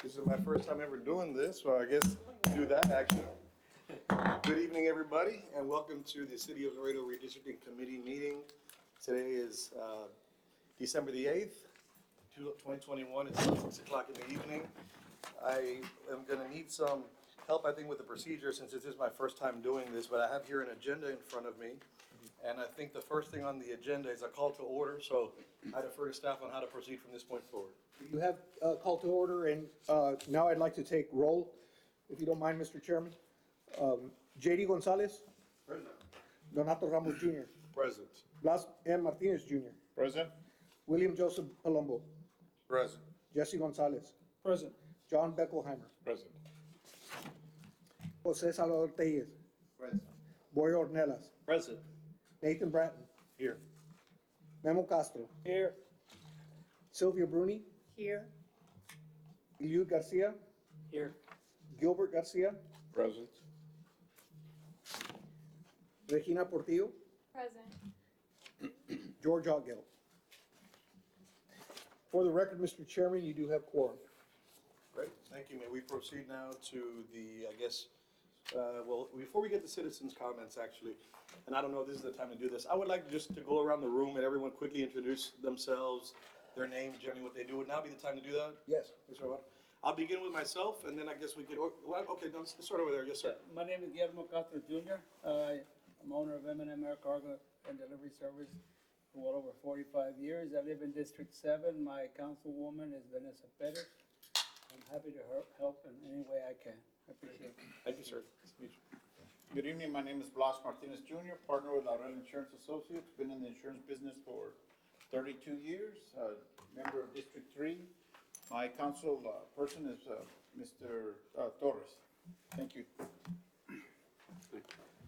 This is my first time ever doing this, so I guess do that action. Good evening, everybody, and welcome to the City of Laredo Redistricting Committee meeting. Today is December the 8th, 2021. It's 6 o'clock in the evening. I am going to need some help, I think, with the procedure since this is my first time doing this, but I have here an agenda in front of me. And I think the first thing on the agenda is a call to order, so I defer to staff on how to proceed from this point forward. You have a call to order, and now I'd like to take roll, if you don't mind, Mr. Chairman. J.D. Gonzalez. Present. Donato Ramos Jr. Present. Blas M. Martinez Jr. Present. William Joseph Palumbo. Present. Jesse Gonzalez. Present. John Beckelheimer. Present. Jose Salvador Tellez. Present. Boy Ornelas. Present. Nathan Bratton. Here. Memo Castro. Here. Sylvia Bruni. Here. Eliud Garcia. Here. Gilbert Garcia. Present. Regina Portillo. Present. George Oggill. For the record, Mr. Chairman, you do have quorum. Great, thank you. May we proceed now to the, I guess, well, before we get to citizens' comments, actually, and I don't know if this is the time to do this, I would like just to go around the room and everyone quickly introduce themselves, their names, generally what they do. Would now be the time to do that? Yes. Yes, sir. I'll begin with myself, and then I guess we could, well, okay, no, let's start over there. Yes, sir. My name is Guillermo Castro Jr. I'm owner of M&M Air Cargo and Delivery Service for well over 45 years. I live in District 7. My councilwoman is Vanessa Perez. I'm happy to help in any way I can. I appreciate it. Thank you, sir. Nice to meet you. Good evening. My name is Blas Martinez Jr., partner with Laurel Insurance Associates. Been in the insurance business for 32 years. Member of District 3. My council person is Mr. Torres. Thank you.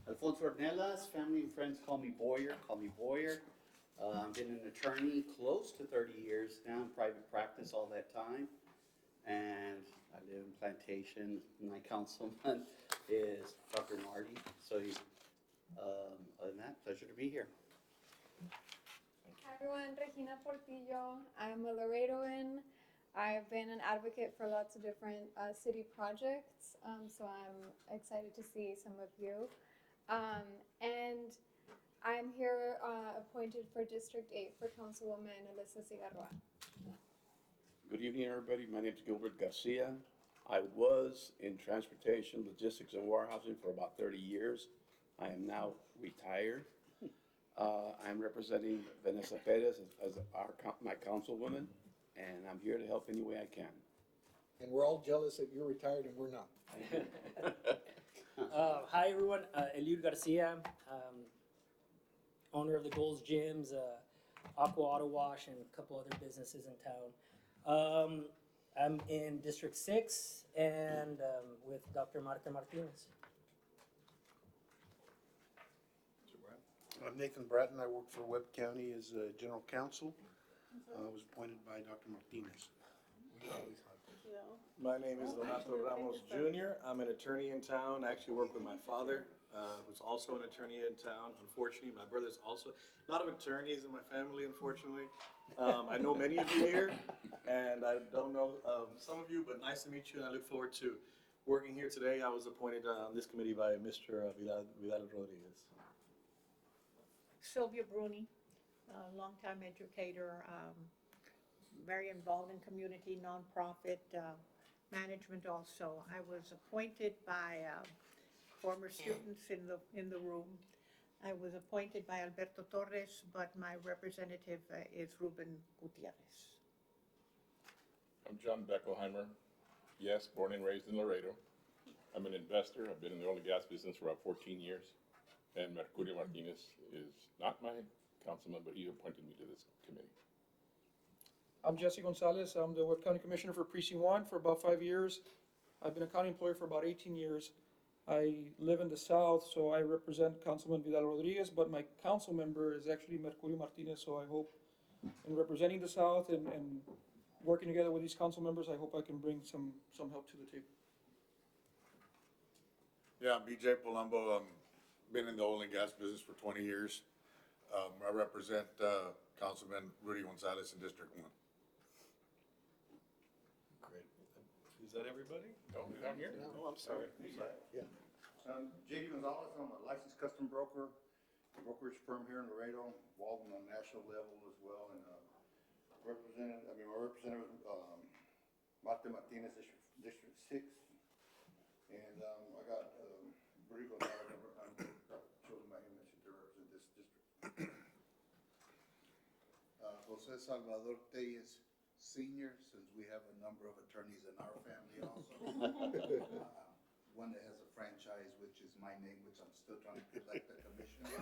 Alfonso Ornelas, family and friends call me Boyer. I've been an attorney close to 30 years now, in private practice all that time. And I live in Plantation. My councilman is Dr. Marty. So, other than that, pleasure to be here. Hi everyone, Regina Portillo. I'm a Laredoan. I've been an advocate for lots of different city projects, so I'm excited to see some of you. And I'm here appointed for District 8 for Councilwoman Alyssa Cigarroa. Good evening, everybody. My name is Gilbert Garcia. I was in transportation, logistics, and warehousing for about 30 years. I am now retired. I'm representing Vanessa Perez as my councilwoman, and I'm here to help any way I can. And we're all jealous that you're retired and we're not. Hi everyone, Eliud Garcia, owner of the Gold's Gyms, Aqua Auto Wash, and a couple other businesses in town. I'm in District 6 and with Dr. Marta Martinez. I'm Nathan Bratton. I work for Webb County as general counsel. I was appointed by Dr. Martinez. My name is Donato Ramos Jr. I'm an attorney in town. I actually work with my father, who's also an attorney in town. Unfortunately, my brother's also, a lot of attorneys in my family, unfortunately. I know many of you here, and I don't know some of you, but nice to meet you, and I look forward to working here today. I was appointed on this committee by Mr. Vidal Rodriguez. Sylvia Bruni, longtime educator, very involved in community, nonprofit management also. I was appointed by former students in the room. I was appointed by Alberto Torres, but my representative is Ruben Gutierrez. I'm John Beckelheimer. Yes, born and raised in Laredo. I'm an investor. I've been in the oil and gas business for about 14 years. And Mercurio Martinez is not my councilman, but he appointed me to this committee. I'm Jesse Gonzalez. I'm the Webb County Commissioner for Precinct 1 for about 5 years. I've been a county employee for about 18 years. I live in the south, so I represent Councilman Vidal Rodriguez, but my council member is actually Mercurio Martinez, so I hope in representing the south and working together with these council members, I hope I can bring some help to the table. Yeah, I'm BJ Palumbo. Been in the oil and gas business for 20 years. I represent Councilman Rudy Gonzalez in District 1. Great. Please that everybody? Oh, I'm here. Oh, I'm sorry. Yeah. J.D. Gonzalez, I'm a licensed custom broker, brokerage firm here in Laredo, involved on a national level as well, and my representative, Marte Martinez, District 6, and I got Bree Gonzalez, I'm chosen by him to represent this district. Jose Salvador Tellez Senior, since we have a number of attorneys in our family also. One that has a franchise, which is my name, which I'm still trying to collect the commission on.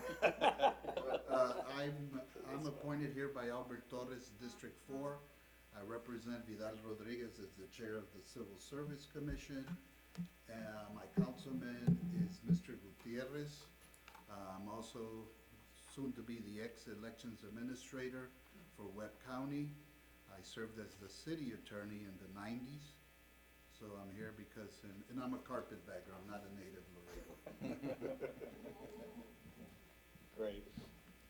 But I'm appointed here by Albert Torres, District 4. I represent Vidal Rodriguez as the chair of the Civil Service Commission. My councilman is Mr. Gutierrez. I'm also soon to be the ex-elections administrator for Webb County. I served as the city attorney in the 90s. So I'm here because, and I'm a carpetbagger, I'm not a native Laredo. Great.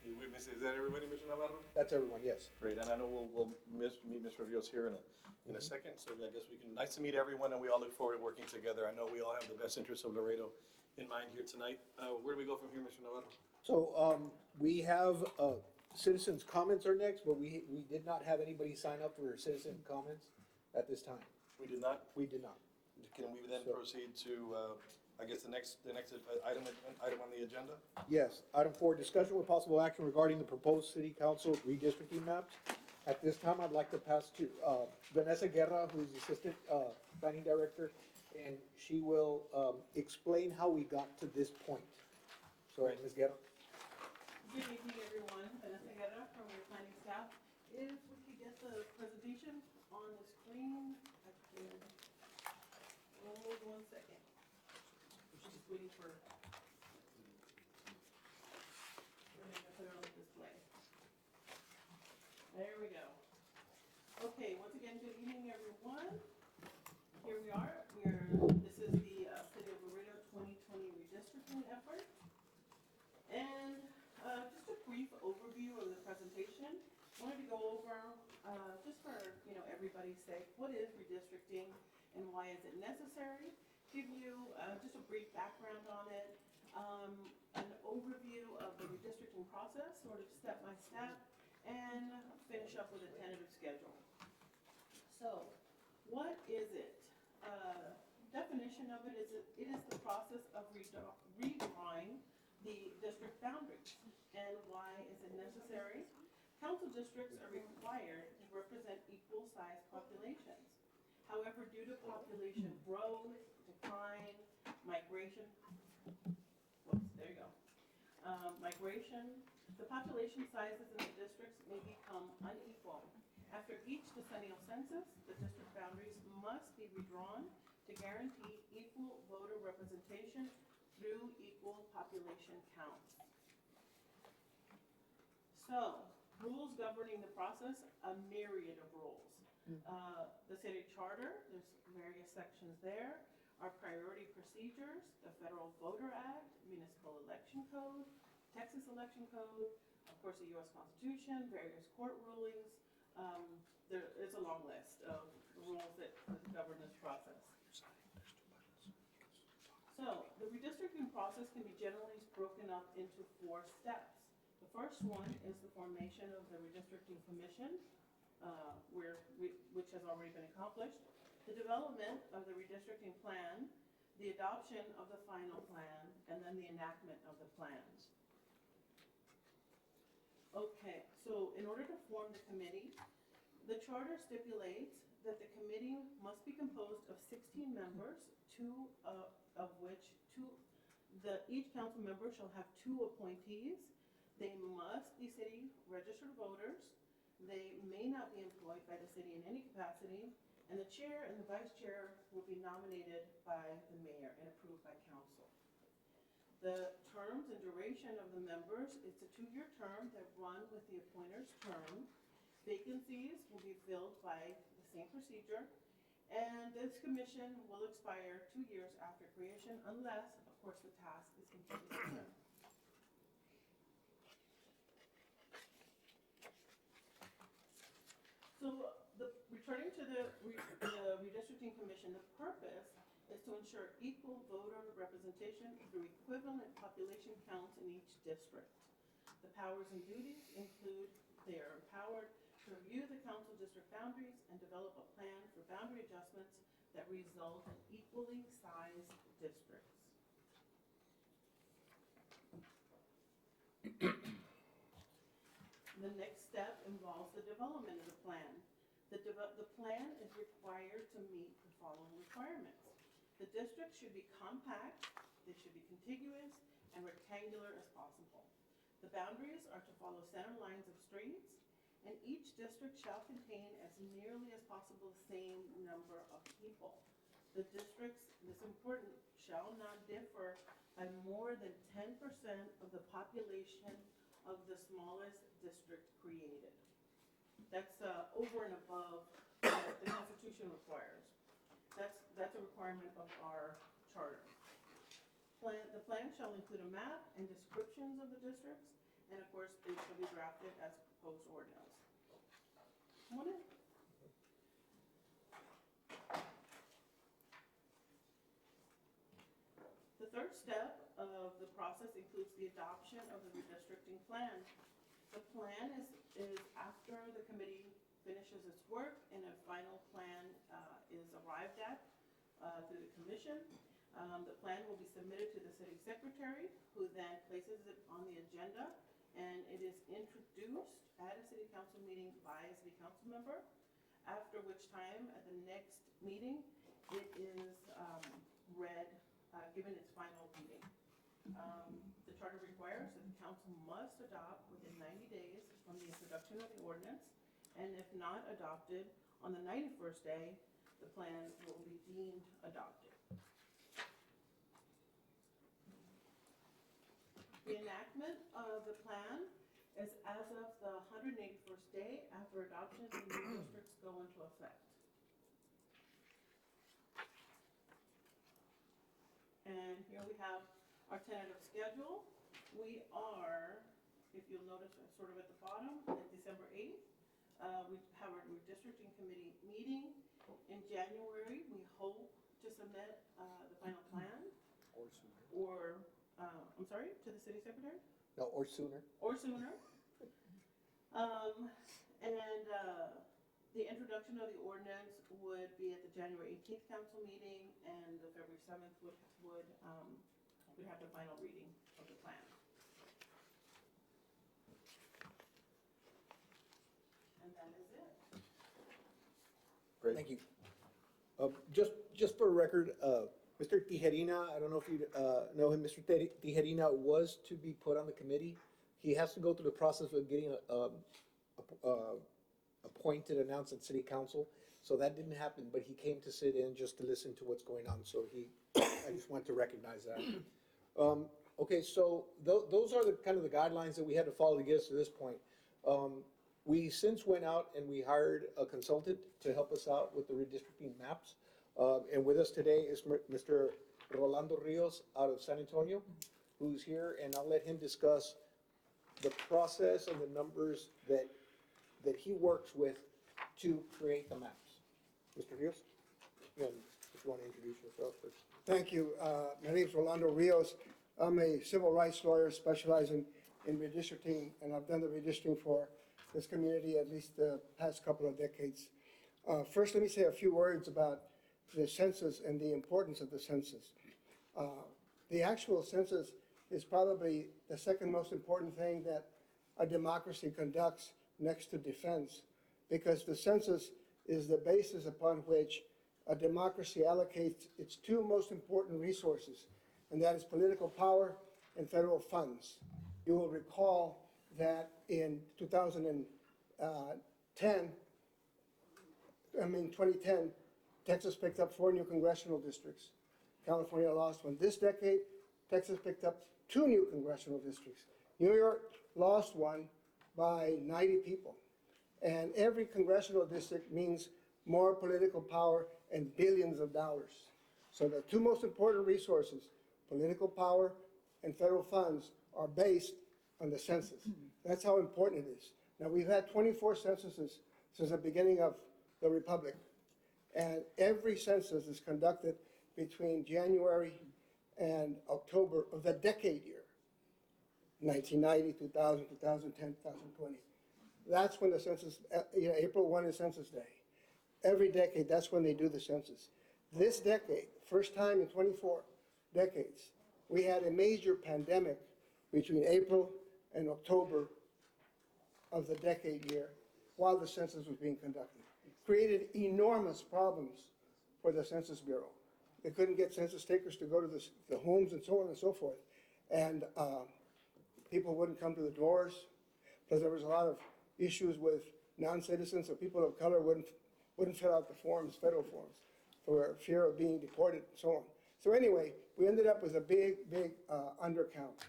Is that everybody, Mr. Navarro? That's everyone, yes. Great, and I know we'll meet Mr. Rios here in a second, so I guess we can, nice to meet everyone, and we all look forward to working together. I know we all have the best interests of Laredo in mind here tonight. Where do we go from here, Mr. Navarro? So, we have, citizens' comments are next, but we did not have anybody sign up for citizen comments at this time. We did not? We did not. Can we then proceed to, I guess, the next item on the agenda? Yes, item 4, discussion with possible action regarding the proposed city council redistricting maps. At this time, I'd like to pass to Vanessa Guerra, who is Assistant Planning Director, and she will explain how we got to this point. So, Ms. Guerra. Good evening, everyone. Vanessa Guerra from your planning staff. If we could get the presentation on the screen, I can hold 1 second. I'm just waiting for. We're gonna put it on the display. There we go. Okay, once again, good evening, everyone. Here we are. This is the City of Laredo 2020 redistricting effort. And just a brief overview of the presentation. Wanted to go over, just for everybody's sake, what is redistricting and why is it necessary? Give you just a brief background on it, an overview of the redistricting process, sort of step by step, and finish up with a tentative schedule. So, what is it? Definition of it is it is the process of redrawing the district boundaries. And why is it necessary? Council districts are required to represent equal-sized populations. However, due to population growth, decline, migration, migration, the population sizes in the districts may become unequal. After each decennial census, the district boundaries must be redrawn to guarantee equal voter representation through equal population counts. So, rules governing the process, a myriad of rules. The city charter, there's various sections there. Our priority procedures, the Federal Voter Act, Municipal Election Code, Texas Election Code, of course the U.S. Constitution, various court rulings. There is a long list of rules that govern this process. So, the redistricting process can be generally broken up into 4 steps. The first one is the formation of the Redistricting Commission, which has already been accomplished, the development of the redistricting plan, the adoption of the final plan, and then the enactment of the plans. Okay, so in order to form the committee, the charter stipulates that the committee must be composed of 16 members, of which each council member shall have 2 appointees. They must be city registered voters. They may not be employed by the city in any capacity, and the chair and the vice chair will be nominated by the mayor and approved by council. The terms and duration of the members, it's a 2-year term that run with the appointer's term. Vacancies will be filled by the same procedure, and this commission will expire 2 years after creation unless, of course, the task is completely done. So returning to the redistricting commission, the purpose is to ensure equal voter representation through equivalent population counts in each district. The powers and duties include they are empowered to review the council district boundaries and develop a plan for boundary adjustments that result in equally sized districts. The next step involves the development of the plan. The plan is required to meet the following requirements. The district should be compact, they should be contiguous, and rectangular as possible. The boundaries are to follow center lines of streets, and each district shall contain as nearly as possible the same number of people. The districts, this is important, shall not differ by more than 10% of the population of the smallest district created. That's over and above what the Constitution requires. That's a requirement of our charter. The plan shall include a map and descriptions of the districts, and of course, they shall be drafted as proposed ordinance. Come on in. The third step of the process includes the adoption of the redistricting plan. The plan is after the committee finishes its work and a final plan is arrived at through the commission. The plan will be submitted to the city secretary, who then places it on the agenda, and it is introduced at a city council meeting by a city council member, after which time, at the next meeting, it is read, given its final reading. The charter requires that the council must adopt within 90 days from the introduction of the ordinance, and if not adopted on the 91st day, the plan will be deemed adopted. The enactment of the plan is as of the 181st day after adoption, the new districts go into effect. And here we have our tentative schedule. We are, if you'll notice, sort of at the bottom, at December 8th. We have our redistricting committee meeting. In January, we hope to submit the final plan. Or sooner. Or, I'm sorry, to the city secretary? No, or sooner. Or sooner. The introduction of the ordinance would be at the January 18th council meeting, and the February 7th would have the final reading of the plan. And that is it. Great. Thank you. Just for record, Mr. Tijerina, I don't know if you know him, Mr. Tijerina was to be put on the committee. He has to go through the process of getting appointed, announced at city council. So that didn't happen, but he came to sit in just to listen to what's going on. So I just want to recognize that. Okay, so those are the kind of the guidelines that we had to follow to get us to this point. We since went out and we hired a consultant to help us out with the redistricting maps. And with us today is Mr. Rolando Rios out of San Antonio, who's here, and I'll let him discuss the process and the numbers that he works with to create the maps. Mr. Rios, if you want to introduce yourself first. Thank you. My name is Rolando Rios. I'm a civil rights lawyer specializing in redistricting, and I've done the redistricting for this community at least the past couple of decades. First, let me say a few words about the census and the importance of the census. The actual census is probably the second most important thing that a democracy conducts next to defense, because the census is the basis upon which a democracy allocates its two most important resources, and that is political power and federal funds. You will recall that in 2010, Texas picked up 4 new congressional districts. California lost one. This decade, Texas picked up 2 new congressional districts. New York lost one by 90 people. And every congressional district means more political power and billions of dollars. So the two most important resources, political power and federal funds, are based on the census. That's how important it is. Now, we've had 24 censuses since the beginning of the republic. And every census is conducted between January and October of the decade year, 1990, 2000, 2010, 2020. That's when the census, April 1 is Census Day. Every decade, that's when they do the census. This decade, first time in 24 decades, we had a major pandemic between April and October of the decade year while the census was being conducted. Created enormous problems for the Census Bureau. They couldn't get census takers to go to the homes and so on and so forth. And people wouldn't come to the doors because there was a lot of issues with non-citizens, so people of color wouldn't fill out the forms, federal forms, for fear of being deported and so on. So anyway, we ended up with a big undercount.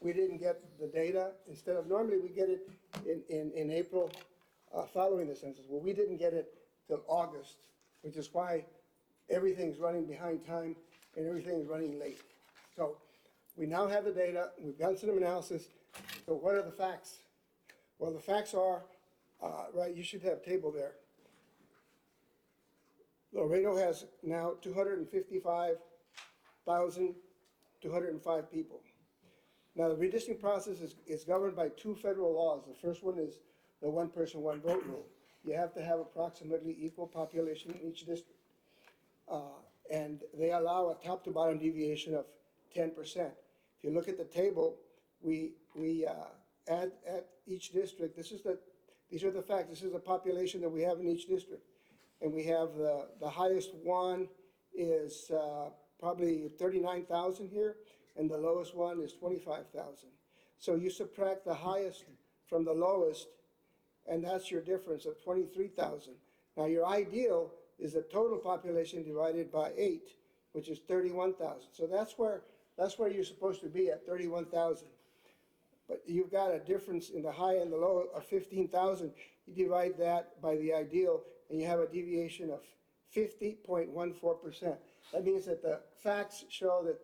We didn't get the data. Instead of, normally we get it in April following the census. Well, we didn't get it till August, which is why everything's running behind time and everything's running late. So we now have the data, we've done some analysis. So what are the facts? Well, the facts are, right, you should have a table there. Laredo has now 255,205 people. Now, the redistricting process is governed by two federal laws. The first one is the one person, one vote rule. You have to have approximately equal population in each district. And they allow a top to bottom deviation of 10%. If you look at the table, we add at each district, these are the facts, this is the population that we have in each district. And we have the highest one is probably 39,000 here, and the lowest one is 25,000. So you subtract the highest from the lowest, and that's your difference of 23,000. Now your ideal is the total population divided by 8, which is 31,000. So that's where you're supposed to be, at 31,000. But you've got a difference in the high and the low of 15,000. You divide that by the ideal, and you have a deviation of 50.14%. That means that the facts show that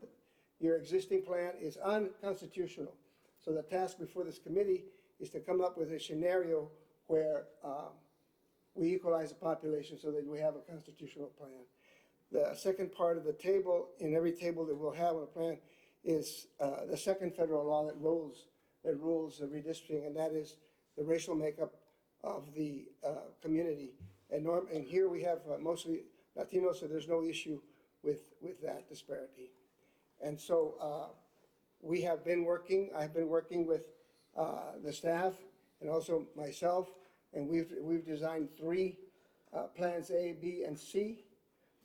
your existing plan is unconstitutional. So the task before this committee is to come up with a scenario where we equalize the population so that we have a constitutional plan. The second part of the table, in every table that we'll have on a plan, is the second federal law that rules the redistricting, and that is the racial makeup of the community. And here we have mostly Latinos, so there's no issue with that disparity. And so I've been working with the staff and also myself, and we've designed 3 plans A, B, and C.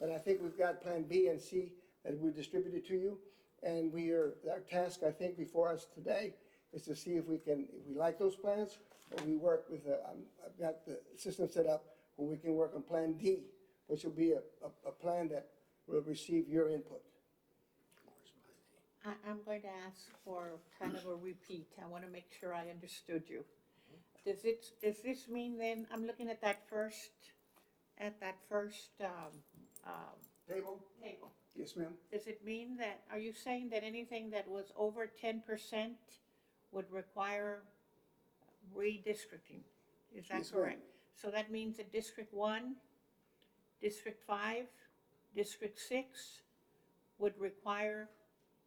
But I think we've got plan B and C that we've distributed to you. And our task, I think, before us today is to see if we like those plans, or we work with, I've got the system set up where we can work on plan D, which will be a plan that will receive your input. I'm going to ask for kind of a repeat. I want to make sure I understood you. Does this mean then, I'm looking at that first Table? table. Yes, ma'am. Does it mean that, are you saying that anything that was over 10% would require redistricting? Is that Yes, ma'am. correct? So that means that District 1, District 5, District 6 would require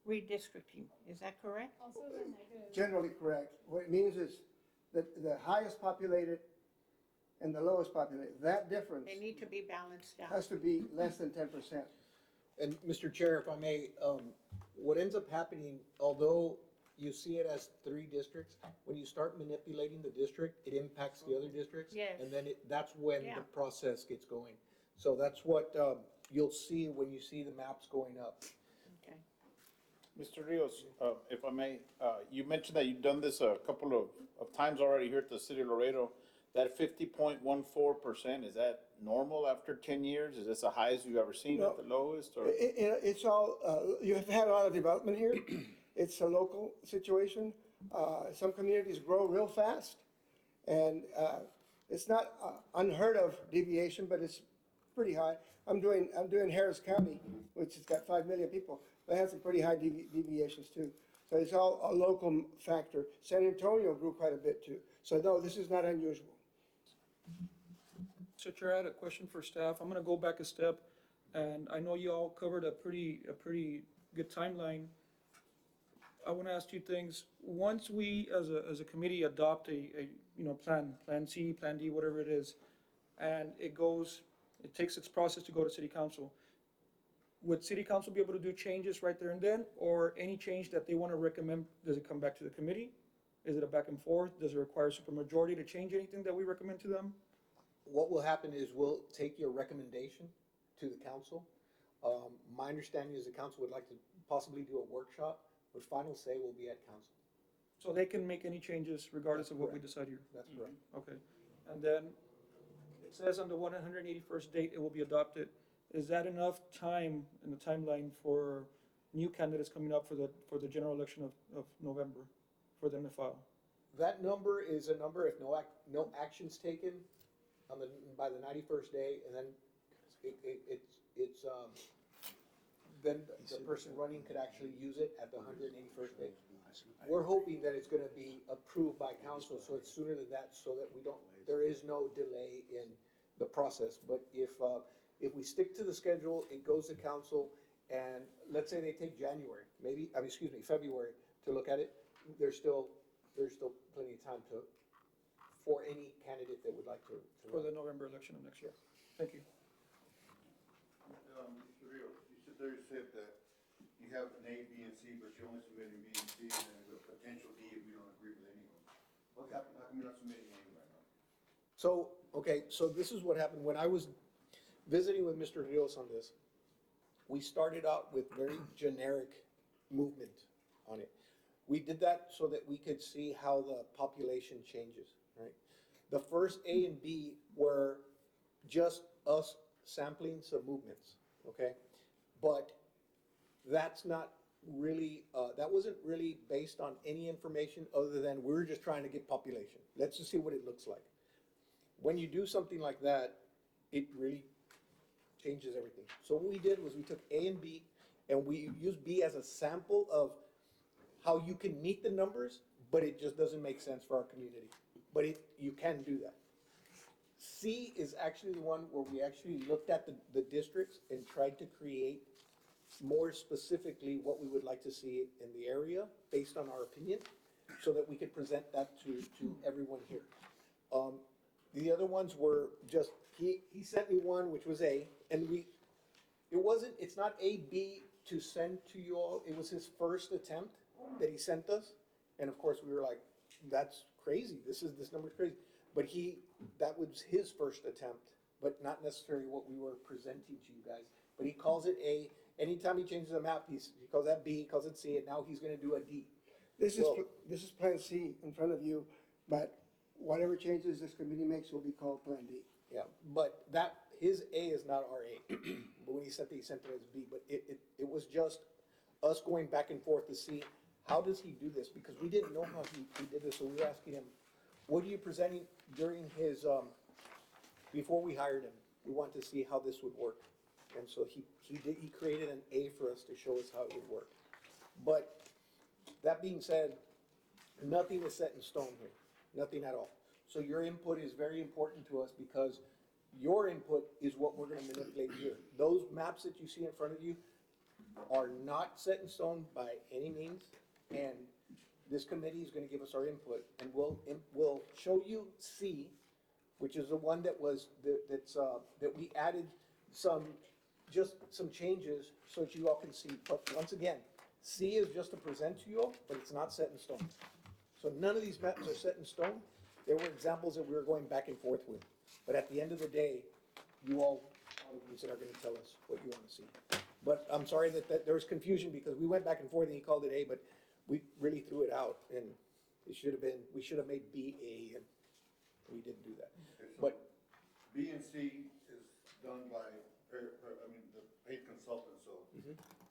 redistricting. Is that correct? Also the negative. Generally correct. What it means is that the highest populated and the lowest populated, that difference They need to be balanced out. has to be less than 10%. And Mr. Chair, if I may, what ends up happening, although you see it as 3 districts, when you start manipulating the district, it impacts the other districts. Yes. And then that's when Yeah. the process gets going. So that's what you'll see when you see the maps going up. Okay. Mr. Rios, if I may, you mentioned that you've done this a couple of times already here at the city of Laredo. That 50.14%, is that normal after 10 years? Is this the highest you've ever seen at the lowest? Or? It's all, you have had a lot of development here. It's a local situation. Some communities grow real fast. And it's not unheard of deviation, but it's pretty high. I'm doing Harris County, which has got 5 million people. They have some pretty high deviations too. So it's all a local factor. San Antonio grew quite a bit too. So no, this is not unusual. So Chair, I had a question for staff. I'm gonna go back a step, and I know you all covered a pretty good timeline. I wanna ask two things. Once we, as a committee, adopt Plan C, Plan D, whatever it is, and it takes its process to go to city council, would city council be able to do changes right there and then, or any change that they wanna recommend, does it come back to the committee? Is it a back and forth? Does it require supermajority to change anything that we recommend to them? What will happen is we'll take your recommendation to the council. My understanding is the council would like to possibly do a workshop, but final say will be at council. So they can make any changes regardless of what we decide here? That's correct. Okay. And then it says on the 181st date, it will be adopted. Is that enough time in the timeline for new candidates coming up for the general election of November for them to file? That number is a number if no action's taken by the 91st day, and then then the person running could actually use it at the 181st day. We're hoping that it's gonna be approved by council, so it's sooner than that, so that there is no delay in the process. But if we stick to the schedule, it goes to council, and let's say they take February to look at it, there's still plenty of time for any candidate that would like to For run. the November election of next year? Thank you. Mr. Rios, you said there, you said that you have an A, B, and C, but you're only submitting B and C, and then there's a potential D if we don't agree with any of them. How come you're not submitting any right now? So this is what happened. When I was visiting with Mr. Rios on this, we started out with very generic movement on it. We did that so that we could see how the population changes, right? The first A and B were just us sampling some movements, okay? But that's not really, that wasn't really based on any information other than we were just trying to get population. Let's just see what it looks like. When you do something like that, it really changes everything. So what we did was we took A and B, and we used B as a sample of how you can meet the numbers, but it just doesn't make sense for our community. But you can do that. C is actually the one where we actually looked at the districts and tried to create more specifically what we would like to see in the area based on our opinion, so that we could present that to everyone here. The other ones were just, he sent me one, which was A, and it's not A, B to send to you all, it was his first attempt that he sent us, and of course, we were like, that's crazy, this number's crazy. But that was his first attempt, but not necessarily what we were presenting to you guys. But he calls it A, anytime he changes a map, he calls that B, he calls it C, and now he's gonna do a D. This is Plan C in front of you, but whatever changes this committee makes will be called Plan D. Yeah, but his A is not our A. But when he sent it as B, but it was just us going back and forth to see, how does he do this? Because we didn't know how he did this, so we were asking him, what are you presenting during his, before we hired him? We wanted to see how this would work. And so he created an A for us to show us how it would work. But that being said, nothing is set in stone here, nothing at all. So your input is very important to us, because your input is what we're gonna manipulate here. Those maps that you see in front of you are not set in stone by any means, and this committee is gonna give us our input, and we'll show you C, which is the one that we added some changes so that you all can see. But once again, C is just to present to you all, but it's not set in stone. So none of these maps are set in stone. There were examples that we were going back and forth with. But at the end of the day, you all are the ones that are gonna tell us what you wanna see. But I'm sorry that there was confusion, because we went back and forth and he called it A, but we really threw it out, and we should have made B A, and we didn't do that. But B and C is done by, the paid consultant, so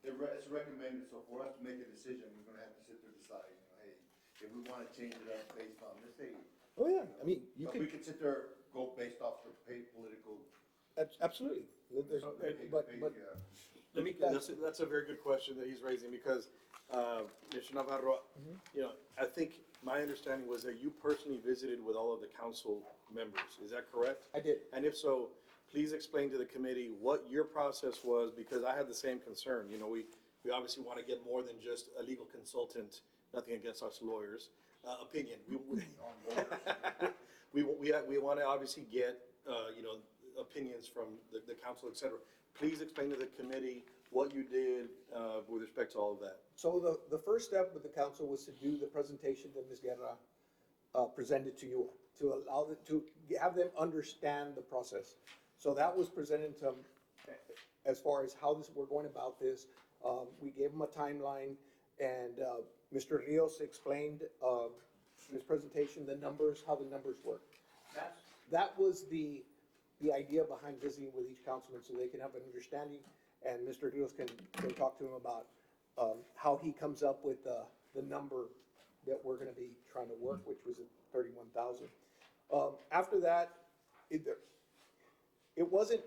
it's recommended, so for us to make a decision, we're gonna have to sit there and decide, hey, if we wanna change it up based on, let's say. oh yeah, I mean, you But we could could sit there, go based off the paid political. absolutely. There's, but That's a very good question that he's raising, because, Mr. Navarro, I think my understanding was that you personally visited with all of the council members. Is that correct? I did. And if so, please explain to the committee what your process was, because I had the same concern. You know, we obviously want to get more than just a legal consultant, nothing against us lawyers, opinion. We want to obviously get, you know, opinions from the council, et cetera. Please explain to the committee what you did with respect to all of that. So the first step with the council was to do the presentation that Ms. Guerra presented to you, to allow them, to have them understand the process. So that was presented to them as far as how we're going about this. We gave them a timeline, and Mr. Rios explained in his presentation the numbers, how the numbers work. That was the idea behind visiting with each councilman, so they can have an understanding, and Mr. Rios can talk to him about how he comes up with the number that we're gonna be trying to work, which was at 31,000. After that, it wasn't,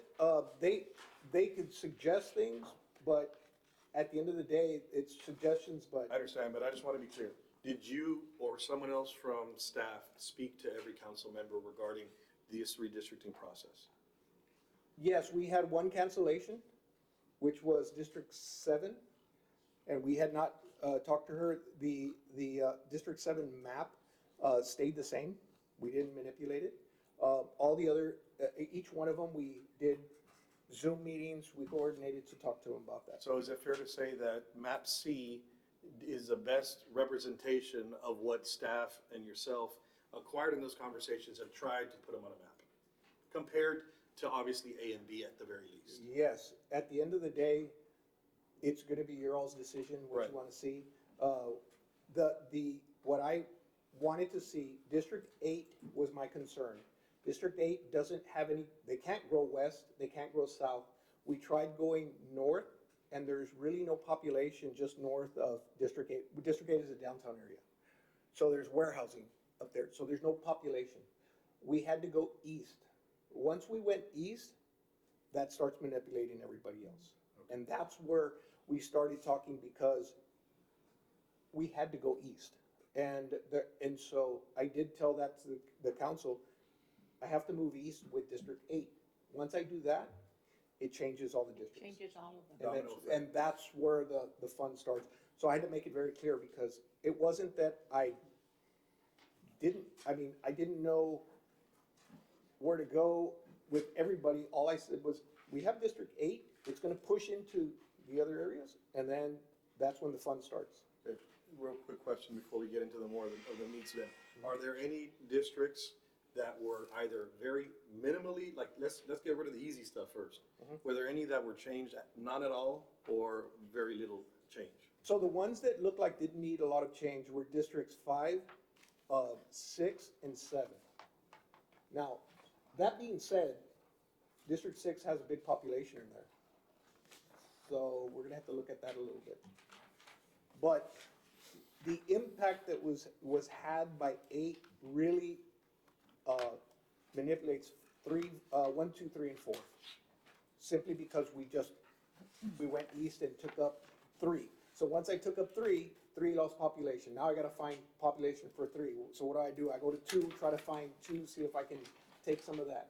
they could suggest things, but at the end of the day, it's suggestions, but. I understand, but I just want to be clear. Did you or someone else from staff speak to every council member regarding this redistricting process? Yes, we had one cancellation, which was District 7, and we had not talked to her. The District 7 map stayed the same. We didn't manipulate it. All the other, each one of them, we did Zoom meetings, we coordinated to talk to them about that. So is it fair to say that map C is the best representation of what staff and yourself acquired in those conversations and tried to put them on a map, compared to obviously A and B at the very least? Yes, at the end of the day, it's gonna be your all's decision what Right. you wanna see. What I wanted to see, District 8 was my concern. District 8 doesn't have any, they can't grow west, they can't grow south. We tried going north, and there's really no population just north of District 8. District 8 is a downtown area. So there's warehousing up there, so there's no population. We had to go east. Once we went east, that starts manipulating everybody else. And that's where we started talking, because we had to go east. And so I did tell that to the council, I have to move east with District 8. Once I do that, it changes all the districts. Changes all of them. And that's where the fun starts. So I had to make it very clear, because it wasn't that I didn't know where to go with everybody. All I said was, we have District 8, it's gonna push into the other areas, and then that's when the fun starts. Okay, real quick question before we get into the more of the meats then. Are there any districts that were either very minimally, like, let's get rid of the easy stuff first. Were there any that were changed, none at all, or very little change? So the ones that looked like didn't need a lot of change were Districts 5, 6, and 7. Now, that being said, District 6 has a big population in there. So we're gonna have to look at that a little bit. But the impact that was had by 8 really manipulates 1, 2, 3, and 4. Simply because we went east and took up 3. So once I took up 3 lost population. Now I gotta find population for 3. So what do? I go to 2, try to find 2, see if I can take some of that.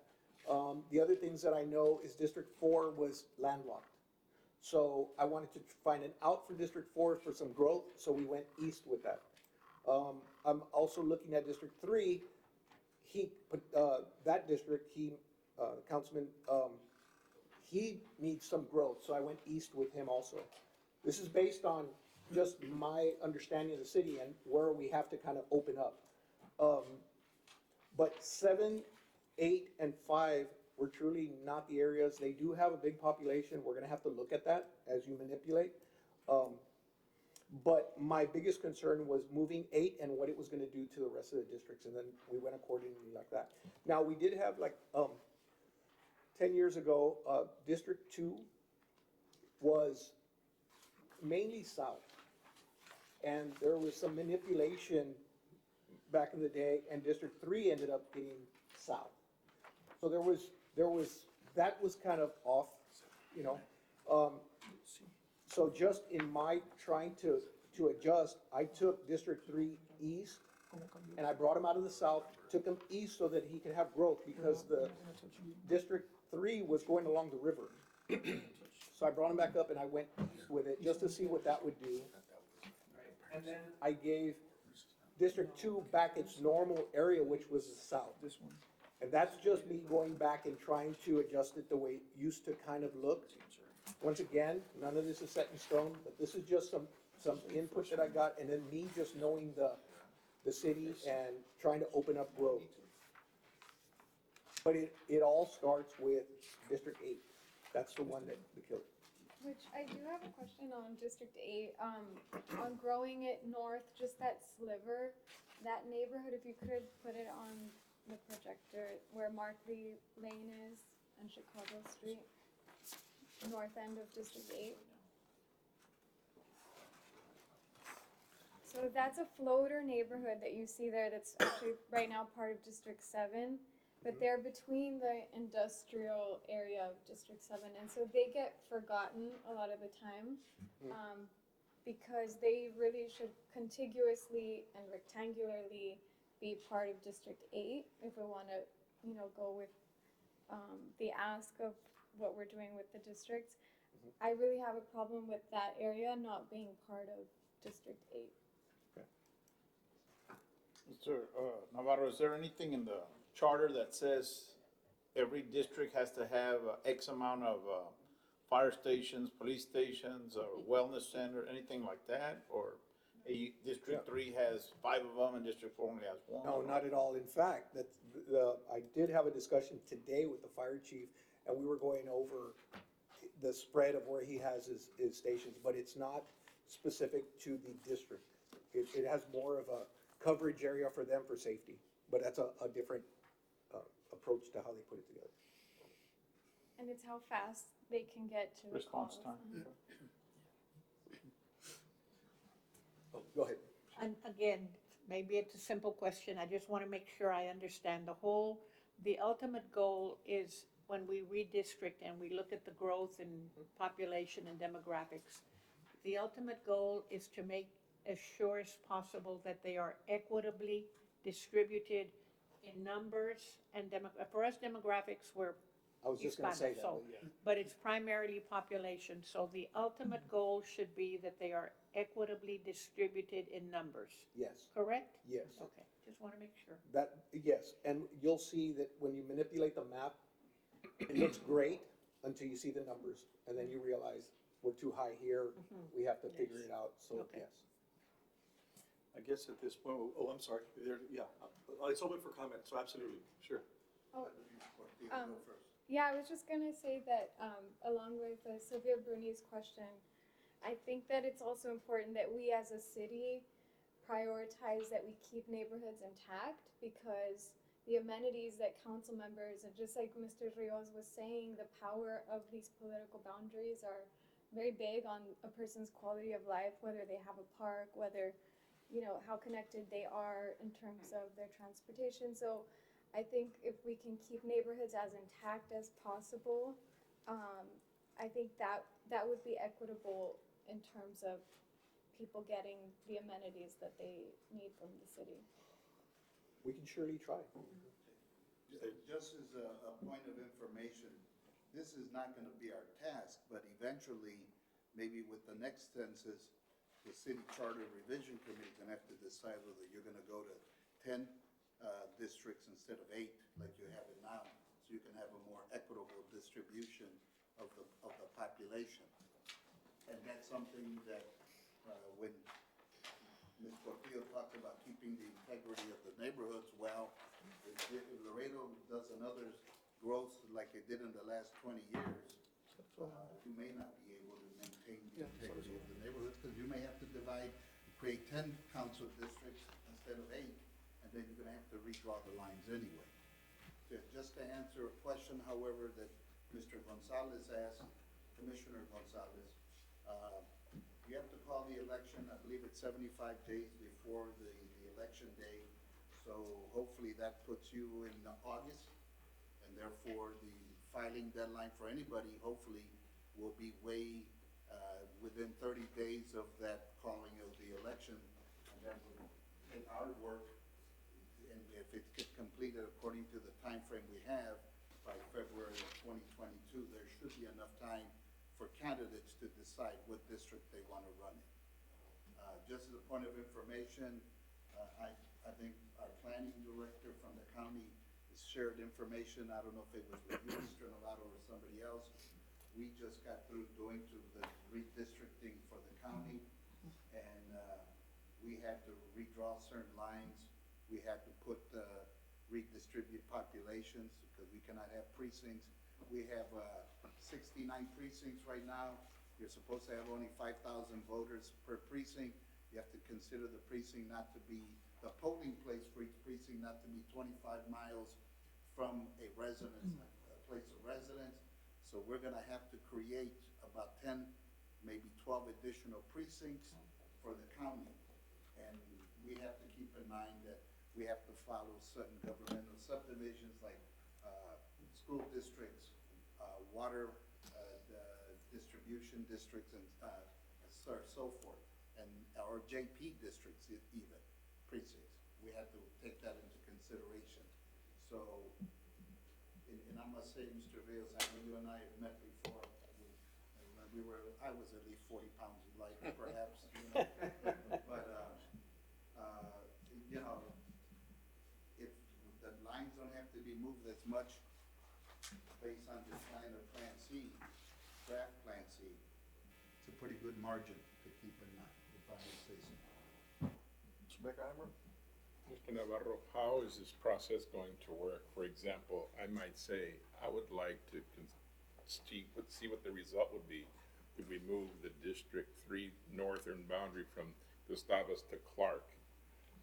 The other things that I know is District 4 was landlocked. So I wanted to find an out for District 4 for some growth, so we went east with that. I'm also looking at District 3. That district, Councilman, he needs some growth, so I went east with him also. This is based on just my understanding of the city and where we have to kind of open up. But 7, 8, and 5 were truly not the areas. They do have a big population. We're gonna have to look at that as you manipulate. But my biggest concern was moving 8 and what it was gonna do to the rest of the districts, and then we went accordingly like that. Now, we did have 10 years ago, District 2 was mainly south. And there was some manipulation back in the day, and District 3 ended up getting south. So that was kind of off, you know. So just in my trying to adjust, I took District 3 east And I brought him out of the south, took him east so that he could have growth, because the District 3 was going along the river. So I brought him back up and I went with it just to see what that would do. And then I gave District 2 back its normal area, which was the south. And that's just me going back and trying to adjust it the way it used to kind of look. Once again, none of this is set in stone, but this is just some input that I got, and then me just knowing the city and trying to open up growth. But it all starts with District 8. That's the one that killed. Which I do have a question on District 8, on growing it north, just that sliver, that neighborhood, if you could put it on the projector where Markley Lane is and Chicago Street, north end of District 8. So that's a floater neighborhood that you see there that's actually right now part of District 7. But they're between the industrial area of District 7, and so they get forgotten a lot of the time, because they really should contiguously and rectangularly be part of District 8 if we want to, go with the ask of what we're doing with the districts. I really have a problem with that area not being part of District 8. Mr. Navarro, is there anything in the charter that says every district has to have X amount of fire stations, police stations, or wellness center, anything like that? Or District 3 has 5 of them and District 4 only has 1? No, not at all. In fact, I did have a discussion today with the fire chief, and we were going over the spread of where he has his stations, but it's not specific to the district. It has more of a coverage area for them for safety, but that's a different approach to how they put it together. And it's how fast they can get to Response calls. time. Oh, go ahead. And again, maybe it's a simple question, I just want to make sure I understand the ultimate goal is when we redistrict and we look at the growth in population and demographics, the ultimate goal is to make as sure as possible that they are equitably distributed in numbers and for us demographics, we're I was just gonna say Hispanic, that, so, but yeah. but it's primarily population, so the ultimate goal should be that they are equitably distributed in numbers, Yes, correct? yes. Okay, just want to make sure. Yes, and you'll see that when you manipulate the map, it looks great until you see the numbers, and then you realize we're too high here, we have to figure it out, so Okay. yes. I guess at this point, oh, I'm sorry, it's open for comment, so absolutely, sure. Oh, yeah, I was just gonna say that, along with Sylvia Bruni's question, I think that it's also important that we as a city prioritize that we keep neighborhoods intact, because the amenities that council members, and just like Mr. Rios was saying, the power of these political boundaries are very big on a person's quality of life, whether they have a park, whether, how connected they are in terms of their transportation. So I think if we can keep neighborhoods as intact as possible, I think that would be equitable in terms of people getting the amenities that they need from the city. We can surely try. Just as a point of information, this is not gonna be our task, but eventually, maybe with the next census, the city charter revision committee is gonna have to decide whether you're gonna go to 10 districts instead of 8, like you have it now, so you can have a more equitable distribution of the population. And that's something that, when Ms. Portillo talked about keeping the integrity of the neighborhoods, well, if Laredo does another growth like it did in the last 20 years, you may not be able to maintain the integrity of the neighborhoods, because you may have to create 10 council districts instead of 8, and then you're gonna have to redraw the lines anyway. Just to answer a question, however, that Mr. Gonzalez asked, Commissioner Gonzalez, you have to call the election, I believe it's 75 days before the election day, so hopefully that puts you in August, and therefore the filing deadline for anybody hopefully will be way within 30 days of that calling of the election, and then we'll take our work and if it gets completed according to the time frame we have, by February of 2022, there should be enough time for candidates to decide what district they want to run in. Just as a point of information, I think our planning director from the county has shared information. I don't know if it was with you, Mr. Novato, or somebody else. We just got through doing to the redistricting for the county, and we had to redraw certain lines. We had to put redistribute populations because we cannot have precincts. We have 69 precincts right now. You're supposed to have only 5,000 voters per precinct. You have to consider the precinct not to be, the polling place for each precinct not to be 25 miles from a residence, a place of residence. So we're gonna have to create about 10, maybe 12 additional precincts for the county. And we have to keep in mind that we have to follow certain governmental subdivisions like school districts, water distribution districts, and so forth, and our JP districts even, precincts. We have to take that into consideration. So, and I must say, Mr. Rios, I know you and I have met before. I was at least 40 pounds lighter, perhaps, you know. But, you know, if the lines don't have to be moved as much based on this kind of Plan C, draft Plan C, it's a pretty good margin to keep in mind, if I may say so. Mr. Beckheimer? Mr. Navarro, how is this process going to work? For example, I might say, I would like to see what the result would be if we move the District 3 northern boundary from Gustavus to Clark.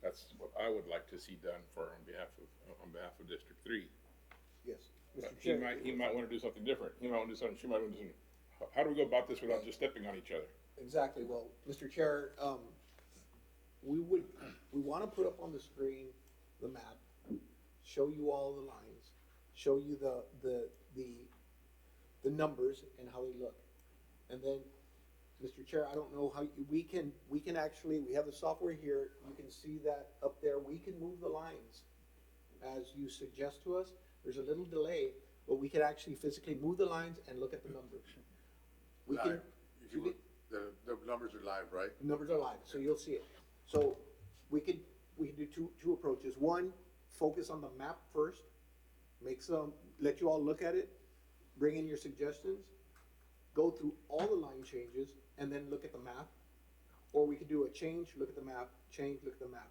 That's what I would like to see done on behalf of District 3. Yes. But he might want to do something different. He might want to do something, she might want to do something. How do we go about this without just stepping on each other? Exactly. Well, Mr. Chair, we want to put up on the screen the map, show you all the lines, show you the numbers and how they look. And then, Mr. Chair, I don't know how, we can actually, we have the software here, you can see that up there, we can move the lines as you suggest to us. There's a little delay, but we can actually physically move the lines and look at the numbers. We can, Live. The numbers are live, right? the numbers are live, so you'll see it. So we can do two approaches. One, focus on the map first, let you all look at it, bring in your suggestions, go through all the line changes, and then look at the map. Or we could do a change, look at the map, change, look at the map.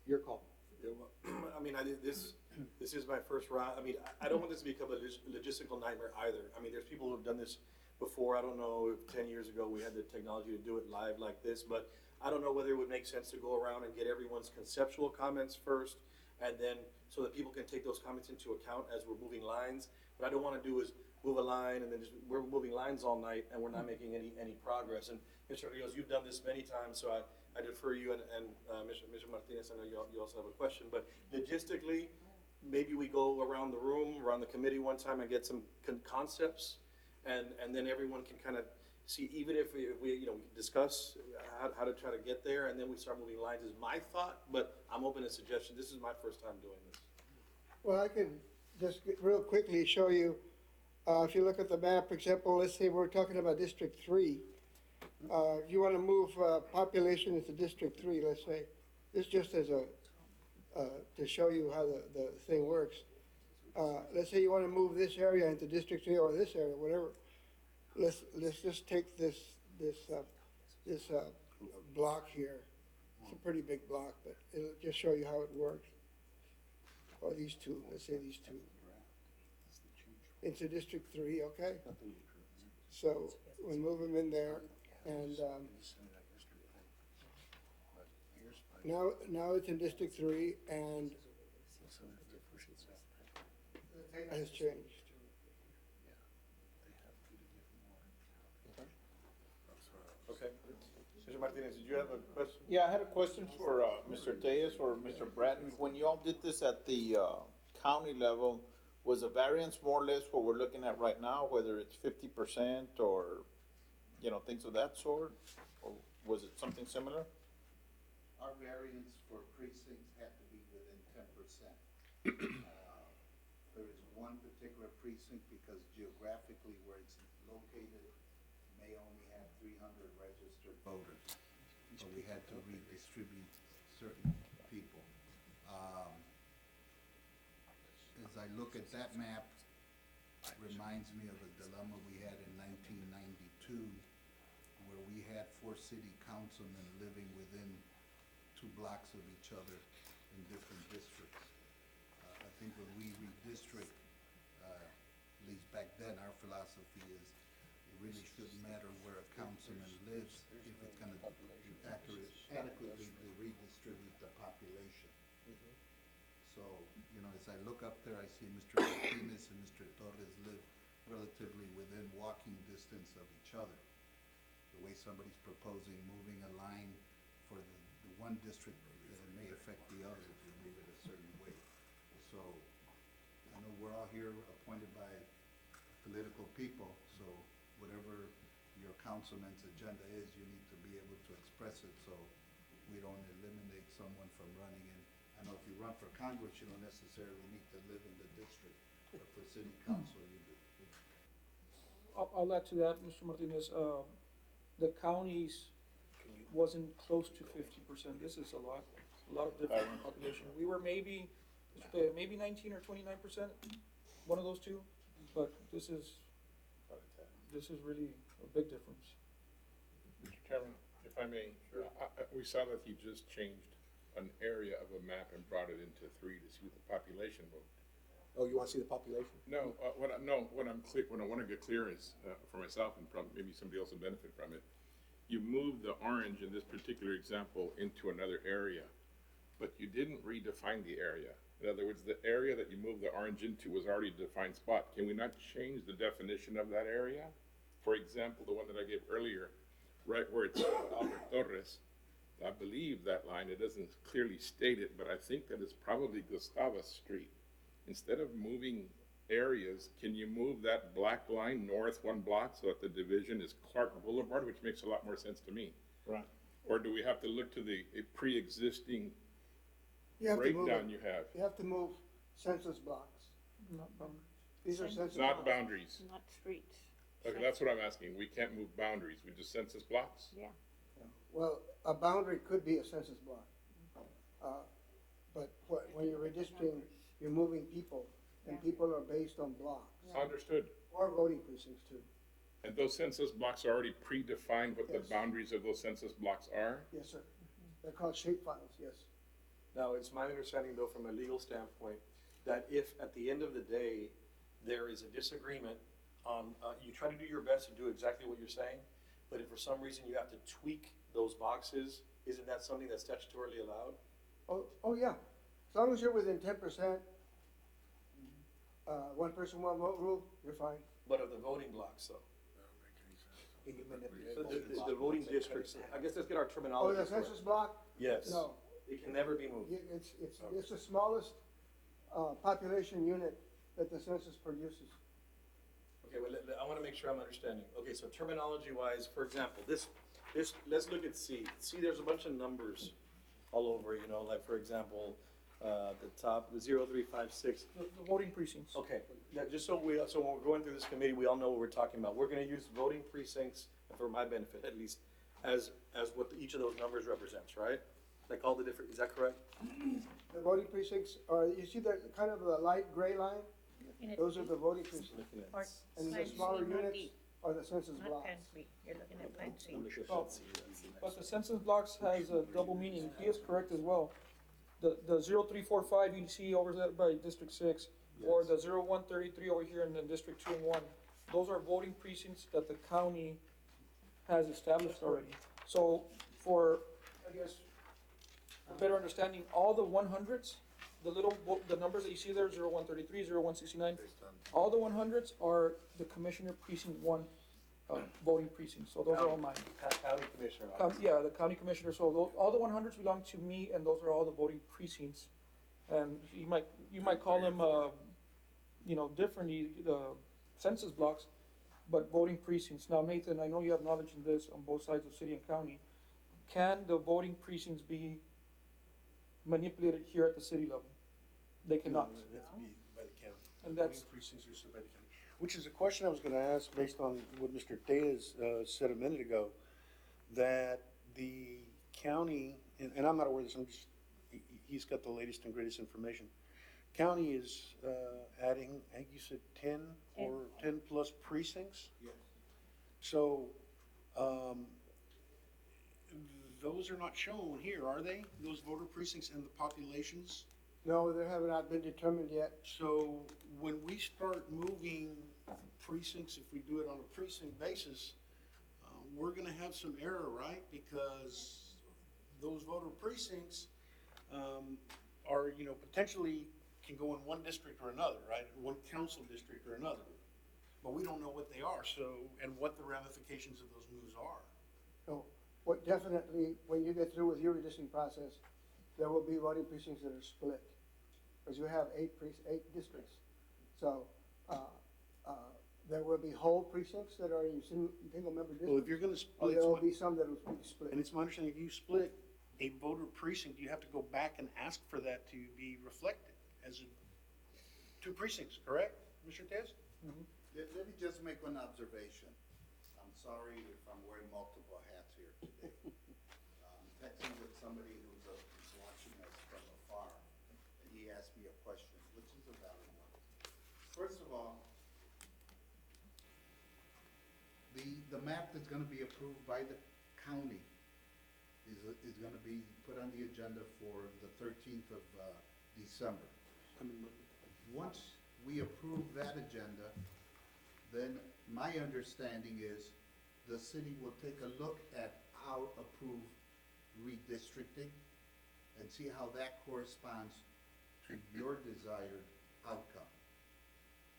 Your call. Yeah, well, I mean, this is my first round. I mean, I don't want this to become a logistical nightmare either. I mean, there's people who have done this before. I don't know if 10 years ago we had the technology to do it live like this, but I don't know whether it would make sense to go around and get everyone's conceptual comments first, and then so that people can take those comments into account as we're moving lines. What I don't want to do is move a line and then we're moving lines all night and we're not making any progress. And Mr. Rios, you've done this many times, so I defer you and Mr. Martinez, I know you also have a question, but logistically, maybe we go around the room, around the committee one time and get some concepts, and then everyone can kind of see, even if we discuss how to try to get there, and then we start moving lines is my thought, but I'm open to suggestions. This is my first time doing this. Well, I can just real quickly show you, if you look at the map, for example, let's say we're talking about District 3. If you want to move population into District 3, let's say, this just as to show you how the thing works. Let's say you want to move this area into District 3 or this area, whatever. Let's just take this block here. It's a pretty big block, but it'll just show you how it works. Or these two, let's say these two. Into District 3, okay? So we move them in there, and now it's in District 3, and it has changed. Okay. Mr. Martinez, did you have a question? Yeah, I had a question for Mr. Tejas or Mr. Bratton. When you all did this at the county level, was the variance more or less what we're looking at right now, whether it's 50% or, things of that sort? Or was it something similar? Our variance for precincts had to be within There is one particular precinct because geographically where it's located may only have 300 registered voters. So we had to redistribute certain people. As I look at that map, it reminds me of a dilemma we had in 1992 where we had 4 city councilmen living within 2 blocks of each other in different districts. I think when we redistrict, at least back then, our philosophy is it really shouldn't matter where a councilman lives if it's gonna adequately redistribute the population. So, you know, as I look up there, I see Mr. Martinez and Mr. Torres live relatively within walking distance of each other. The way somebody's proposing moving a line for the one district that it may affect the other if you move it a certain way. So, I know we're all here appointed by political people, so whatever your councilman's agenda is, you need to be able to express it so we don't eliminate someone from running in. I know if you run for Congress, you don't necessarily need to live in the district, but for city council, you do. I'll add to that, Mr. Martinez, the counties wasn't close to 50%. This is a lot of different population. We were maybe 19 or 29%, one of those two, but this is really a big difference. Mr. Chairman, if I may, we saw that he just changed an area of a map and brought it into 3 to see what the population vote. Oh, you wanna see the population? No, what I want to get clear is, for myself and maybe somebody else will benefit from it, you moved the orange in this particular example into another area, but you didn't redefine the area. In other words, the area that you moved the orange into was already a defined spot. Can we not change the definition of that area? For example, the one that I gave earlier, right where it's Albert Torres, I believe that line, it doesn't clearly state it, but I think that it's probably Gustavus Street. Instead of moving areas, can you move that black line north 1 block so that the division is Clark Boulevard, which makes a lot more sense to me? Right. Or do we have to look to the pre-existing You have to move breakdown it. you have? You have to move census blocks. Not boundaries. These are census Not blocks. boundaries. Not streets. Okay, that's what I'm asking. We can't move boundaries, we just census blocks? Yeah. Well, a boundary could be a census block. But when you're redistricting, you're moving people, and people are based on blocks. Understood. Or voting precincts too. And those census blocks are already predefined what the Yes. boundaries of those census blocks are? Yes, sir. They're called shape files, yes. Now, it's my understanding, though, from a legal standpoint, that if at the end of the day, there is a disagreement on, you try to do your best to do exactly what you're saying, but if for some reason you have to tweak those boxes, isn't that something that's statutorily allowed? Oh, yeah. As long as you're within 10%, one person, one vote rule, you're fine. But of the voting blocks, though? Can you manipulate So voting the blocks? voting districts, I guess let's get our Oh, terminology the correct. census block? Yes. No. It can never be moved. It's the smallest, population unit that the census produces. Okay, well, I wanna make sure I'm understanding. Okay, so terminology-wise, for example, let's look at C. See, there's a bunch of numbers all over, you know, like, for example, the top, the 0356. The voting precincts. Okay, yeah, just so when we're going through this committee, we all know what we're talking about. We're gonna use voting precincts, for my benefit at least, as what each of those numbers represents, right? Like all the different, is that correct? The voting precincts are, you see that kind of the light gray line? Those are the voting precincts. Looking at- Or And the plan smaller C, not units D. are the census Not blocks. plan C, you're looking at plan C. I'm looking at Oh, that, see, that's the next But the one. census blocks has a double meaning. He is correct as well. The 0345 you see over there by District 6, or the 0133 over here in the District 2 and 1, those are voting precincts that the county has established already. So for, I guess, a better understanding, all the 100s, the numbers that you see there, 0133, 0169, all the 100s are the Commissioner Precinct 1 voting precincts, so those are all mine. County Commissioner. Yeah, the county commissioner, so all the 100s belong to me, and those are all the voting precincts. And you might call them, differently, the census blocks, but voting precincts. Now, Nathan, I know you have knowledge in this on both sides of city and county. Can the voting precincts be manipulated here at the city level? They cannot. No, they have to be by the county. And that's- Voting precincts are still by the county. Which is a question I was gonna ask based on what Mr. Tellez, said a minute ago, that the county, and I'm not aware of this, I'm just, he's got the latest and greatest information. County is, adding, I think you said 10 or 10 plus precincts? Yes. So, those are not shown here, are they? Those voter precincts and the populations? No, they have not been determined yet. So when we start moving precincts, if we do it on a precinct basis, we're gonna have some error, right? Because those voter precincts, are, you know, potentially can go in one district or another, right? One council district or another. But we don't know what they are, so, and what the ramifications of those moves are. So, what definitely, when you get through with your redistricting process, there will be voting precincts that are split. Because you have eight districts. So, there will be whole precincts that are in single member Well, if districts. you're gonna Or split, there will be some that will be split. and it's my understanding, if you split a voter precinct, you have to go back and ask for that to be reflected as two precincts, correct, Mr. Tez? Let me just make one observation. I'm sorry if I'm wearing multiple hats here today. I'm texting with somebody who's watching us from afar, and he asked me a question, which is a valid one. First of all, the map that's gonna be approved by the county is gonna be put on the agenda for the 13th of December. Once we approve that agenda, then my understanding is the city will take a look at our approved redistricting and see how that corresponds to your desired outcome.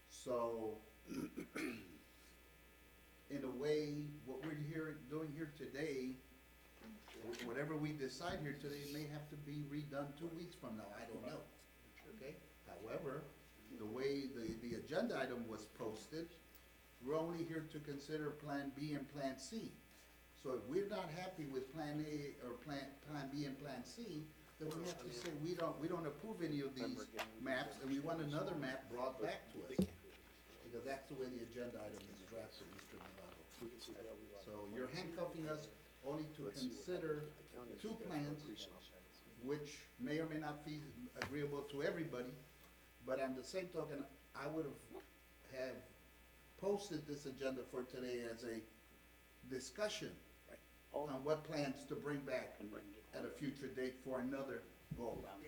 So, in a way, what we're doing here today, whatever we decide here today may have to be redone 2 weeks from now, I don't know, okay? However, the way the agenda item was posted, we're only here to consider Plan B and Plan C. So if we're not happy with Plan A or Plan B and Plan C, then we have to say we don't approve any of these maps, and we want another map brought back to us. Because that's the way the agenda item is drafted, Mr. Navarro. So you're handcuffing us only to consider two plans, which may or may not be agreeable to everybody, but on the same token, I would have posted this agenda for today as a discussion on what plans to bring back at a future date for another go around.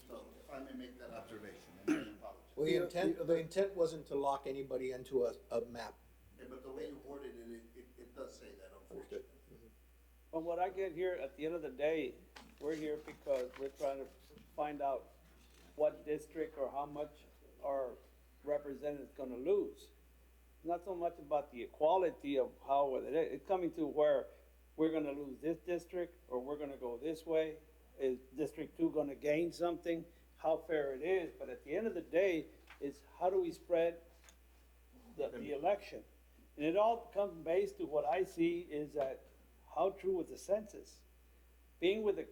So if I may make that observation, and I apologize. Well, the intent wasn't to lock anybody into a map. Yeah, but the way you worded it does say that, unfortunately. From what I get here, at the end of the day, we're here because we're trying to find out what district or how much our representative's gonna lose. Not so much about the equality of how, it's coming to where we're gonna lose this district, or we're gonna go this way. Is District 2 gonna gain something? How fair it is, but at the end of the day, it's how do we spread the election? And it all comes based to what I see is that how true was the census? Being with the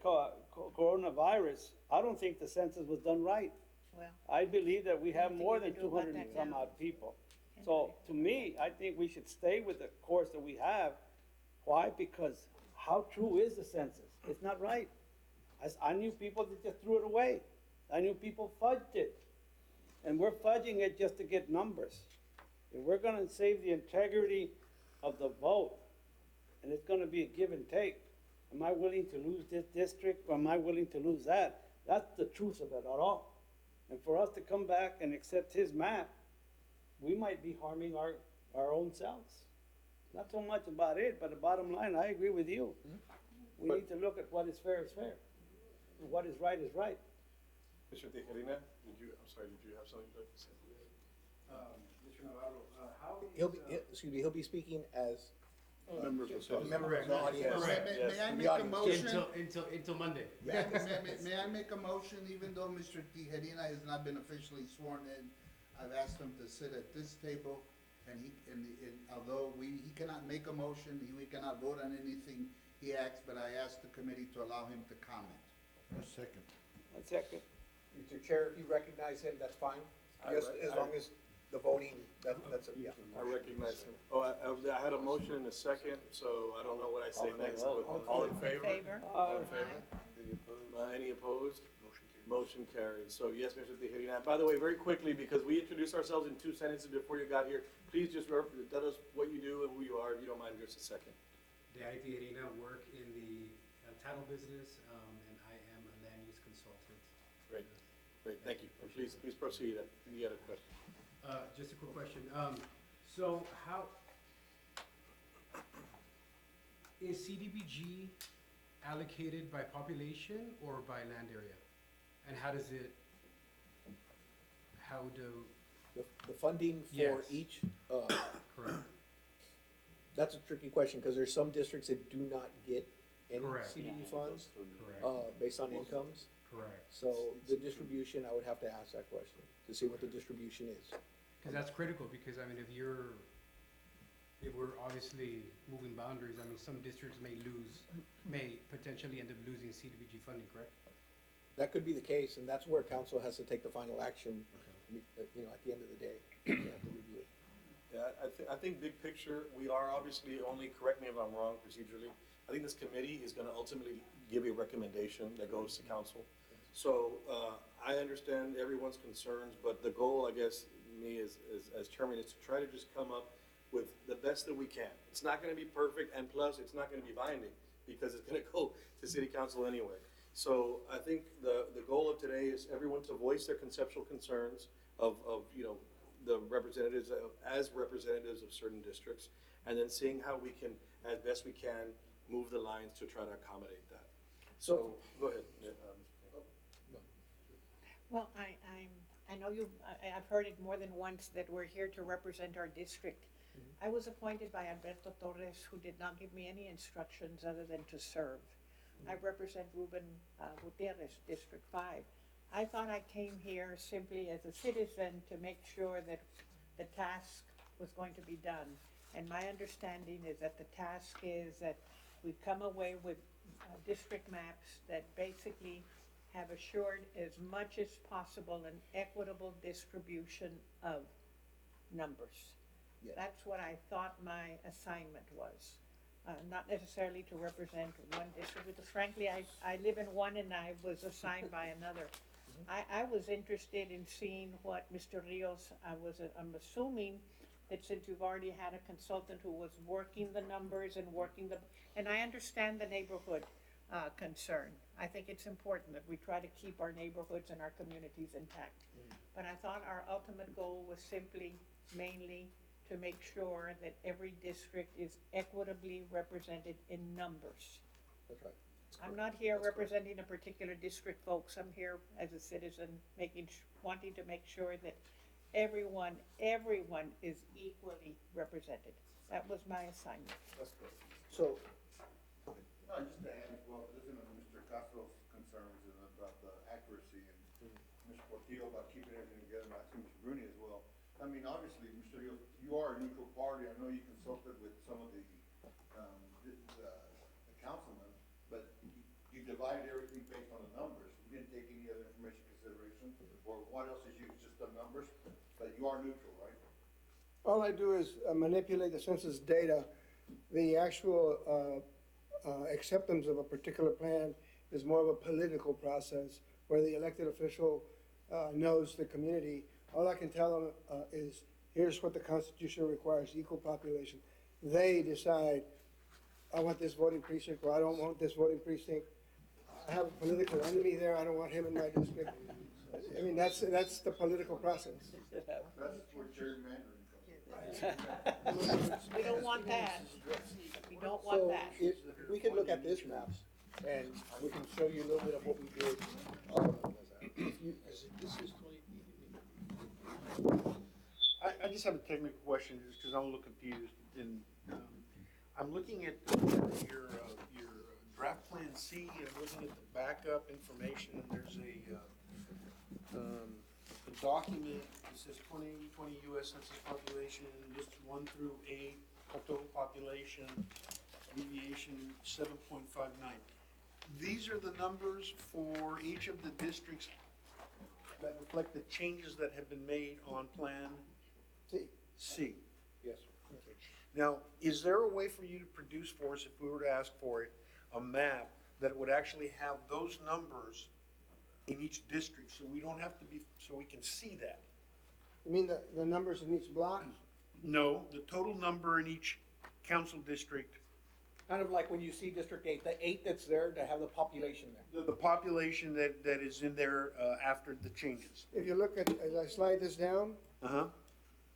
coronavirus, I don't think the census was done right. Well, I believe that we have Nothing more you than can do about 200 and that some now. odd people. So to me, I think we should stay with the course that we have. Why? Because how true is the census? It's not right. I knew people that just threw it away. I knew people fudged it. And we're fudging it just to get numbers. If we're gonna save the integrity of the vote, and it's gonna be a give and take, am I willing to lose this district, or am I willing to lose that? That's the truth of it at all. And for us to come back and accept his map, we might be harming our own selves. Not so much about it, but the bottom line, I agree with you. We need to look at what is fair, and what is right. Mr. Tejerina, did you have something to say? Mr. Navarro, how He'll be speaking as members of a member of the audience. May I The make a audience. motion? Until Monday. May I make a motion, even though Mr. Tijerina has not been officially sworn in? I've asked him to sit at this table, and although he cannot make a motion, we cannot vote on anything he acts, but I asked the committee to allow him to comment. A second. A second. Mr. Chair, if you recognize him, that's fine. I Yes, rec- as I- long as the voting, that's, yeah. I recognize him. Oh, I had a motion and a second, so I don't know what I say next. But all in favor? Favor? All in favor? Any opposed? Motion carries. So yes, Mr. Tejeda. By the way, very quickly, because we introduced ourselves in 2 sentences before you got here, please just tell us what you do and who you are, if you don't mind, just a second. Derek Tejeda, work in the title business, and I am a land use consultant. Great, great, thank you. And please proceed. You had a question. Just a quick question. So how is CDBG allocated by population or by land area? And how do The funding for Yes. each, correct? that's a tricky question, because there's some districts that do not get any Correct. CDD funds, Correct. based on incomes. Correct. So the distribution, I would have to ask that question, to see what the distribution is. Because that's critical, because I mean, if we're obviously moving boundaries, I mean, some districts may potentially end up losing CDBG funding, correct? That could be the case, and that's where council has to take the final action, at the end of the day. We have to review it. Yeah, I think big picture, we are obviously only, correct me if I'm wrong procedurally, I think this committee is gonna ultimately give a recommendation that goes to council. So, I understand everyone's concerns, but the goal, I guess, me as chairman, is to try to just come up with the best that we can. It's not gonna be perfect, and plus, it's not gonna be binding, because it's gonna go to city council anyway. So I think the goal of today is everyone to voice their conceptual concerns of the representatives, as representatives of certain districts, and then seeing how we can, as best we can, move the lines to try to accommodate that. So, go ahead. Well, I know I've heard it more than once that we're here to represent our district. I was appointed by Alberto Torres, who did not give me any instructions other than to serve. I represent Ruben Gutierrez, District 5. I thought I came here simply as a citizen to make sure that the task was going to be done. And my understanding is that the task is that we come away with district maps that basically have assured as much as possible an equitable distribution of numbers. Yes. That's what I thought my assignment was. Not necessarily to represent one district, because frankly, I live in one and I was assigned by another. I was interested in seeing what Mr. Rios, I'm assuming that since you've already had a consultant who was working the numbers and and I understand the neighborhood concern. I think it's important that we try to keep our neighborhoods and our communities intact. But I thought our ultimate goal was simply, mainly, to make sure that every district is equitably represented in numbers. That's right. I'm not here representing a particular district, folks. I'm here as a citizen, wanting to make sure that everyone is equally represented. That was my assignment. That's good. So, No, just to add, well, listening to Mr. Castro's concerns and about the accuracy and Mr. Portillo about keeping everything together, and I think Mr. Bruni as well. I mean, obviously, Mr. Rios, you are a neutral party. I know you consulted with some of the councilmen, but you divided everything based on the numbers. You didn't take any other information consideration, or what else is used, just the numbers? But you are neutral, right? All I do is manipulate the census data. The actual acceptance of a particular plan is more of a political process where the elected official knows the community. All I can tell them is, here's what the Constitution requires, equal population. They decide, I want this voting precinct, or I don't want this voting precinct. I have a political enemy there, I don't want him in my district. I mean, that's the political process. That's where gerrymandering comes in. We don't want that. We don't so want that. if we could look at this map, and we can show you a little bit of what we did. I just have a technical question, just because I'm a little confused, and, I'm looking at your draft plan C, I'm looking at the backup information, and there's a document that says 2020 US Census population, lists 1 through 8, total population, deviation 7.59. These are the numbers for each of the districts that reflect the changes that have been made on Plan See, C. yes. Okay. Now, is there a way for you to produce for us, if we were to ask for it, a map that would actually have those numbers in each district, so we don't have to be, so we can see that? You mean the numbers in each block? No, the total number in each council district, Kind of like when you see District 8, the 8 that's there to have the population there. the population that is in there, after the changes. If you look at, as I slide this down, Uh-huh,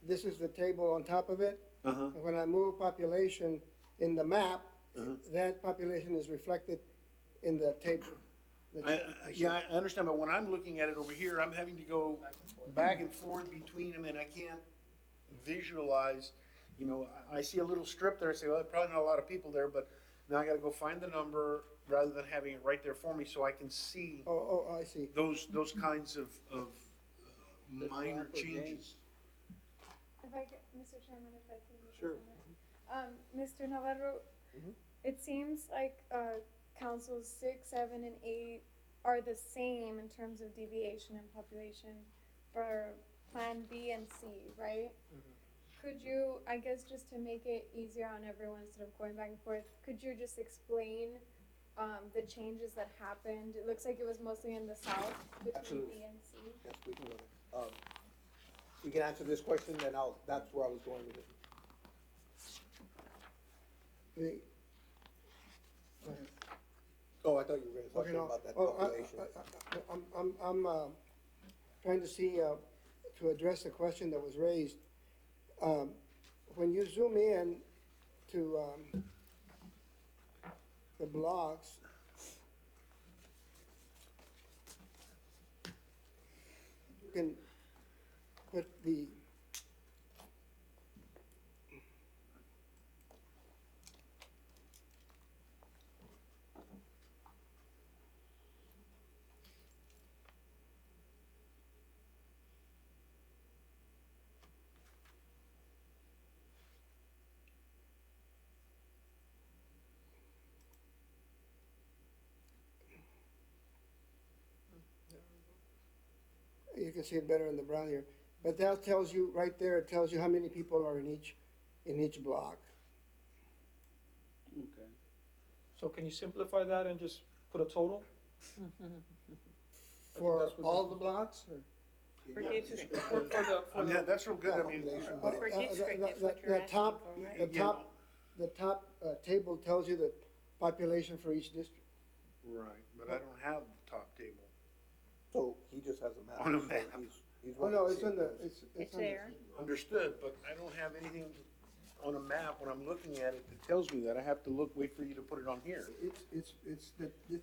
this is the table on top of it. uh-huh. And when I move population in the map, Uh-huh. that population is reflected in the table. Yeah, I understand, but when I'm looking at it over here, I'm having to go back and forth between them, and I can't visualize, you know, I see a little strip there, I say, well, probably not a lot of people there, but now I gotta go find the number rather than having it right there for me, so I can see Oh, I see. those kinds of minor changes. If I could, Mr. Chairman, if I can. Sure. Mr. Navarro, Mhm. it seems like, councils 6, 7, and 8 are the same in terms of deviation and population for Plan B and C, right? Could you, I guess just to make it easier on everyone instead of going back and forth, could you just explain, the changes that happened? It looks like it was mostly in the south between Absolutely. B and C. Yes, we can go there. We can answer this question, then that's where I was going with it. The- Oh, I thought you were Okay, gonna no, talk about that oh, population. I'm trying to see, to address the question that was raised. When you zoom in to, the blocks, you can put the, you can see it better in the brown here. But that tells you, right there, it tells you how many people are in each block. Okay. So can you simplify that and just put a total? For that's what all the blocks, or? For district, Yeah, that's real good, I mean, for district is what you're The asking top, for, right? the top table tells you the population for each district. right, but I don't have the top table. So he just has a map. On a so map. he's Oh, right. no, it's in the, It's on the- there. Understood, but I don't have anything on a map when I'm looking at it that tells me that. I have to wait for you to put it on here. It's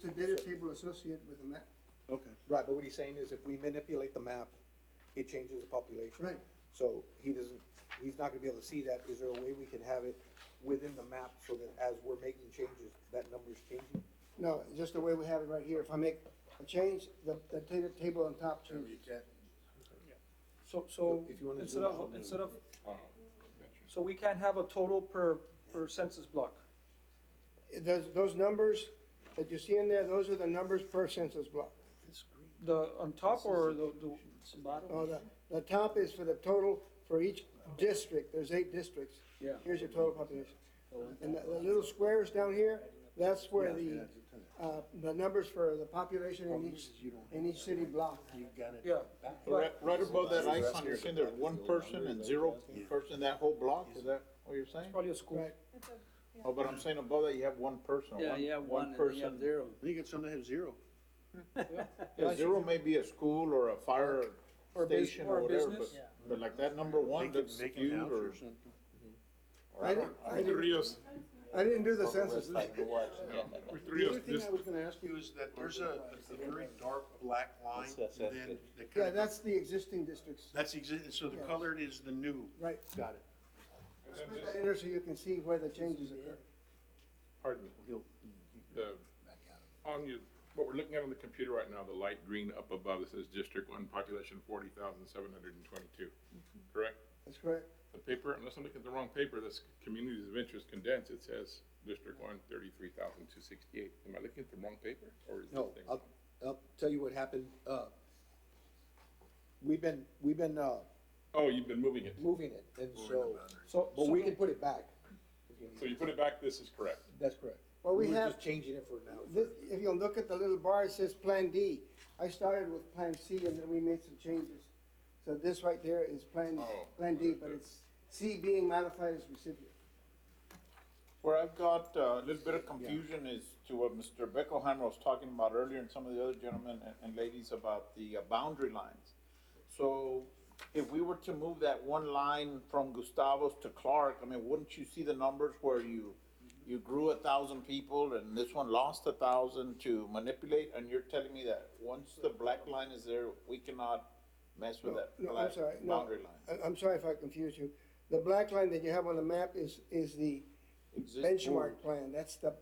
a data table associated with the map. Okay. Right, but what he's saying is if we manipulate the map, it changes the population. Right. So he's not gonna be able to see that. Is there a way we can have it within the map so that as we're making changes, that number's changing? No, just the way we have it right here. If I make a change, the data table on top changes. So If you wanna instead zoom out. of, so we can't have a total per census block? Those numbers that you see in there, those are the numbers per census block. The, on top or the bottom? Oh, the top is for the total for each district. There's 8 districts. Yeah. Here's your total population. And the little squares down here, that's where the numbers for the population in each city block. Yeah. Right above that icon, you're saying there's one person and 0 person in that whole block, is that what you're saying? Probably a school. Right. It's a, yeah. Oh, but I'm saying above that you have one person, one person. zero. You get some that have 0. Yeah, 0 may be a school or a fire Or station or a whatever, business. but like that number one looks skewed or. I didn't Rios, I didn't do the census. Mr. The other Rios, thing I was gonna ask you is that there's a very dark black line, and then the Yeah, kind of, that's the existing districts. that's so the colored is the new. Right. Got it. Put that in there so you can see where the changes occur. pardon me, what we're looking at on the computer right now, the light green up above, it says District 1, population 40,722, correct? That's correct. The paper, unless I'm looking at the wrong paper, this communities of interest condensed, it says District 1, 33,268. Am I looking at the wrong paper, or is this No, thing? I'll tell you what happened. we've been, Oh, you've been moving it. moving it, and but we can put it back. if you need. So you put it back, this is correct. That's correct. Well, we We're have- just changing it for now. This, if you'll look at the little bar, it says Plan D. I started with Plan C and then we made some changes. So this right there is Plan D, but it's C being modified as recipient. Where I've got a little bit of confusion is to what Mr. Beckelheimer was talking about earlier and some of the other gentlemen and ladies about the boundary lines. So if we were to move that one line from Gustavus to Clark, I mean, wouldn't you see the numbers where you grew 1,000 people and this one lost 1,000 to manipulate? And you're telling me that once the black line is there, we cannot mess with that No, I'm black sorry, no. boundary line? I'm sorry if I confused you. The black line that you have on the map is the benchmark plan. That's the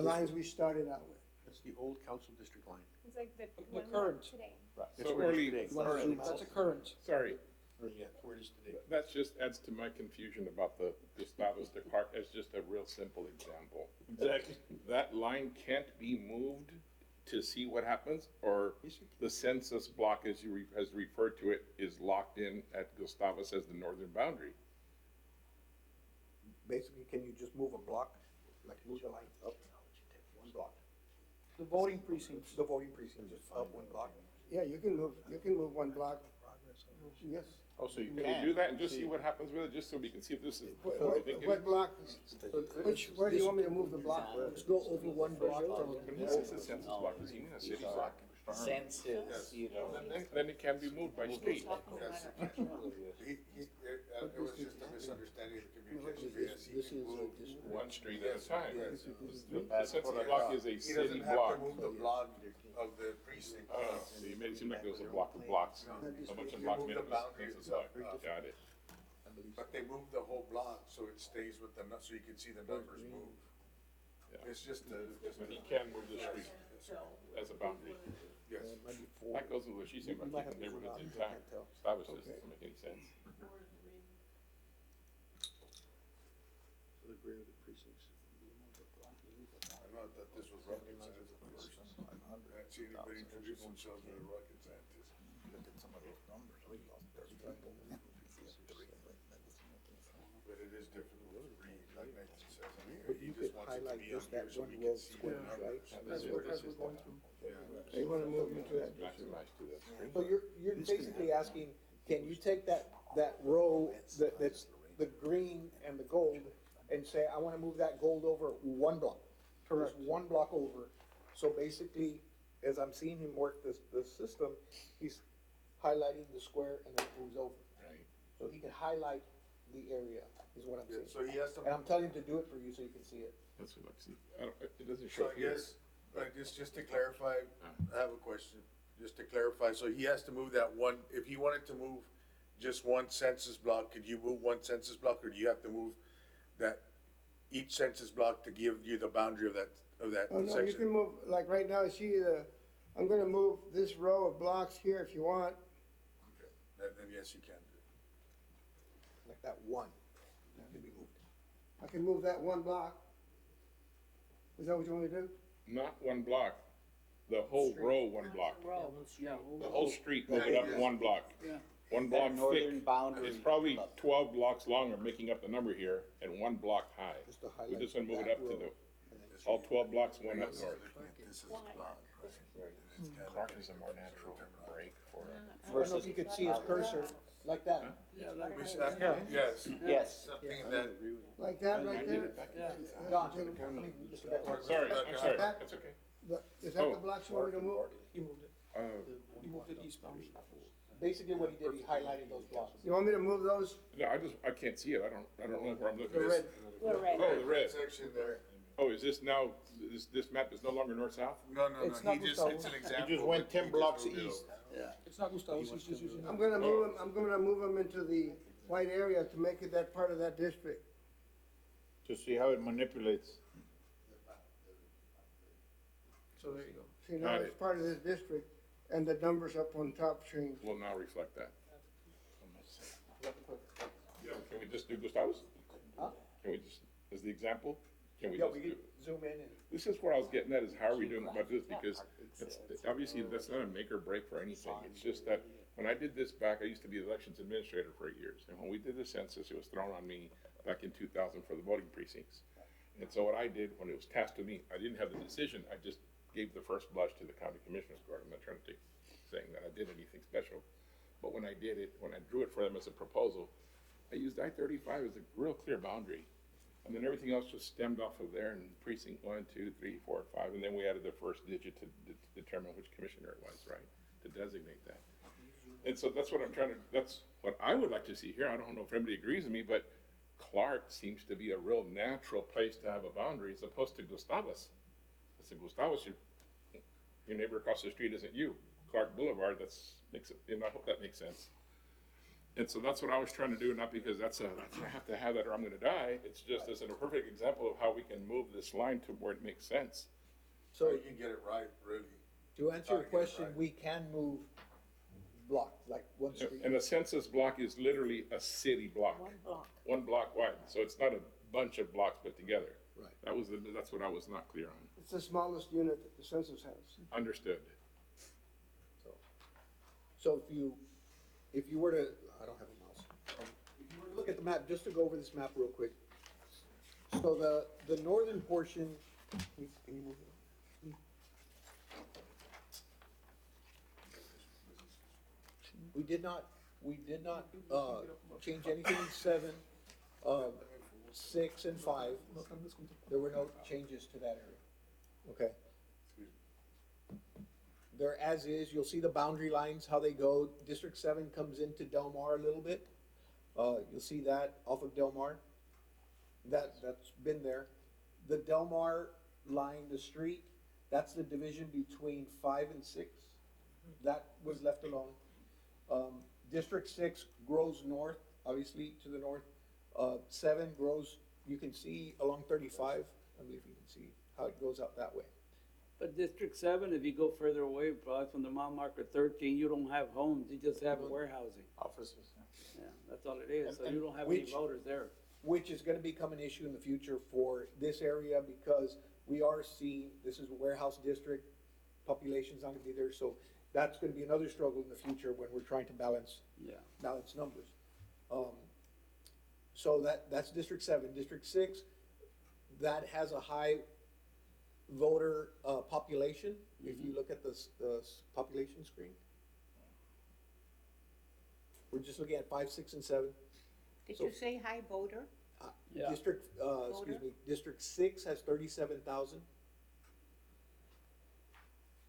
lines we started out with. That's the old council district line. It's like the The one we have current. today. So early, That's a current. sorry, Yeah, where it is today. that just adds to my confusion about the Gustavus to Clark as just a real simple example. Exactly. That line can't be moved to see what happens, or the census block, as you has referred to it, is locked in at Gustavus as the northern boundary. Basically, can you just move a block, like move the line up one block? The voting precincts. The voting precinct, just up one block? Yeah, you can move one block. Yes. Oh, so you Can can. we do that and just see what happens with it, just so we can see if this is. What block, where do you want me to move the block? Let's go over one block from. This is a census block, does he mean a city block? Census, you know. Then it can be moved by state. Yes. It was just a misunderstanding of the communication, because he can move One street at a time. Yes. The census block is a He city doesn't have block. to move the block of the precinct. Oh, so you made it seem like there was a block of blocks, a bunch of blocks made up a census block. Got it. But they moved the whole block, so it stays with the, so you can see the numbers move. Yeah. It's just a, But he can move the street as a boundary. yes. That goes with what she's saying about keeping neighborhoods intact. That was just doesn't make any sense. I know that this was rocket science at first. I didn't see anybody introduce themselves as a rocket scientist. But it is difficult to read, like Nathan says in here. But He you could just wants it to highlight be on just here that so one we row can of see the squares, numbers. right? That's it, this is that. They wanna move into that. Maximize to that street. So you're basically asking, can you take that row that's the green and the gold and say, I wanna move that gold over one block? Correct. Just one block over. So basically, as I'm seeing him work the system, he's highlighting the square and then it moves over. Right. So he can highlight the area, is what I'm Yeah, saying. so he has to. And I'm telling him to do it for you so you can see it. That's what I see. It doesn't So show I here. guess, just to clarify, I have a question, just to clarify, so he has to move that one, if he wanted to move just one census block, could you move one census block, or do you have to move that, each census block to give you the boundary of that Oh, no, you section? can move, like right now, see I'm gonna move this row of blocks here if you want. Okay, then yes, you can do it. Like that one, that can be moved. I can move that one block. Is that what you want me to do? Not one block, the whole row, one block. The whole street, move it up one block. One block That northern thick. boundary. It's probably 12 blocks long, or making up the number here, and one block high. Just to We highlight just wanna move it that up to row. all 12 blocks, one up north. This is block, right? Clark is a more natural break for. I don't know if you could see his cursor, like that. Yes. Yes. Something that, Like that right there? Don, I mean, Mr. Beckler. Sorry, I'm sorry, that's okay. Is that the blocks you want me to move? He moved it. He moved it eastbound. Basically what he did, he highlighted those blocks. You want me to move those? No, I can't see it, I don't know where I'm looking. The red, Oh, the red. section there, Oh, is this now, this map is no longer north-south? no, It's not he just, Gustavo. it's an example. He just went but 10 he blocks moved it east. over. It's not Gustavus, he's just using. I'm gonna move them into the white area to make it that part of that district. To see how it manipulates. So there you go. See, now Got it's it. part of this district, and the numbers up on top change. Will now reflect that. Can we just do Gustavus? Huh? Can we just, as the example, can we yeah, just we do? could zoom in and. This is where I was getting at, is how are we doing about this, because it's, obviously, that's not a make or break for anything, it's just that when I did this back, I used to be the elections administrator for 8 years. And when we did the census, it was thrown on me back in 2000 for the voting precincts. And so what I did, when it was tasked to me, I didn't have the decision. I just gave the first blush to the county commissioner's court. I'm not trying to take, saying that I did anything special. But when I did it, when I drew it for them as a proposal, I used I-35 as a real clear boundary. And then everything else just stemmed off of there in precinct 1, 2, 3, 4, 5. And then we added the first digit to determine which commissioner it was, right? To designate that. And so that's what I'm trying to, that's what I would like to see here. I don't know if everybody agrees with me, but Clark seems to be a real natural place to have a boundary as opposed to Gustavus. I said, Gustavus, your neighbor across the street isn't you. Clark Boulevard, makes it, and I hope that makes sense. And so that's what I was trying to do, not because I have to have that or I'm gonna die. It's just as a perfect example of how we can move this line to where it makes sense. So you can get it right, really. To answer your question, we can move blocks, like one street. And a census block is literally a city block. 1 block. 1 block wide, so it's not a bunch of blocks put together. Right. That's what I was not clear on. It's the smallest unit that the census has. Understood. So if you were to, I don't have a mouse. If you were to look at the map, just to go over this map real quick. So the northern portion, can you move it? We did not change anything in 7, 6 and 5. There were no changes to that area. Okay. There as is, you'll see the boundary lines, how they go. District 7 comes into Del Mar a little bit. You'll see that off of Del Mar. That's been there. The Del Mar line, the street, that's the division between 5 and 6. That was left alone. District 6 grows north, obviously to the north. 7 grows, you can see along 35. I don't know if you can see how it goes out that way. But District 7, if you go further away, probably from the mile marker 13, you don't have homes, you just have warehousing. Offices. Yeah, that's all it is, so And you don't have any which- voters there. Which is gonna become an issue in the future for this area because we are seeing, this is a warehouse district, population's not gonna be there, so that's gonna be another struggle in the future when we're trying to balance numbers. So that's District 7. District 6, that has a high voter population. If you look at the population screen. We're just looking at 5, 6, and 7. Did So- you say high voter? District, excuse me, District 6 has 37,000.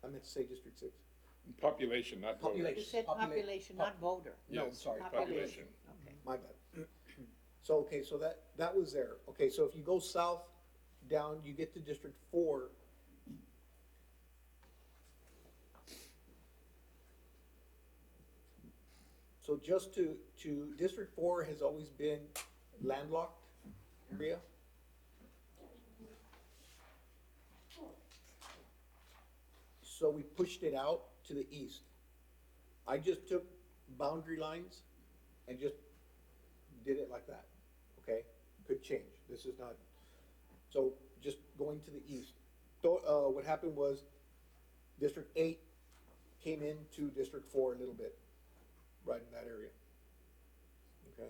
I meant to say District 6. Population, not voter. Population. You said population, not voter. No, I'm Yes, sorry. population. Okay. My bad. So, okay, so that was there. Okay, so if you go south down, you get to District 4. So just to District 4 has always been landlocked area. So we pushed it out to the east. I just took boundary lines and just did it like that, okay? Could change, this is not, so just going to the east. What happened was District 8 came into District 4 a little bit, right in that area, okay?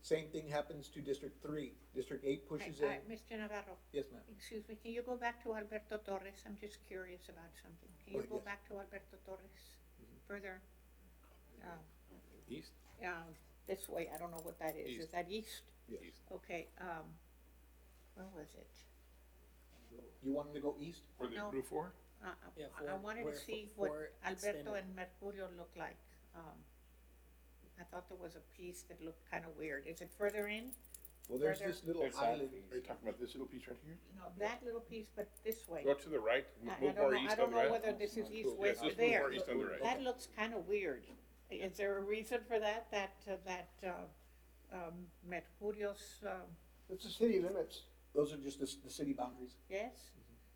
Same thing happens to District 3. District 8 pushes in. Mr. Navarro, Yes, ma'am. excuse me, can you go back to Alberto Torres? I'm just curious about something. Can you Oh, go yes. back to Alberto Torres further? East? This way, I don't know what that is. East. Is that east? Yes. Okay, where was it? You wanted to go east? For the No. Route 4? Yeah, I wanted to see what Alberto and Mercurio look like. I thought there was a piece that looked kind of weird. Is it further in? Well, there's Further? this little It's island. Are you talking about this little piece right here? No, that little piece, but this way. Go to the right, I move don't more know, east I don't on the know right. whether this is east, Yes, west, or just move there. more east on the right. That looks kind of weird. Is there a reason for that, Mercurio's, It's the city limits. Those are just the city boundaries. yes?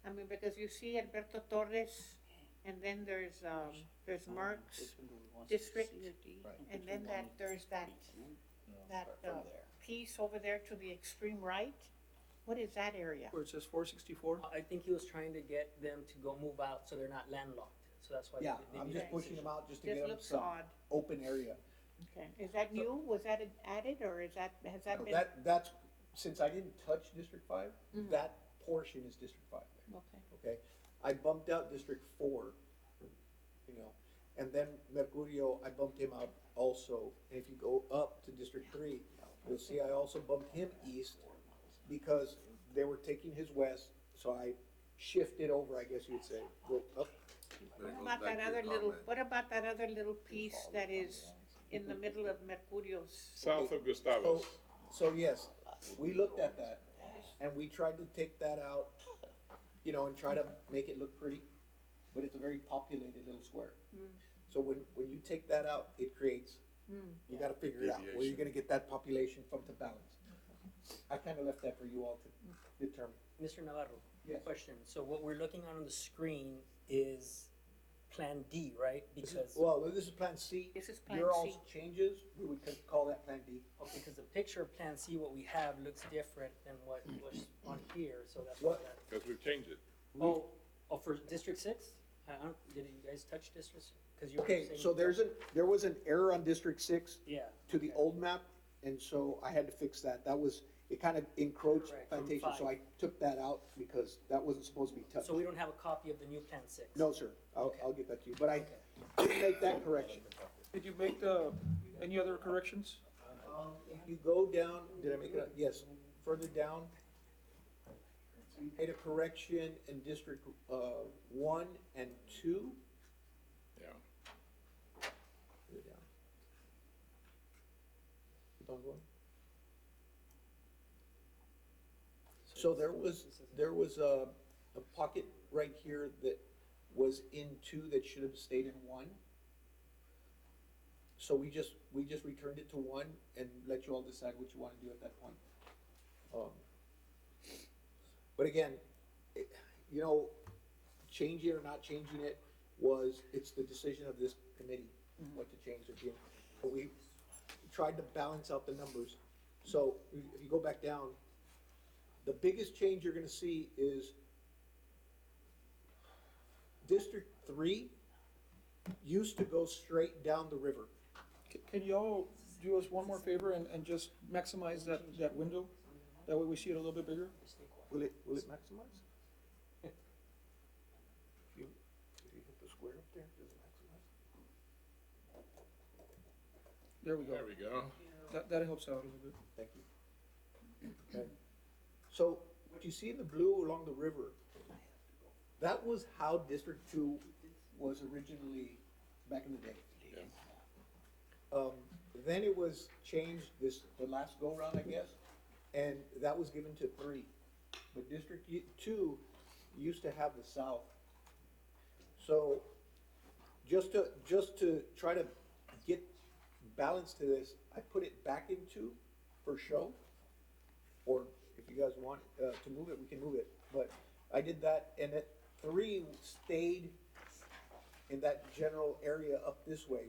I mean, because you see Alberto Torres, and then there's Merck's district, and then there's that piece over there to the extreme right. What is that area? Where it says 464? I think he was trying to get them to go move out so they're not landlocked. so that's why. Yeah, they I'm made just that pushing decision. them out just to Just get them looks some odd. open area. Okay, is that new? Was that added, or is that, has that been? That's, since I didn't touch District 5, that portion is District 5 there. Okay. Okay, I bumped out District 4, you know, and then Mercurio, I bumped him out also. And if you go up to District 3, you'll see I also bumped him east because they were taking his west, so I shifted over, I guess you would say, go up. What about that other little, what about that other little piece that is in the middle of Mercurio's? South of Gustavus. So yes, we looked at that and we tried to take that out, you know, and try to make it look pretty, but it's a very populated little square. So when you take that out, it creates, you gotta figure it out, where you're gonna get that population from to balance. I kinda left that for you all to determine. Mr. Navarro, Yes. question. So what we're looking on the screen is Plan D, right? Because, Well, this is Plan C. This is Plan Your all's C. changes, we would call that Plan D. okay, because the picture of Plan C, what we have looks different than what was on here, so that's why What? that. Because we've changed it. Oh, for District 6? Did you guys touch District 6? Because you were Okay, saying. so there was an error on District 6 Yeah. to the old map, and so I had to fix that. That was, it kind of encroached Correct, from plantation, so I 5. took that out because that wasn't supposed to be touched. So we don't have a copy of the new Plan 6? No, sir, Okay. I'll get that to you, but I didn't make that correction. Did you make any other corrections? If you go down, did I make it, yes, further down, made a correction in District 1 and 2. Yeah. Further down. Keep on going. So there was a pocket right here that was in 2 that should have stayed in 1. So we just returned it to 1 and let you all decide what you wanna do at that point. But again, you know, changing it or not changing it it's the decision of this committee, what to change again. But we tried to balance out the numbers. So if you go back down, the biggest change you're gonna see is District 3 used to go straight down the river. Can y'all do us one more favor and just maximize that window? That way we see it a little bit bigger? Will it maximize? If you hit the square up there, does it maximize? There we go. There we go. That helps out a little bit. Thank you. Okay. So what you see in the blue along the river, that was how District 2 was originally back in the day. Yeah. Then it was changed the last go round, I guess, and that was given to 3. But District 2 used to have the south. So just to try to get balance to this, I put it back in 2 for show. Or if you guys want to move it, we can move it. But I did that, and that 3 stayed in that general area up this way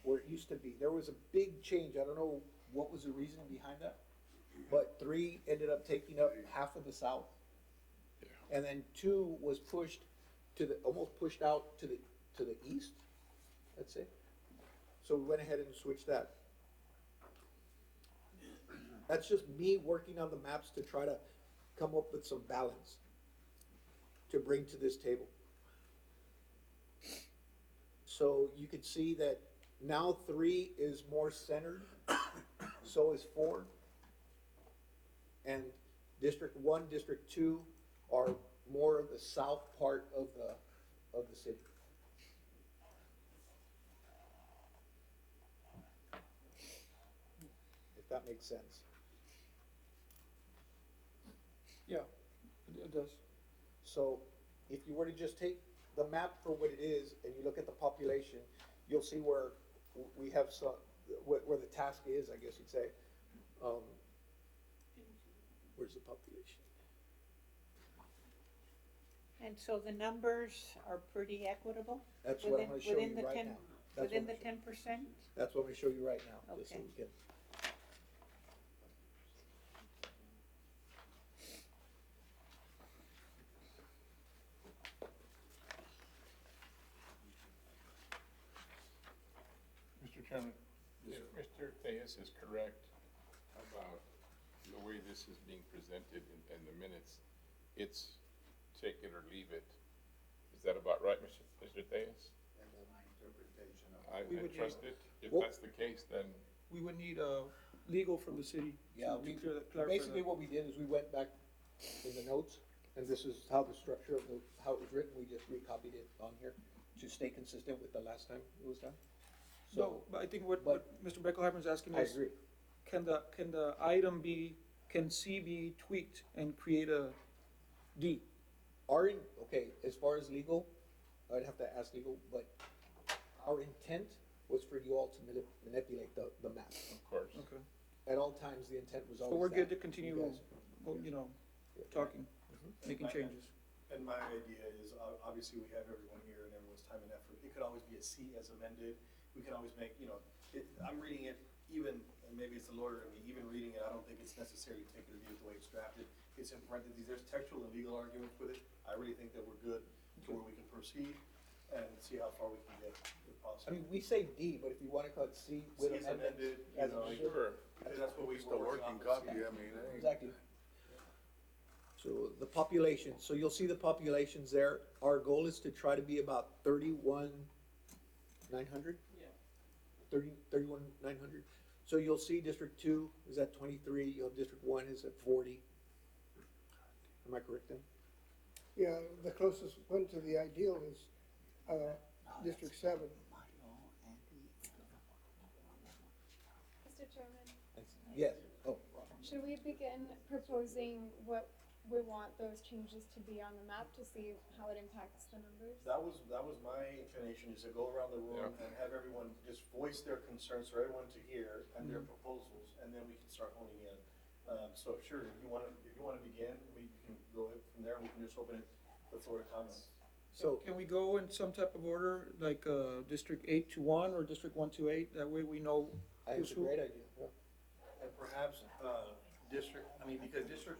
where it used to be. There was a big change. I don't know what was the reason behind that, but 3 ended up taking up half of the south. Yeah. And then 2 was pushed almost pushed out to the east, let's say. So we went ahead and switched that. That's just me working on the maps to try to come up with some balance to bring to this table. So you can see that now 3 is more centered, so is 4. And District 1, District 2 are more of the south part of the city. If that makes sense. Yeah, it does. So if you were to just take the map for what it is and you look at the population, you'll see where we have some, where the task is, I guess you'd say. Where's the population? And so the numbers are pretty equitable? That's what I'm gonna show Within you the right 10 now. That's Within what the I'm 10%? That's what I'm gonna show you right now, just so Okay. we can. Tejas is correct about the way this is being presented in the minutes, it's take it or leave it. Is that about right, Mr. Tejas? That's my interpretation of I We would trust need- it. If Well- that's the case, then We would need, legal from the city. Yeah, to we, clarify basically that. what we did is we went back in the notes, and this is how the structure of the, how it was written, we just recopied it on here to stay consistent with the last time it was done. No, So, but I think what but- Mr. Beckelheimer's asking I is, agree. can the item be, can C be tweaked and create a D? Okay, as far as legal, I'd have to ask legal, but our intent was for you all to manipulate the map. of course. Okay. At all times, the intent was So always we're good that. to continue, You guys- you know, talking, making changes. And my idea is, obviously, we have everyone here and everyone's time and effort. It could always be a C as amended. We can always make, I'm reading it even, and maybe it's a lawyer in me, even reading it, I don't think it's necessary to take it or leave it the way it's drafted. It's in parentheses, there's textual and legal arguments with it. I really think that we're good to where we can proceed and see how far we can get if I possible. mean, we say D, but if you wanna call it C with C is amendments. amended, as amended, Sure. because that's what we It's were the working working on. copy, I mean, I ain't- Exactly. So the population, so you'll see the populations there. Our goal is to try to be about 31,900. Yeah. 31,900. So you'll see District 2 is at 23, you'll have District 1 is at 40. Am I correct then? Yeah, the closest one to the ideal is, District 7. Mr. Chairman, Yes, oh, should we begin proposing what we want those changes to be on the map to see how it impacts the numbers? That was my inclination, is to go around the room and have everyone just voice their concerns for everyone to hear and their proposals, and then we can start honing in. So sure, if you wanna begin, we can go from there, and we can just open it, the floor to comments. so, Can we go in some type of order, like, District 8 to 1 or District 1 to 8? That way we know I think who's it's a who. great idea, yeah. And perhaps, because District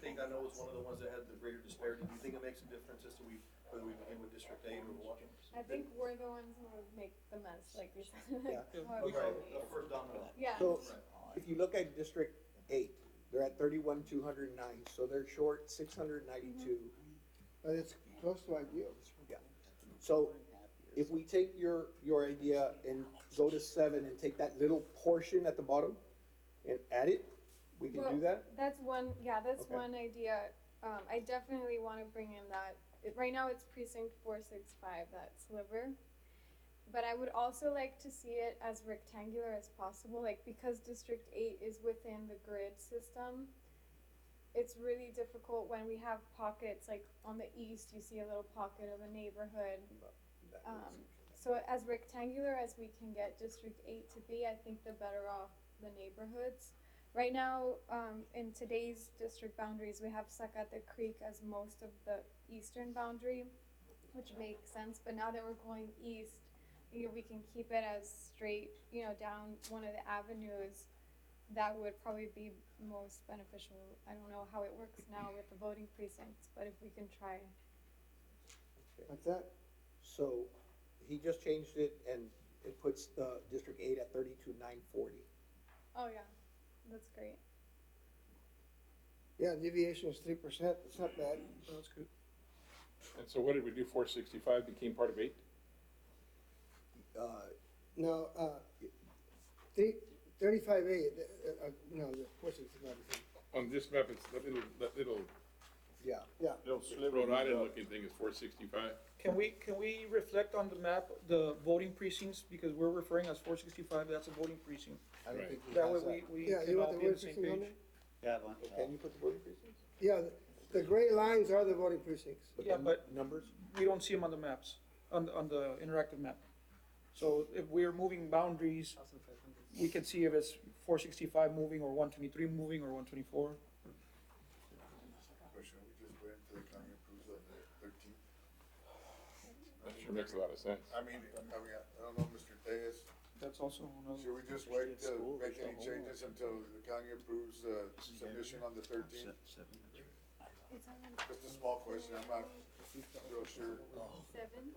8, I know, was one of the ones that had the greater disparity. Do you think it makes a difference as to whether we begin with District 8 or what? I think we're the ones who would make the mess, like you said. Yeah. However- The first domino. Yeah. So, if you look at District 8, they're at 31,209, so they're short 692. But it's close to ideal. Yeah. So if we take your idea and go to 7 and take that little portion at the bottom and add it, we can do Well, that? That's one, yeah, that's Okay. one idea. I definitely wanna bring in that, right now it's precinct 465, that sliver. But I would also like to see it as rectangular as possible, like because District 8 is within the grid system. It's really difficult when we have pockets, like on the east, you see a little pocket of a neighborhood. So as rectangular as we can get District 8 to be, I think the better off the neighborhoods. Right now, in today's district boundaries, we have Zacate Creek as most of the eastern boundary, which makes sense, but now that we're going east, we can keep it as straight, down one of the avenues. That would probably be most beneficial. I don't know how it works now with the voting precincts, but if we can try. Like that? So he just changed it and it puts the District 8 at 32,940. Oh, yeah, that's great. Yeah, deviation is 3%, it's not bad. That's good. And so what did we do, 465 became part of 8? Now, 35A, no, the portion is not the same. On this map, it's that little Yeah. Rhode Island looking thing is 465. Can we reflect on the map, the voting precincts, because we're referring as 465, that's a voting precinct. I don't Right. think he That has way that. we Yeah, can you want all the be on word the same precincts on page. there? Yeah, Can you put the voting precincts? Yeah, the gray lines are the voting precincts. Yeah, the but- numbers? We don't see them on the maps, on the interactive map. So if we're moving boundaries, we can see if it's 465 moving or 123 moving or 124. Or should we just wait until the county approves of the 13th? That sure makes a lot of sense. I don't know, Mr. Tejas, That's also another. should we just wait to make any changes until the county approves the submission on the 13th? It's on Just a small question, I'm not real sure. 7?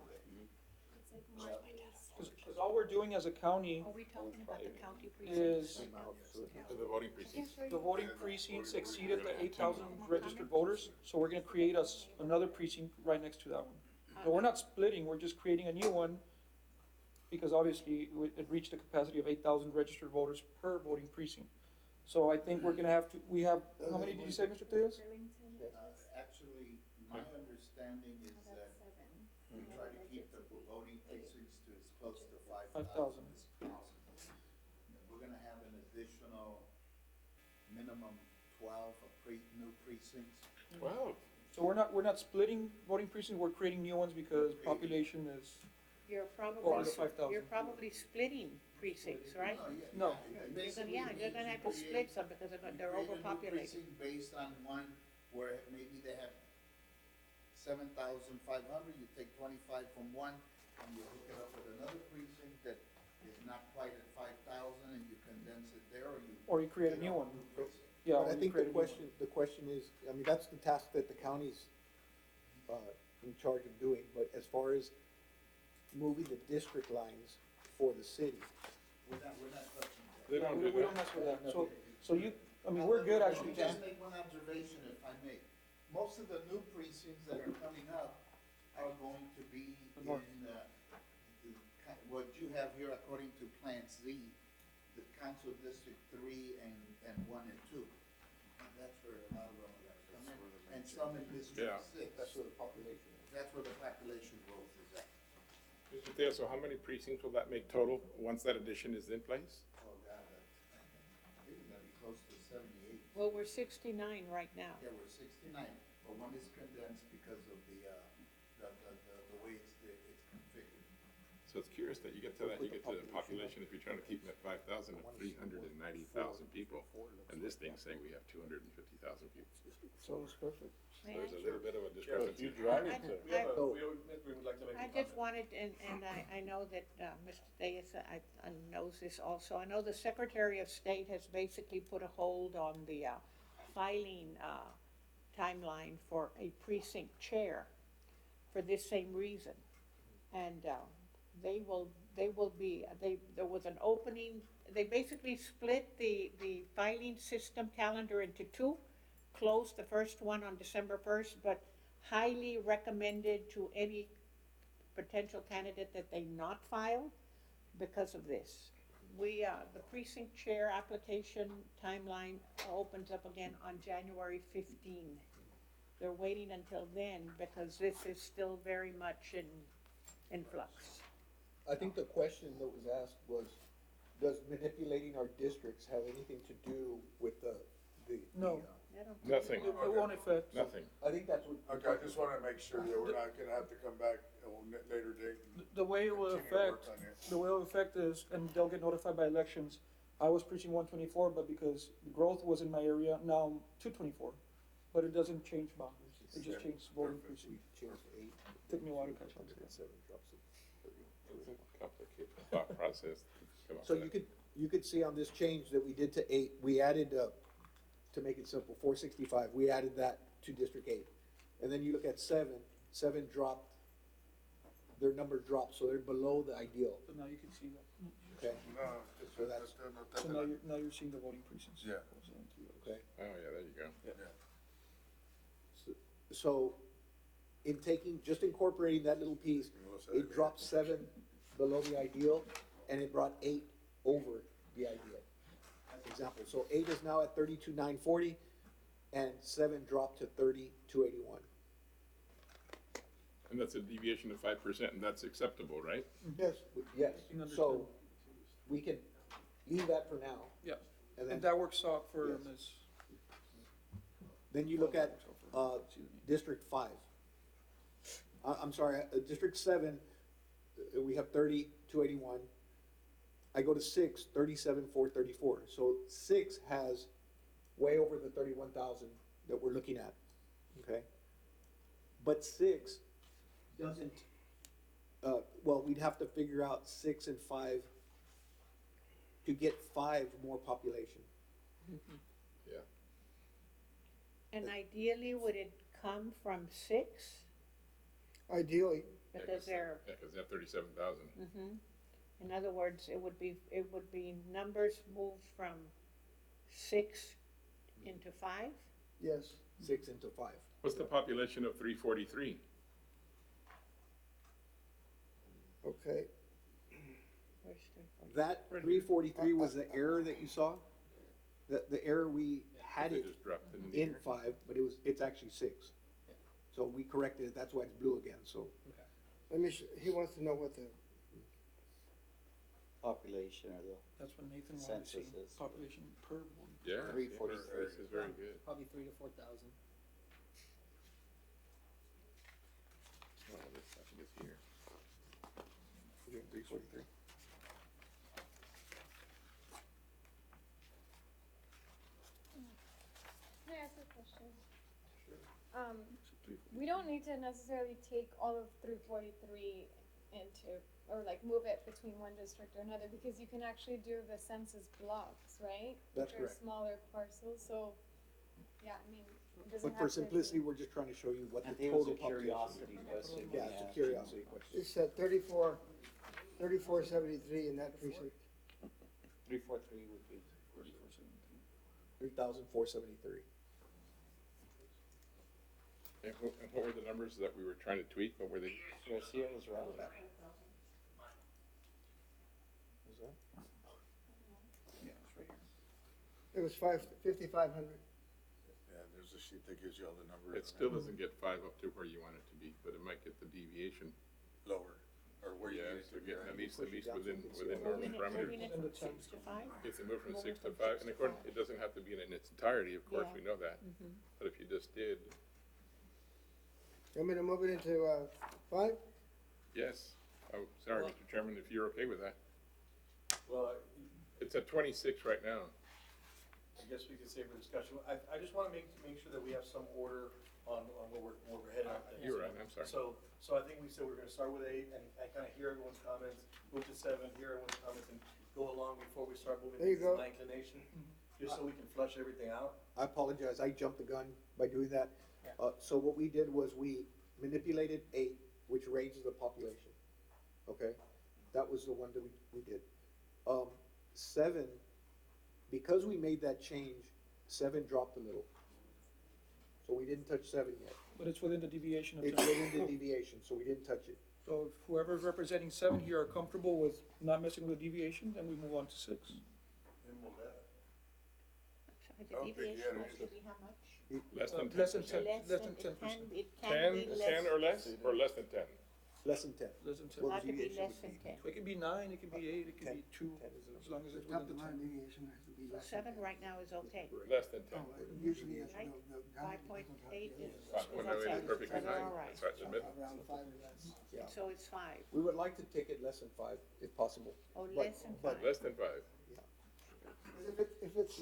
like more of these. Because all we're doing as a county Are we talking about the county is precincts? To the voting precincts. the voting precincts exceeded the 8,000 registered voters, so we're gonna create us another precinct right next to that one. But we're not splitting, we're just creating a new one, because obviously it reached a capacity of 8,000 registered voters per voting precinct. So I think we're gonna have to, we have, how many did you say, Mr. Tejas? Burlington it was, Actually, my understanding is oh, that that's 7. we try to keep the voting precincts to as close to 5,000. 5,000 as possible. And we're gonna have an additional minimum 12 new precincts. Wow. So we're not splitting voting precincts, we're creating new ones because population is, You're probably, Or under 5,000. you're probably splitting precincts, right? no. Basically, Yeah, you're gonna have to split some because they're create a new overpopulated. precinct based on one where maybe they have 7,500, you take 25 from one, and you hook it up with another precinct that is not quite at 5,000, and you condense it there, Or you create a new one. precinct. Yeah. But I or you think create the a new one. question is, I mean, that's the task that the county's, in charge of doing, but as far as moving the district lines for the city, We're not touching that. They don't We do don't that. mess with that, so you, I mean, we're good actually. Let me just make one observation, if I may. Most of the new precincts that are coming up are going to be in, what you have here according to Plan Z, the council district 3 and 1 and 2. And that's where a lot of them are gonna come in, and some in district Yeah. 6. that's where the population is. That's where the population growth is at. Mr. Theo, so how many precincts will that make total, once that addition is in place? Oh, God, I think it's gonna be close to 78. Well, we're 69 right now. Yeah, we're 69, but one is condensed because of the way it's configured. So it's curious that you get to that, you get to the population, if you're trying to keep it at 5,000, of 390,000 people, and this thing's saying we have 250,000 people. So it's perfect. So there's a little bit of a Yeah, if discrepancy. you drive I- it, We have a, So- we would like to make a I comment. just wanted, and I know that Mr. Diaz knows this also. I know the Secretary of State has basically put a hold on the filing timeline for a precinct chair for this same reason. And there was an opening, they basically split the filing system calendar into two, closed the first one on December 1st, but highly recommended to any potential candidate that they not file because of this. The precinct chair application timeline opens up again on January 15. They're waiting until then because this is still very much in flux. I think the question that was asked was, does manipulating our districts have anything to do with the? No. I don't- Nothing, It won't affect. nothing. I think that's what. Okay, I just wanna make sure that we're not gonna have to come back at a later date. and The way it will continue to work affect, on it. the way it will affect is, and they'll get notified by elections, I was preaching 124, but because growth was in my area, now I'm 224. But it doesn't change boundaries, it just changes voting precinct. Changed to 8. Took me a while to catch on to that. 7 drops to 30. It's a complicated thought process. to come up So with that. you could see on this change that we did to 8, we added, to make it simple, 465, we added that to District 8. And then you look at 7 dropped, their number dropped, so they're below the ideal, So now you can see that. okay? No, just, So that's- So now you're seeing the voting precincts. Yeah. Okay. Oh, yeah, there you go. So, in just incorporating that little piece, it dropped 7 below the ideal, and it brought 8 over the ideal. As an example, so 8 is now at 32,940, and 7 dropped to 30,281. And that's a deviation of 5%, and that's acceptable, right? Yes. Yes, Understood. so, we can leave that for now, Yeah, and and then, that works out for Yes. Ms. then you look at, District 5. I'm sorry, District 7, we have 30,281. I go to 6, 37,434. So 6 has way over the 31,000 that we're looking at, okay? But 6 doesn't, well, we'd have to figure out 6 and 5 to get 5 more population. Yeah. And ideally, would it come from 6? Ideally, because they're, Yeah, cause they have 37,000. in other words, it would be numbers moved from 6 into 5? Yes, 6 into 5. What's the population of 343? Okay, Where's 340? That 343 was the error that you saw? The error we had They it just dropped it in the in air. 5, but it's actually 6. So we corrected it, that's why it's blue again, so. he wants to know what the, Population or the That's what Nathan wanted to see, census is. population per one. Yeah, 343. this is very good. Probably 3,000 to 4,000. Oh, this, I think it's here. 343. Can I ask a question? We don't need to necessarily take all of 343 into, or like move it between one district or another, because you can actually do the census blocks, right? That's Which are correct. smaller parcels, so, yeah, I mean, it doesn't But have for to simplicity, be- we're just trying to show you what I the think it was total a population. curiosity question. Yeah, it's a curiosity question. it's at 3473 in that precinct. 343 would be. 3,473. And what were the numbers that we were trying to tweak? What were they? Garcia was right. Was that? Yeah, it's right here. It was 5,500. Yeah, there's a sheet that gives you all the numbers. It still doesn't get 5 up to where you want it to be, but it might get the deviation. Lower, or where you Yeah, get it so to. get at least Push it down within so we can see normal all Moving parameters. it from 6 to 5? If they move from 6 to 5, and of course, it doesn't have to be in its entirety, of course, Yeah. we know that. But if you just did, You want me to move it into 5? yes. Oh, sorry, Well- Mr. Chairman, if you're okay with that. Well, It's at 26 right now. I guess we could save for discussion. I just wanna make sure that we have some order on where we're headed on things. You're right, I'm sorry. So I think we said we're gonna start with 8 and kinda hear everyone's comments, move to 7, hear everyone's comments, and go along before we start moving There you things to go. my inclination, just so we can flush everything out. I apologize, I jumped the gun by doing that. Yeah. So what we did was we manipulated 8, which raises the population, okay? That was the one that we did. 7, because we made that change, 7 dropped a little. So we didn't touch 7 yet. But it's within the deviation of It's 10. within the deviation, so we didn't touch it. So if whoever's representing 7 here are comfortable with not messing with the deviation, then we move on to 6. Sorry, I the don't think deviation you had has to any- be how much? Less than 10%. Less than 10, Less less than, than 10%. it can 10, be less. 10 or less, or less than 10? Less than 10. Less than 10. Well, Not to be deviation less would than be 10. It can be 9, it can be 8, it can 10. be 2, 10 is enough. as long as it's Top within of the line 10. deviation has to be So less. 7 right now is okay. Less than 10. Usually it's Right? the guide. 5.8 is Well, no, okay. it's perfectly So fine. all right. That's right, the middle. Around 5 or less. Yeah. So it's 5, We would like to take it less than 5 if possible. or But- less than but 5. Less than 5. If it's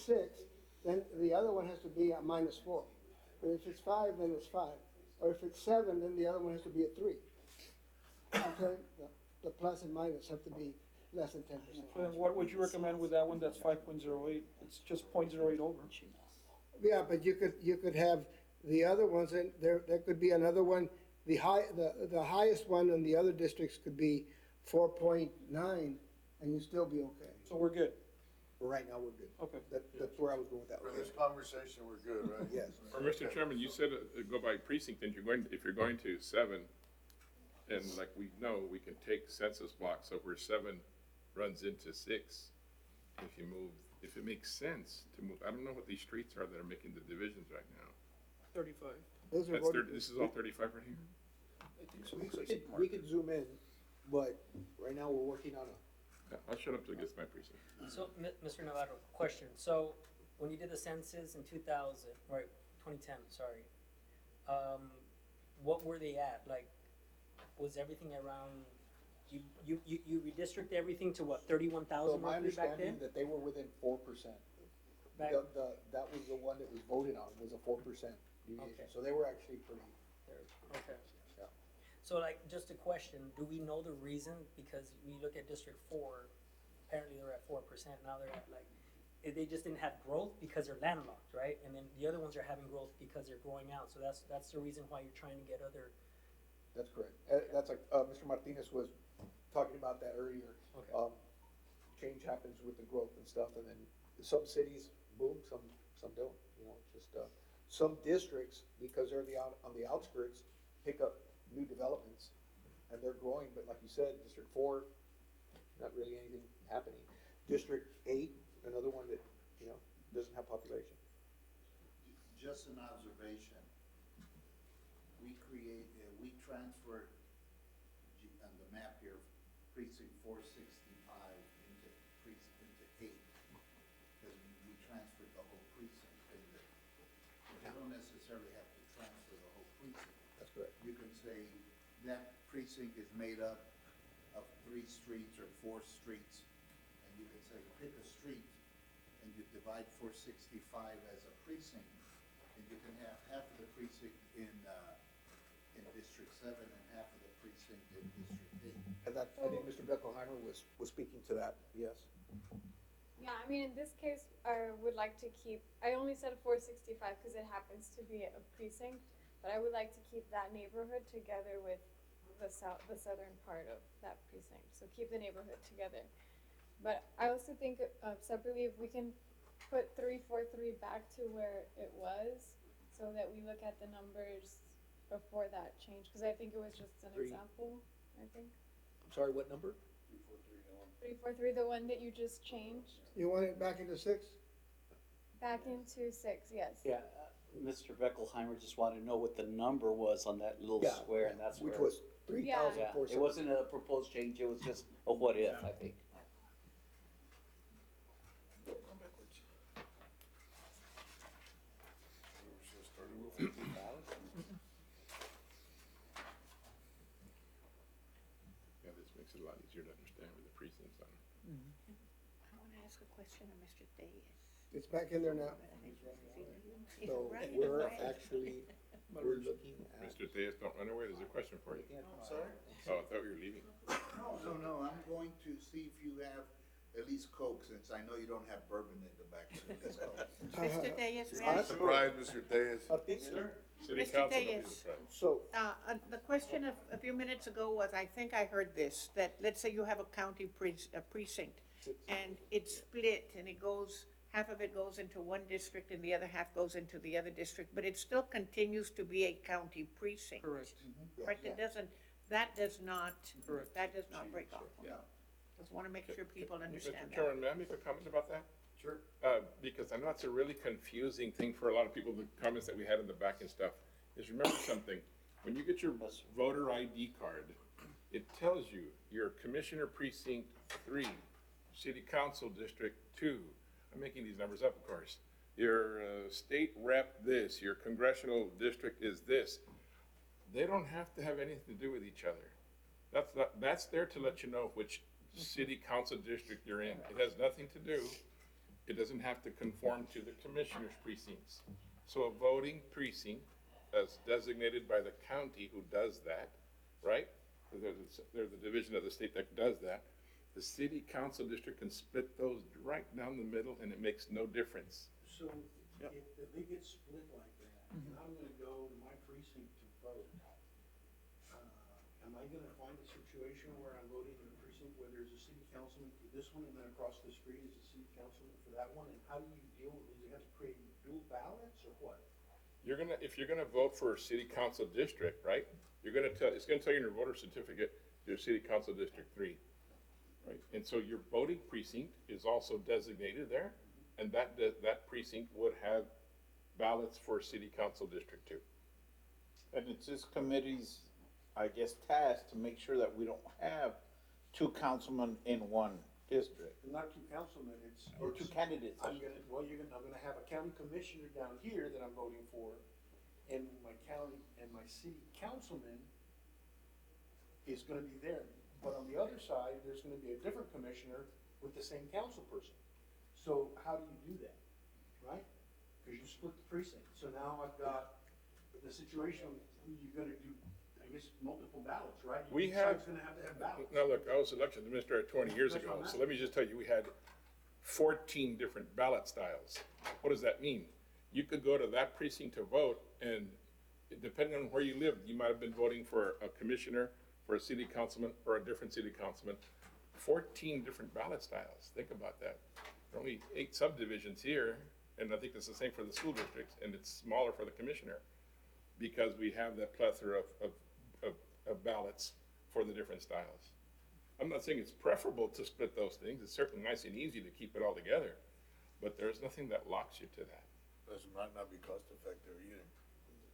6, then the other one has to be a -4. But if it's 5, then it's 5. Or if it's 7, then the other one has to be a 3. Okay, the plus and minus have to be less than 10%. So then what would you recommend with that one that's 5.08? It's just 0.08 over. Yeah, but you could have the other ones, and there could be another one, the highest one in the other districts could be 4.9, and you'd still be okay. So we're good. But right now, we're good. Okay. That's where I was going with that. For this conversation, we're good, right? Yes. Or, Mr. Chairman, you said go by precinct, and if you're going to 7, and like we know, we can take census blocks, so where 7 runs into 6, if it makes sense to move, I don't know what these streets are that are making the divisions right now. 35. Those are That's voted- this is all 35 right here? I think so. We could zoom in, but right now, we're working on Yeah, I'll shut up till it gets to my precinct. So, Mr. Navarro, question. So, when you did the census in 2000, right, 2010, sorry, what were they at? Like, was everything around, you redistricted everything to what, 31,000 So my roughly back understanding then? that they were within 4%. Back- That was the one that was voted on, was a 4% deviation. Okay. So they were actually pretty, Okay. yeah. So like, just a question, do we know the reason? Because we look at District 4, apparently they're at 4%, now they're at like, they just didn't have growth because they're landlocked, right? And then the other ones are having growth because they're growing out, so that's the reason why you're trying to get other That's correct. That's like, Mr. Martinez was talking about that earlier. Okay. Change happens with the growth and stuff, and then some cities boom, some don't, you know, just, some districts, because they're on the outskirts, pick up new developments, and they're growing, but like you said, District 4, not really anything happening. District 8, another one that, you know, doesn't have population. Just an observation. We transferred on the map here, precinct 465 into precinct 8. Because we transferred the whole precinct. And you don't necessarily have to transfer the whole precinct. That's correct. You can say that precinct is made up of 3 streets or 4 streets. And you can say, pick a street and you divide 465 as a precinct. And you can have half of the precinct in District 7 and half of the precinct in District 8. And that, I think Mr. Beckelheimer was speaking to that, yes. Yeah, I mean, in this case, I would like to keep, I only said 465 because it happens to be a precinct, but I would like to keep that neighborhood together with the southern part of that precinct. So keep the neighborhood together. But I also think separately, if we can put 343 back to where it was, so that we look at the numbers before that change, because I think it was just an example, I think. I'm sorry, what number? 343, the one that you just changed, You want it back into 6? back into 6, yes. Yeah, Mr. Beckelheimer just wanted to know what the number was on that little Yeah, square, and that's where. Which was 3,000. Yeah, it wasn't a proposed change, it was just a what if, I think. Yeah, this makes it a lot easier to understand with the precincts on it. I want to ask a question of Mr. Diaz. It's back in there now. So we're actually, we're looking at. Mr. Diaz, don't run away, there's a question for you. I'm sorry? Oh, I thought you were leaving. No, I'm going to see if you have at least Coke, since I know you don't have bourbon in the back. So at least Coke. Mr. Diaz, may I I'm ask- surprised, Mr. Diaz. City Mr. council, don't be Diaz. surprised. So, the question a few minutes ago was, I think I heard this, that let's say you have a county precinct, and it's split, and it goes, half of it goes into one district, and the other half goes into the other district, but it still continues to be a county precinct. Correct. Correct, that does not Correct. break off. Yeah. Just want to make sure people understand Mr. that. Chairman, may I make a comment about that? Sure. Because I know it's a really confusing thing for a lot of people, the comments that we had in the back and stuff, is remember something, when you get your voter ID card, it tells you your Commissioner Precinct 3, City Council District 2, I'm making these numbers up, of course, your state rep this, your congressional district is this. They don't have to have anything to do with each other. That's there to let you know which city council district you're in. It has nothing to do, it doesn't have to conform to the commissioner's precincts. So a voting precinct as designated by the county who does that, right? There's a division of the state that does that. The city council district can split those right down the middle and it makes no difference. So if they get split like that, and I'm gonna go to my precinct to vote, am I gonna find a situation where I'm voting in a precinct where there's a city councilman for this one, and then across the street is a city councilman for that one, and how do you deal with it? Do you have to create dual ballots, or what? If you're gonna vote for a city council district, right? It's gonna tell you in your voter certificate, your city council district 3, right? And so your voting precinct is also designated there, and that precinct would have ballots for city council district 2. And it's this committee's, I guess, task to make sure that we don't have 2 councilmen in one district. Not two councilmen, Or 2 candidates. I'm gonna have a county commissioner down here that I'm voting for, and my city councilman is gonna be there. But on the other side, there's gonna be a different commissioner with the same council person. So how do you do that, right? Cause you split the precinct, so now I've got the situation, you're gonna do, I guess, multiple ballots, right? We Each have- side's gonna have to have ballots. Now, look, I was elected administrator 20 years That's what ago, I'm so let me just tell you, we had 14 different ballot styles. What does that mean? You could go to that precinct to vote, and depending on where you live, you might have been voting for a commissioner, for a city councilman, or a different city councilman. 14 different ballot styles. Think about that. There are only 8 subdivisions here, and I think it's the same for the school districts, and it's smaller for the commissioner because we have that plethora of ballots for the different styles. I'm not saying it's preferable to split those things. It's certainly nice and easy to keep it all together, but there's nothing that locks you to that. That might not be cost effective either.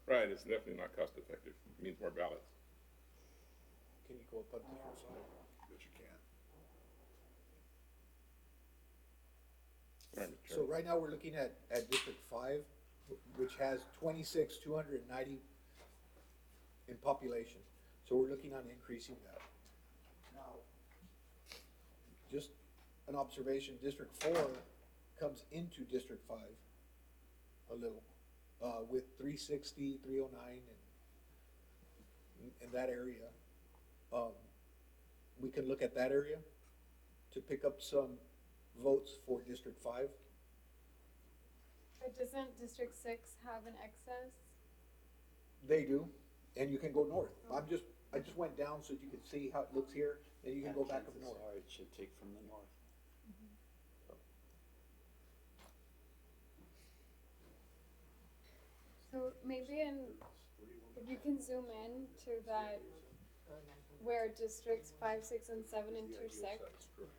Right, it's definitely not cost effective. It means more ballots. Can you go up on different side? But you can't. All right, Mr. So Chairman. right now, we're looking at District 5, which has 26,290 in population. So we're looking on increasing that. Now, just an observation, District 4 comes into District 5 a little, with 360, 309, and in that area. We can look at that area to pick up some votes for District 5. But doesn't District 6 have an excess? They do, and you can go north. I just went down so you can see how it looks here, and you can go back up north. It should take from the north. So maybe if you can zoom in to that, where districts 5, 6, and 7 intersect.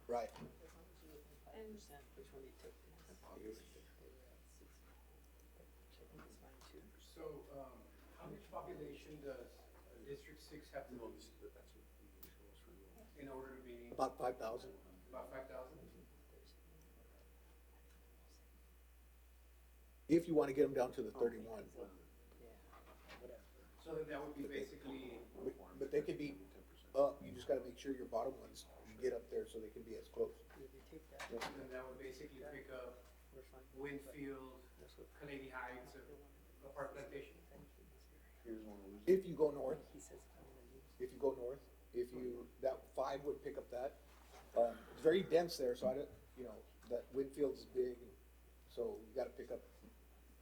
Right. And So, how much population does District 6 have to be in order to be About 5,000. about 5,000? If you want to get them down to the 31. So then that would be basically, But they could be up, you just gotta make sure your bottom ones, you get up there so they can be as close. then that would basically pick up Winfield, Canadian Heights, or Park Plantation. If you go north, that 5 would pick up that. It's very dense there, so I don't, that Winfield's big, so you gotta pick up,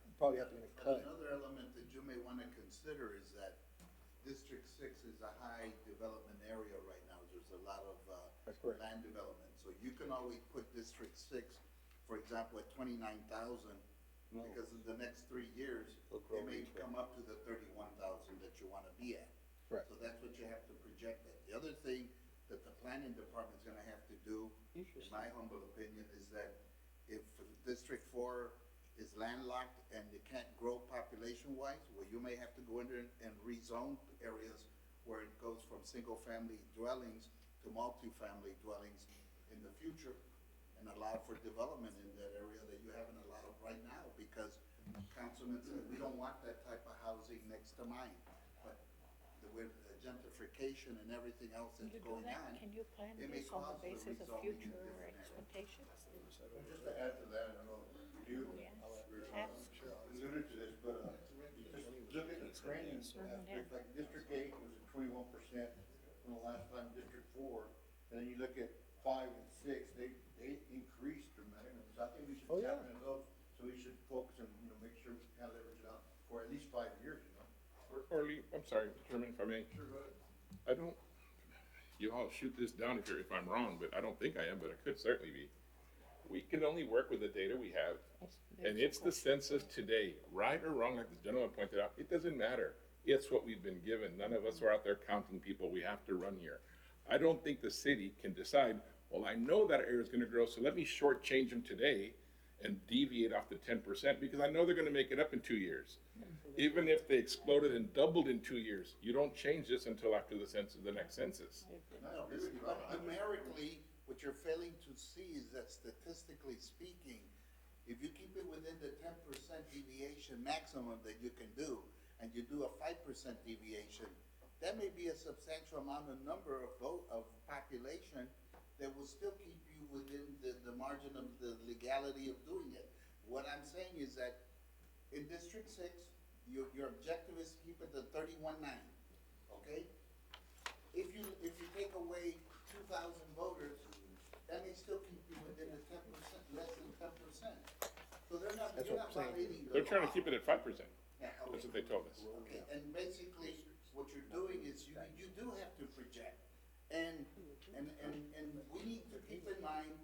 you probably have to make a cut. Another element that you may wanna consider is that District 6 is a high development area right now. There's a lot of, That's correct. land development. So you can always put District 6, for example, at 29,000, because in the next 3 years, grow it may into it. come up to the 31,000 that you wanna be at. Right. So that's what you have to project at. The other thing that the planning department's gonna have to do, in my humble opinion, is that if District 4 is landlocked and you can't grow population-wise, well, you may have to go in there and rezone areas where it goes from single-family dwellings to multifamily dwellings in the future and allow for development in that area that you haven't allowed of right now, because councilman said, we don't want that type of housing next to mine. But with gentrification and everything else that's going on, Can you plan it may this on cause the the basis of rezoning in future different areas. expectations? Just to add to that, I don't know, you, Alluded to this, but, just look at the training aspect, like District 8 was at 21% from the last time, District 4, and then you look at 5 and 6, they increased dramatically. So I think we should tap into those, so we should focus and, make sure we kind of leverage it out for at least 5 years, Or I'm sorry, Mr. Chairman, if I may. Sure, go ahead. I don't, you all shoot this down if I'm wrong, but I don't think I am, but I could certainly be. We can only work with the data we have, and it's the census today, right or wrong, like the gentleman pointed out, it doesn't matter. It's what we've been given. None of us are out there counting people. We have to run here. I don't think the city can decide, well, I know that area is gonna grow, so let me shortchange them today and deviate off the 10%, because I know they're gonna make it up in 2 years. Even if they exploded and doubled in 2 years, you don't change this until after the census, the next census. No, but numerically, what you're failing to see is that statistically speaking, if you keep it within the 10% deviation maximum that you can do, and you do a 5% deviation, that may be a substantial amount of number of population that will still keep you within the margin of the legality of doing it. What I'm saying is that in District 6, your objective is to keep it to 31.9, okay? If you take away 2,000 voters, that may still keep you within the 10%, less than 10%. So they're not, That's you're what not I'm saying. violating the They're trying to law. keep it at 5%. Yeah, That's what they told us. Okay, and basically, what you're doing is you do have to project. And we need to keep in mind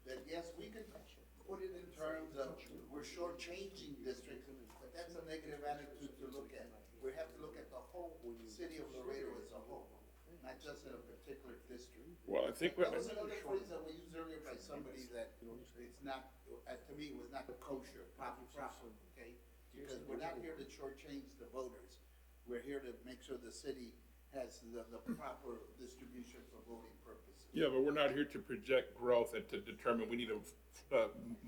that, yes, we can put it in terms of we're shortchanging districts, but that's a negative attitude to look at. We have to look at the whole city of Laredo as a whole, not just in a particular district. Well, I think That was another phrase that we used earlier by somebody that it's not, to me, it was not kosher, proper, okay? Because we're not here to shortchange the voters. We're here to make sure the city has the proper distribution for voting purposes. Yeah, but we're not here to project growth and to determine, we need to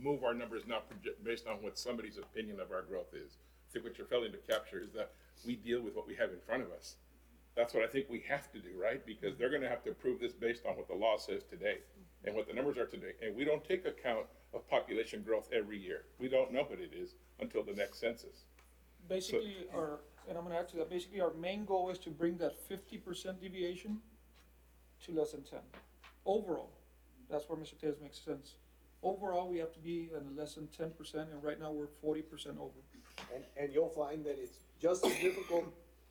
move our numbers not based on what somebody's opinion of our growth is. I think what you're failing to capture is that we deal with what we have in front of us. That's what I think we have to do, right? Because they're gonna have to approve this based on what the law says today and what the numbers are today. And we don't take account of population growth every year. We don't know what it is until the next census. Basically, and I'm gonna add to that, basically our main goal is to bring that 50% deviation to less than 10. Overall, that's where Mr. Tellez makes sense. Overall, we have to be in less than 10%, and right now we're 40% over. And you'll find that it's just as difficult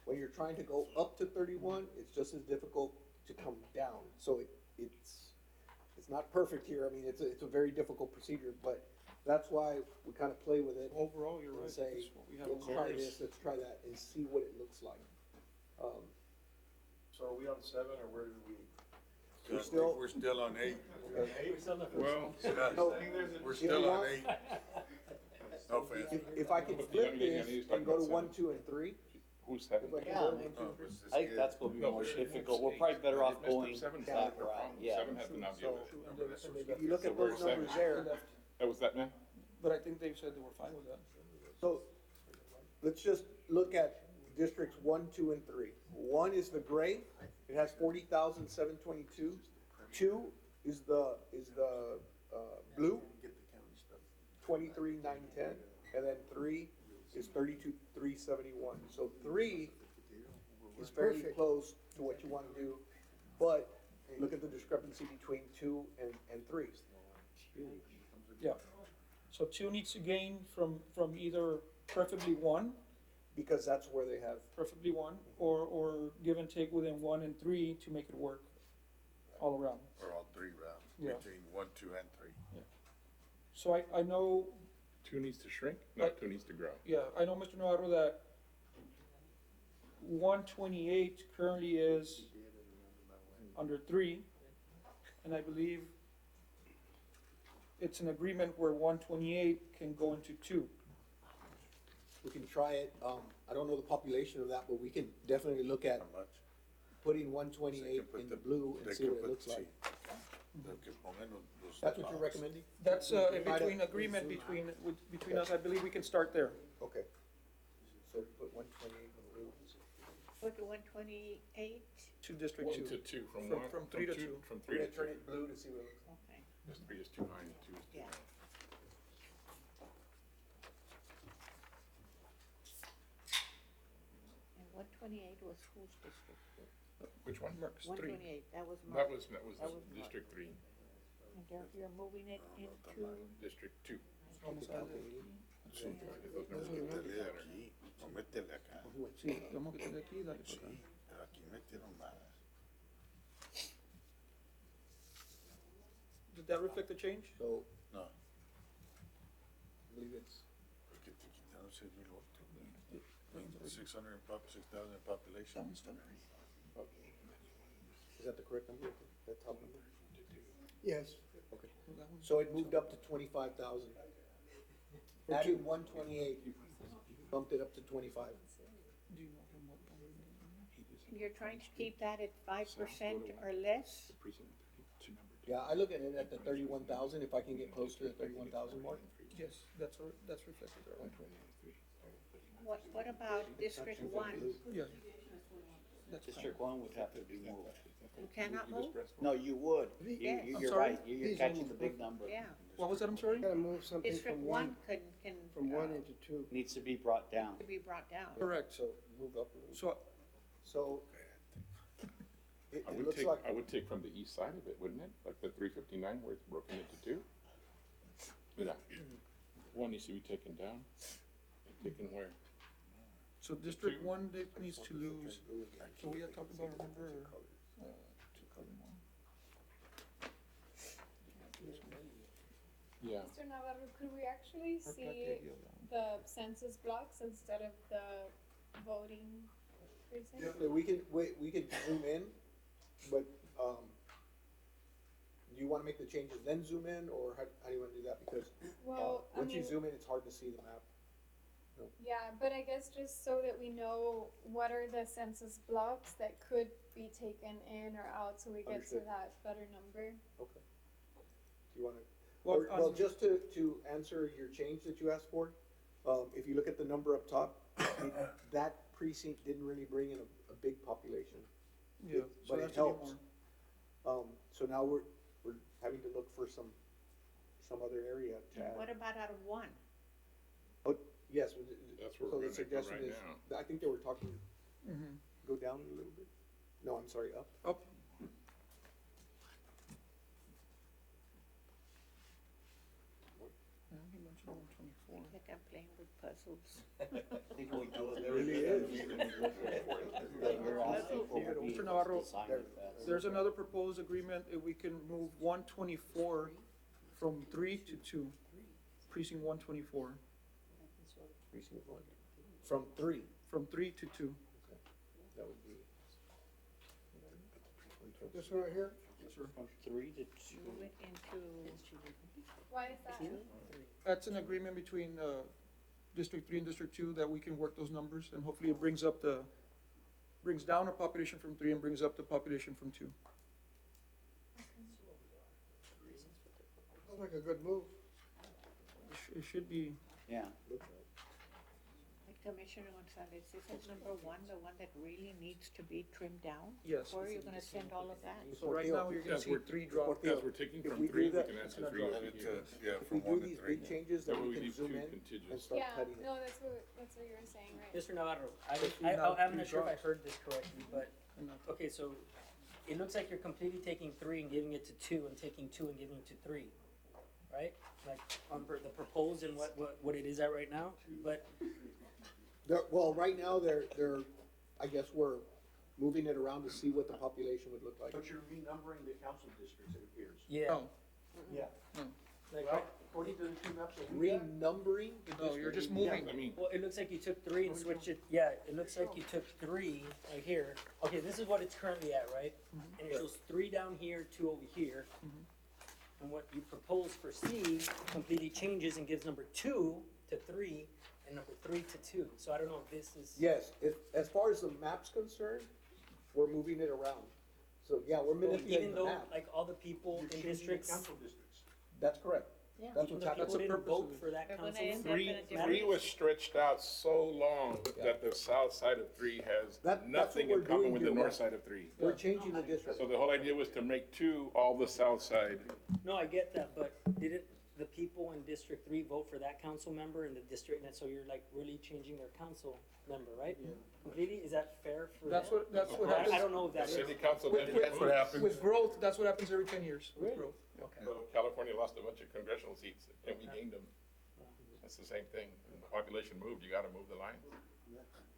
when you're trying to go up to 31, it's just as difficult to come down. So it's not perfect here. I mean, it's a very difficult procedure, but that's why we kind of play with it. Overall, you're and right. say, That's what we have. let's try this, let's try that, and see what it looks like. So are we on 7, or where did we? We're still- We're still on 8. Well, No, We're if still you on want- 8. No offense. If I can flip this and go to 1, 2, and 3. who's having? If I can Yeah, go to I 1, 2, and 3. I think that's gonna be No, more but difficult. it's We're probably better off Messed up going seven. that route, yeah. Seven has to not be able to. If you look at those So we're numbers seven. there, That was that, man? But I think they've said they were fine with that. so let's just look at districts 1, 2, and 3. 1 is the gray, it has 40,722. 2 is the blue, 23,910, and then 3 is 32,371. So 3 is very close to what you want to do, but look at the discrepancy between 2 and 3. Yeah. So 2 needs to gain from either preferably 1, Because that's where they have, preferably 1, or give and take within 1 and 3 to make it work all around. Or all 3 rounds, Yeah. between 1, 2, and 3. So I know, 2 needs to shrink, not 2 needs to grow. yeah, I know, Mr. Navarro, that 128 currently is under 3, and I believe it's an agreement where 128 can go into 2. we can try it, I don't know the population of that, but we can definitely look at How much? putting 128 put in the the- blue they and see can what it put- looks like. Lo que pongan los That's what you're lados. recommending? That's We in can try to- between agreement between us, I believe we can start there. Okay. So put 128 in blue. Put 128, To District 2. 1 to 2, from From- 1. from 3 to 2. From We're 3 to gonna turn 2. it blue to see what it looks like. okay, This 3 is too high and 2 is too yeah. low. And 128 was whose district? Which one? Merck's 3. 128, that was That Mark. was That was District 3, And you're moving it into, District 2. Vamos a Sí, métele aquí, o métele acá. Sí, vamos a quitarle aquí y dale para Sí, acá. pero aquí metieron más. Did that reflect the change? So, No, I believe it's, porque te quitaron 6,000 otros. 6,000 in population. is that the correct number? That top number? Yes. Okay. So it moved up to 25,000. Adding 128 bumped it up to 25. and you're trying to keep that at 5% or less? Yeah, I look at it at the 31,000, if I can get close to the 31,000 mark. Yes, that's reflected there. What about District 1? Yeah. That's fine. District 1 would have to be moved. You cannot move? No, you would. Yes. You're I'm sorry? right, you're catching the big number. Yeah, What was that, I'm sorry? Gotta move something District from 1 one, can, from 1 into 2. Needs to be brought down. to be brought down. Correct. So move up a little. So, So it I it would looks take, like, I would take from the east side of it, wouldn't it? Like the 359 where it's broken into 2? Yeah. 1 needs to be taken down. And taken where? So District One, Dave needs to lose, so we had talked about, remember, two color one. Yeah. Mr. Navarro, could we actually see the census blocks instead of the voting precinct? Definitely, we can zoom in, but, do you wanna make the changes then zoom in, or how do you wanna do that? Because, Well, I once you mean, zoom in, it's hard to see the map. yeah, but I guess just so that we know what are the census blocks that could be taken in or out, so we get to Understood. that better number. Okay. Do you wanna, Well, well, just to answer your change that you asked for, if you look at the number up top, that precinct didn't really bring in a big population. Yeah, so But that's it a little helps. more. So now we're having to look for some other area to And add. what about out of one? Oh, yes, That's where so we're the gonna go suggestion right is, now. I think they were talking, Mm-hmm. go down a little bit. No, I'm sorry, up. Up. Yeah, he mentioned 124. Like I'm playing with puzzles. Mr. Navarro, there's another proposed agreement, if we can move 124 from 3 to 2, precinct 124, Precinct one. From three, from 3 to 2. that would be. This one right here? From 3 to 2. Move it into, Why is that? That's an agreement between District 3 and District 2 that we can work those numbers, and hopefully it brings down our population from 3 and brings up the population from 2. Sounds like a good move. It should be, Yeah. Commissioner Gonzalez, isn't number one the one that really needs to be trimmed down? yes. Where are you gonna send all of that? So right now, you're gonna As see we're- 3 drop. As we're taking If from we do 3, we that- can add it's to not 3 drawing. over here. Yeah, If from we do 1 to these 3. big changes, That then way we we can leave zoom 2 in and contiguous. start Yeah, cutting it. no, that's what you were saying, right? Mr. Navarro, So if you have I'm three not sure if I drops. heard this correctly, but, And, okay, so it looks like you're completely taking 3 and giving it to 2 and taking 2 and giving it to 3, right? Like, on the proposed and what it is at right now, but, Well, right now, they're, I guess we're moving it around to see what the population would look like. But you're renumbering the council districts, it appears. yeah. no, Yeah. Like, Well, according to the two maps that we got, Renumbering the no, you're district. just Yeah, moving. I mean, well, it looks like you took 3 and switched it, yeah, it looks like you took 3 right here. Okay, this is what it's currently at, right? And it shows 3 down here, 2 over here. And what you propose for C completely changes and gives number 2 to 3 and number 3 to 2. So I don't know if this is. Yes, as far as the map's concerned, we're moving it around. So, yeah, we're manipulating Even the though, map. like, all the people you're in changing the districts, council districts. That's correct. Yeah. That's even what's the happening. people didn't purpose of vote it. for that They're gonna council. end up in a different. 3 was stretched out so long that the south side of 3 has That's nothing what in we're common doing with the here, north Wes. side of 3. We're changing the district. So the whole idea was to make 2 all the south side. No, I get that, but didn't the people in District 3 vote for that council member in the district, and so you're like really changing their council member, right? Completely, is that fair for That's them? what I happens. don't know if The that is. city council With- then. with- That's what happens. With growth, that's what happens every 10 years, with Really? growth. So California lost a bunch of congressional seats and we gained them. That's the same thing. When the population moved, you gotta move the lines.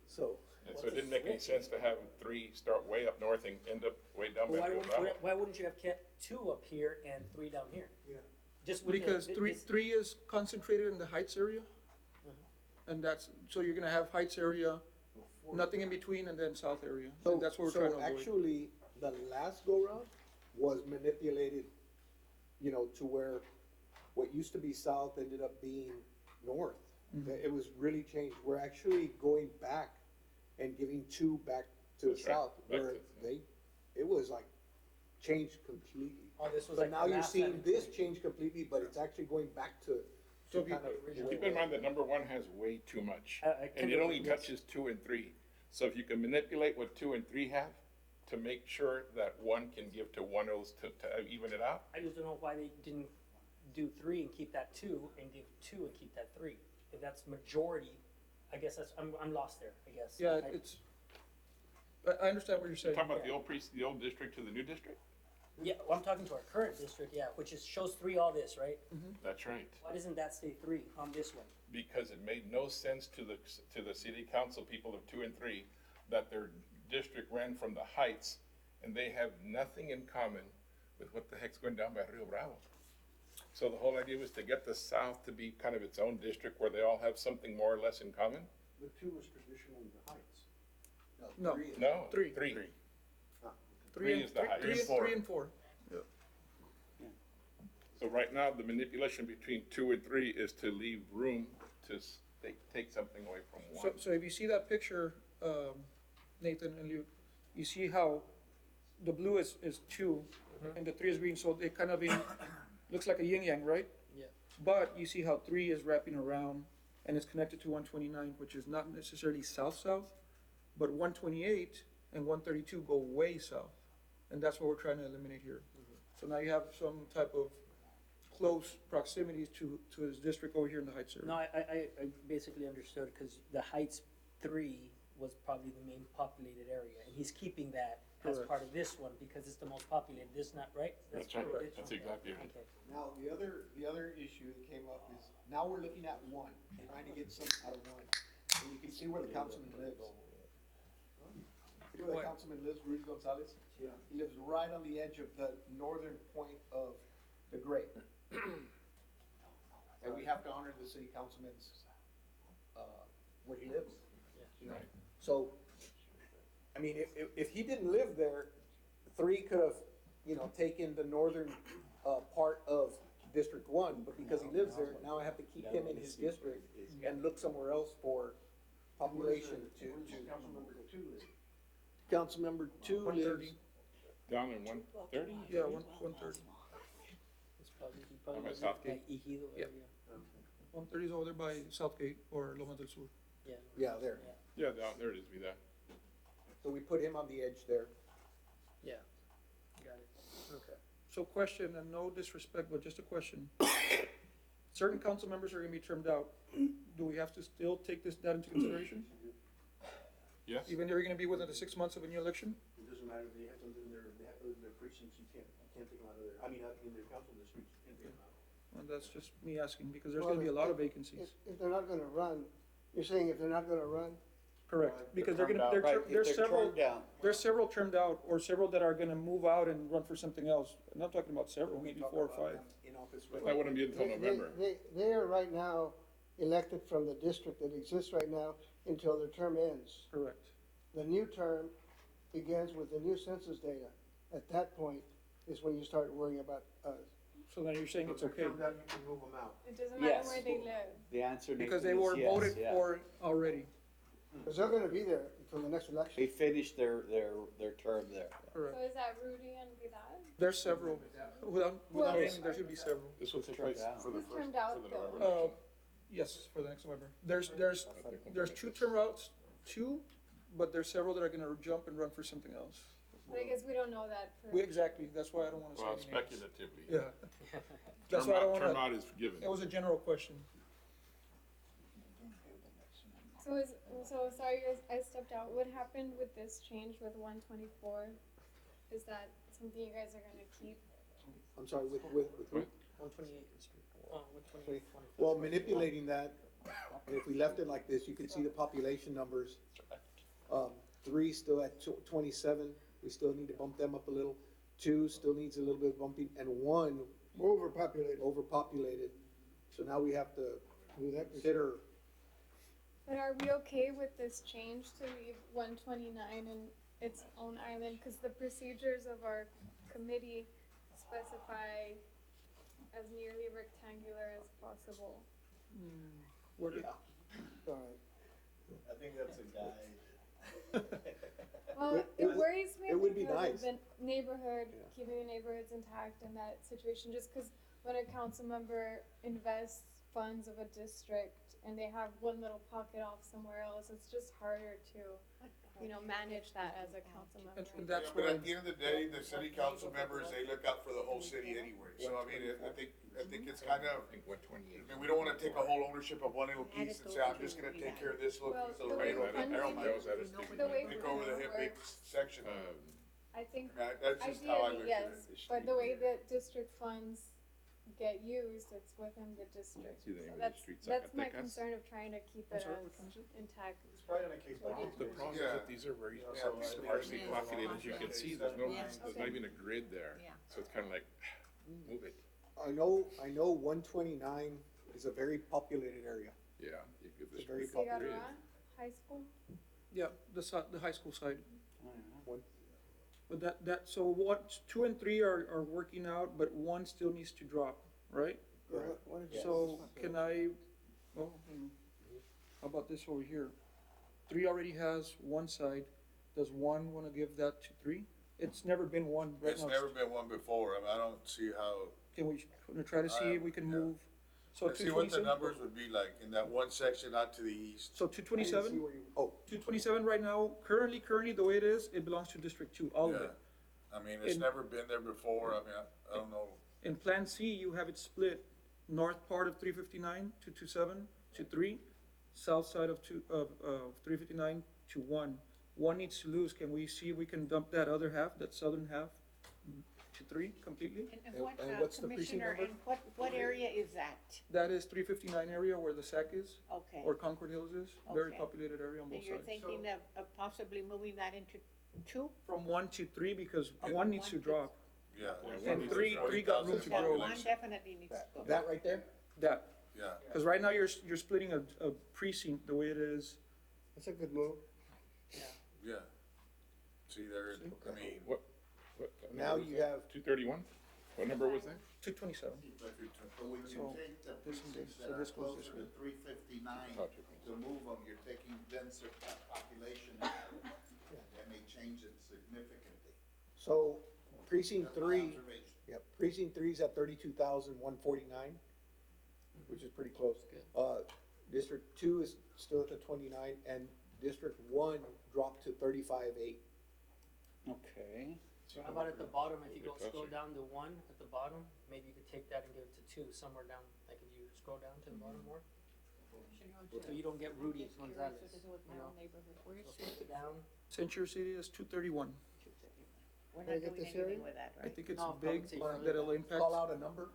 So, And so it didn't make any sense to have 3 start way up north and end up way down Well, by Rio Bravo. why wouldn't you have kept 2 up here and 3 down here? Yeah. Just with the- Because three this- is concentrated in the Heights area. And that's, so you're gonna have Heights area, nothing in between, and then South area. so, And that's what we're trying to so avoid. actually, the last go-round was manipulated, to where what used to be south ended up being north. It was really changed. We're actually going back and giving 2 back to the That's right. south, Back where to- it was like changed completely. Oh, this was But like now the you're last seeing time. this change completely, but it's actually going back to So if you- kind of. Keep in mind that number 1 has way too much. I And it only yes. touches 2 and 3. So if you can manipulate what 2 and 3 have to make sure that 1 can give to one of those to even it out. I just don't know why they didn't do 3 and keep that 2 and give 2 and keep that 3. If that's majority, I guess I'm lost there, I guess. Yeah, I understand what you're saying. Talking about the old district to the new district? Yeah, well, I'm talking to our current district, yeah, which is, shows three all this, right? That's right. Why doesn't that say three on this one? Because it made no sense to the city council people of 2 and 3 that their district ran from the Heights, and they have nothing in common with what the heck's going down by Rio Bravo. So the whole idea was to get the South to be kind of its own district where they all have something more or less in common? The 2 was traditionally the Heights. No, No, Three. three. three Three is the highest. three and four. So right now, the manipulation between 2 and 3 is to leave room to take something away from So, one. so if you see that picture, Nathan, and you see how the blue is two, and the 3 is green, so they kind of looks like a yin yang, right? Yeah. But you see how 3 is wrapping around and it's connected to 129, which is not necessarily south-south, but 128 and 132 go way south. And that's what we're trying to eliminate here. So now you have some type of close proximity to his district over here in the Heights area. No, I basically understood, because the Heights 3 was probably the main populated area, and he's keeping that as Correct. part of this one, because it's the most populated, this not, right? That's right, correct. that's exactly right. Okay. Now, the other issue that came up is, now we're looking at one, trying to get some out of one. And you can see where the councilman lives. See where the councilman lives, Rudy Gonzalez? Yeah. He lives right on the edge of the northern point of the grade. And we have to honor the city councilman's, where he lives. You know? So, I mean, if he didn't live there, 3 could have, taken the northern, part of District 1, but because he lives there, now I have to keep him in his district and look somewhere else for population to. Councilmember 2 lives. Down in 130? Yeah, 130. It's probably, he probably By lives Southgate? by Ejido Yeah. area. 130 is over there by Southgate or Lomas del Sur. Yeah. Yeah, there. Yeah, down there it is, be that. So we put him on the edge there. Yeah, got it. Okay. So question, and no disrespect, but just a question. Certain council members are gonna be termed out. Do we have to still take that into consideration? Yes? Even though you're gonna be within the 6 months of a new election? It doesn't matter, they have to live in their precincts, you can't take them out of there, in their council districts, you can't take them out. And that's just me asking, because there's gonna be a lot of vacancies. If they're not gonna run, you're saying if they're not gonna run, Correct, because Termed out, right, if there's they're several, termed out. there's several termed out, or several that are gonna move out and run for something else. I'm not talking about several, maybe 4 or 5. In office. But that wouldn't be until November. they are right now elected from the district that exists right now until their term ends. Correct. The new term begins with the new census data. At that point is when you start worrying about, So then you're saying it's okay, You can move them out. It doesn't matter Yes. where they live. The answer, because Nathan, they were is yes, voted yeah. for already. because they're gonna be there until the next election. They finished their term there. Correct. So is that Rudy and Vidal? There's several, without naming, there should be several. This will take place for the Who's first, turned out for the though? November election. Yes, for the next November. There's 2 term outs, 2, but there's several that are gonna jump and run for something else. But I guess we don't know that for. Exactly, that's why I don't wanna say Well, any names. speculatively. Yeah. That's Term why I don't out, term wanna, out is given. it was a general question. So sorry, guys, I stepped out. What happened with this change with 124? Is that something you guys are gonna keep? I'm sorry, with who? 128 District 4. 128. Well, manipulating that, and if we left it like this, you can see the population numbers. 3 still at 27, we still need to bump them up a little. 2 still needs a little bit of bumping, and 1 overpopulated. So now we have to consider. But are we okay with this change to leave 129 in its own island? Because the procedures of our committee specify as nearly rectangular as possible. What- I think that's a guide. Well, it worries me it would be because nice. of the neighborhood, keeping the neighborhoods intact in that situation, just because when a council member invests funds of a district and they have one little pocket off somewhere else, it's just harder to, manage that as a council member. And that's But why, at the end of the day, the city council members, they look out for the whole city anyway. So I mean, I think it's kind of, I think 128. I mean, we don't wanna take a whole ownership of one little piece and say, I'm just gonna take care of this little Well, piece of the way Laredo and funding- Arrowhead. The way Take over the funding big works, section. I think That's just how I ideally, look at yes, it. but the way that district funds get used, it's within the district. See the So name of the that's, street, that's my Zacatecas? concern of trying to keep it sorry, as which one is it? intact. It's probably on a case by case The basis. problem is that these are very so sparsely populated, as you can see, there's no, Yeah. there's not even a grid there. Yeah. So it's kinda like, move it, I know one twenty-nine is a very populated area. yeah, you give this It's very grid. Cigarroa High School? Yeah, the high school side. One, But so what, 2 and 3 are working out, but 1 still needs to drop, right? So can I, well, how about this over here? 3 already has one side. Does 1 wanna give that to 3? It's never been 1 right It's now. never been one before. I mean, I don't see how, Can we try to see if we can move? So let's see what the 227? numbers would be like in that one section out to the east. So I didn't see 227? where you, oh, 227 right now, currently the way it is, it belongs to District 2, all of Yeah. it. I mean, it's In- never been there before. I mean, I don't know. In Plan C, you have it split, north part of 359 to 27 to 3, south side of 359 to 1. 1 needs to lose. Can we see if we can dump that other half, that southern half, to 3 completely? And what, And what's the precinct Commissioner, number? and what area is that? That is 359 area where the SAC is, Okay. or Concord Hills is, very Okay. populated area on And both you're sides. thinking of possibly moving that into 2? From 1 to 3, because 1 needs to drop. Yeah. And three got room to Yeah, grow. 1 definitely needs to go. that right there? That, Yeah. because right now you're splitting a precinct the way it is. That's a good move. Yeah. See, there, I mean, What Now number was you that? have, 231? What number was that? 227. But when you So, take the this and precincts this, so that are this goes this closer to way. 359, Oh, 227. to move them, you're taking denser population. That may change it significantly. so precinct That's my 3, observation. yeah, precinct 3's at 32,149, which is pretty close. District 2 is still at the 29, and District 1 dropped to 35,800. Okay. So how about at the bottom, if you go Bit scroll closer. down to 1 at the bottom, maybe you could take that and give it to 2, somewhere down, like if you scroll down to the bottom more? So you don't get Rudy Gonzalez, you know? So flip it down. Century City is 231. We're Can I not get doing this area? anything with that, I right? think it's No, big, probably but further that it'll down. impact, Call out a number?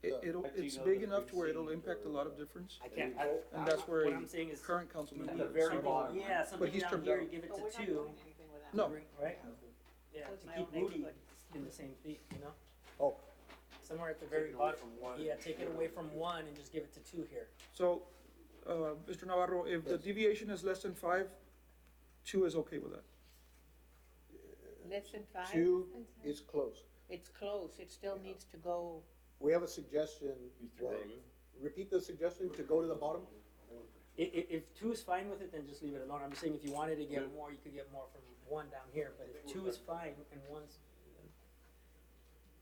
it's big enough to where it'll impact a lot of difference. I can't, And that's where what a I'm saying is. current councilman. At the is. very bottom. Yeah, something he's down trimmed here, out. you give it But to we're not 2, doing anything with that. No. right? Yeah, That's to my keep own Rudy neighborhood. in the same thing, you know? Oh, Somewhere at the very bottom. Yeah, take it away from 1 and just give it to 2 here. So, Mr. Navarro, if the deviation is less than 5, 2 is okay with that. Less than 5? 2 is close. It's close, it still needs to go. We have a suggestion. Mr. Rowland? Repeat the suggestion to go to the bottom? If 2 is fine with it, then just leave it alone. I'm just saying if you wanted to get more, you could get more from 1 down here, but if 2 is fine and 1's,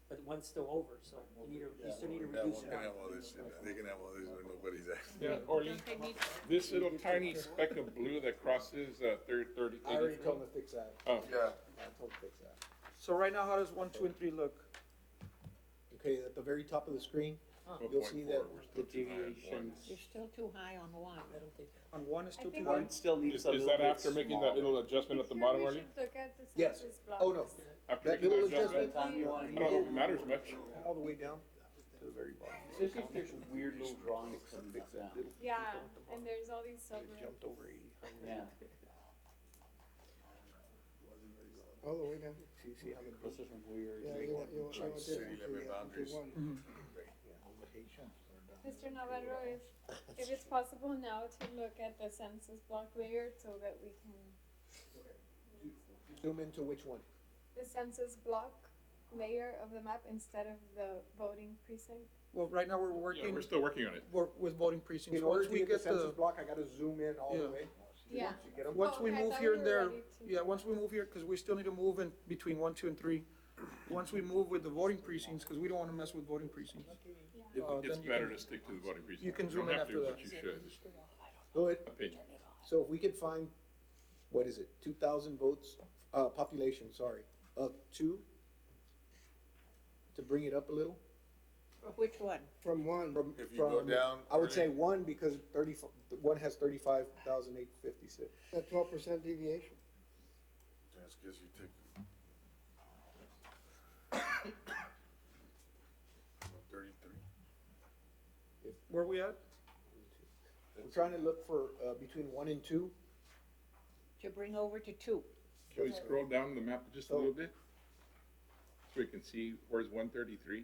but 1's still over, so you still need to that reduce one it. can have all this shit. They can have all this when nobody's there. Yeah, Orly, Don't they need- this little tiny speck of blue that crosses, 30, I already told them to fix that. Oh, Yeah. I told them to fix that. So right now, how does 1, 2, and 3 look? Okay, at the very top of the screen, you'll see 12.4, that we're still too high on one. You're still too high on 1. I don't think. On 1 is still think too high? One still needs Is a little that bit after making that little adjustment at the bottom, We Orly? should look at the Yes. census blocks. Oh, no, After that making little that adjustment? Time you want I don't know if it matters much. all the way down to the very bottom. Especially if there's weird little drawings coming up down. Yeah, and there's all these sub. Jumped over 80. Yeah. All the way down. See how the Those are some weird. Yeah, you want Like this city one to limit the- boundaries. to 1. Mr. Navarro, if it's possible now to look at the census block layer so that we can, Zoom into which one? the census block layer of the map instead of the voting precinct. Well, right now, we're Yeah, working we're still working on it. with voting precincts. In order Once to we get the get census the, block, I gotta zoom in all the Yeah. way. Yeah. You get 'em? once we okay, I move thought here we and were there, ready to- yeah, once we move here, because we still need to move in between 1, 2, and 3. Once we move with the voting precincts, because we don't want to mess with voting precincts. It's then you better can- to stick to the voting precinct. you can don't zoom in have to, after but that. you should. Go ahead. Opinion. So if we could find, what is it, 2,000 votes, population, sorry, of 2, to bring it up a little? Which one? From 1. From, If you go from, down. I would say 1 because 1 has 35,856. That 12% deviation. That's because you take Where are we at? We're trying to look for, between 1 and 2. To bring over to 2. Can we scroll down the map just a little bit? So we can see where's 133?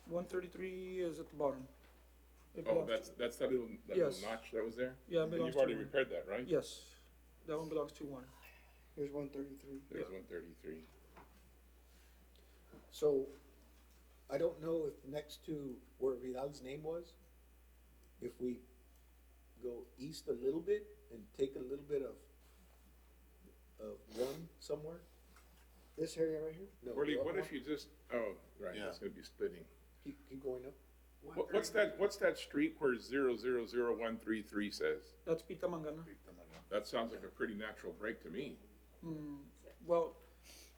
133 is at the bottom. It Oh, belongs that's that little Yes. notch that was there? Yeah, it And belongs you've already to one. repaired that, right? Yes, that one belongs to 1. Here's 133. There's 133. So, I don't know if next to where Vidal's name was, if we go east a little bit and take a little bit of 1 somewhere? This area right here? No, Orly, the what other if you just, oh, right, Yeah. it's gonna be splitting. keep going up. What's that street where 000133 says? That's Pita Mangana. That sounds like a pretty natural break to me. Well,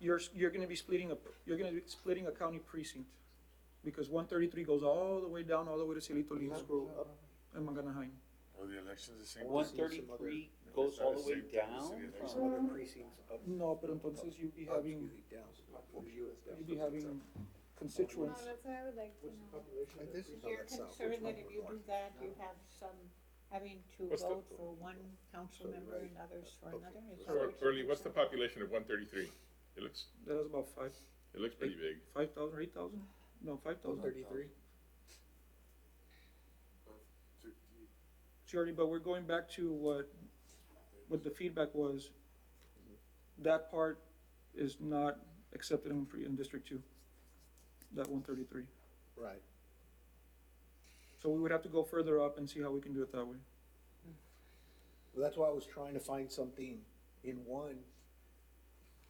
you're gonna be splitting a county precinct, because 133 goes all the way down, all the way to Cielito Lijo Scroll up. and Manganaheim. Oh, the election's the same. 133 goes all the way down There's from, some other precincts up. No, pero entonces you'll be having, Down. you'll be having No, constituents. that's what I would like to know. Like this? Is your concern that if you do that, you have some having to What's the- vote for one council member and others for another? Is that So, what you're Orly, what's the concerned? population of 133? It looks That is about 5, pretty big. 5,000 or 8,000? No, 5,000. 133. Shorty, but we're going back to what the feedback was. That part is not accepted in District 2, that 133. Right. So we would have to go further up and see how we can do it that way. Well, that's why I was trying to find something in 1.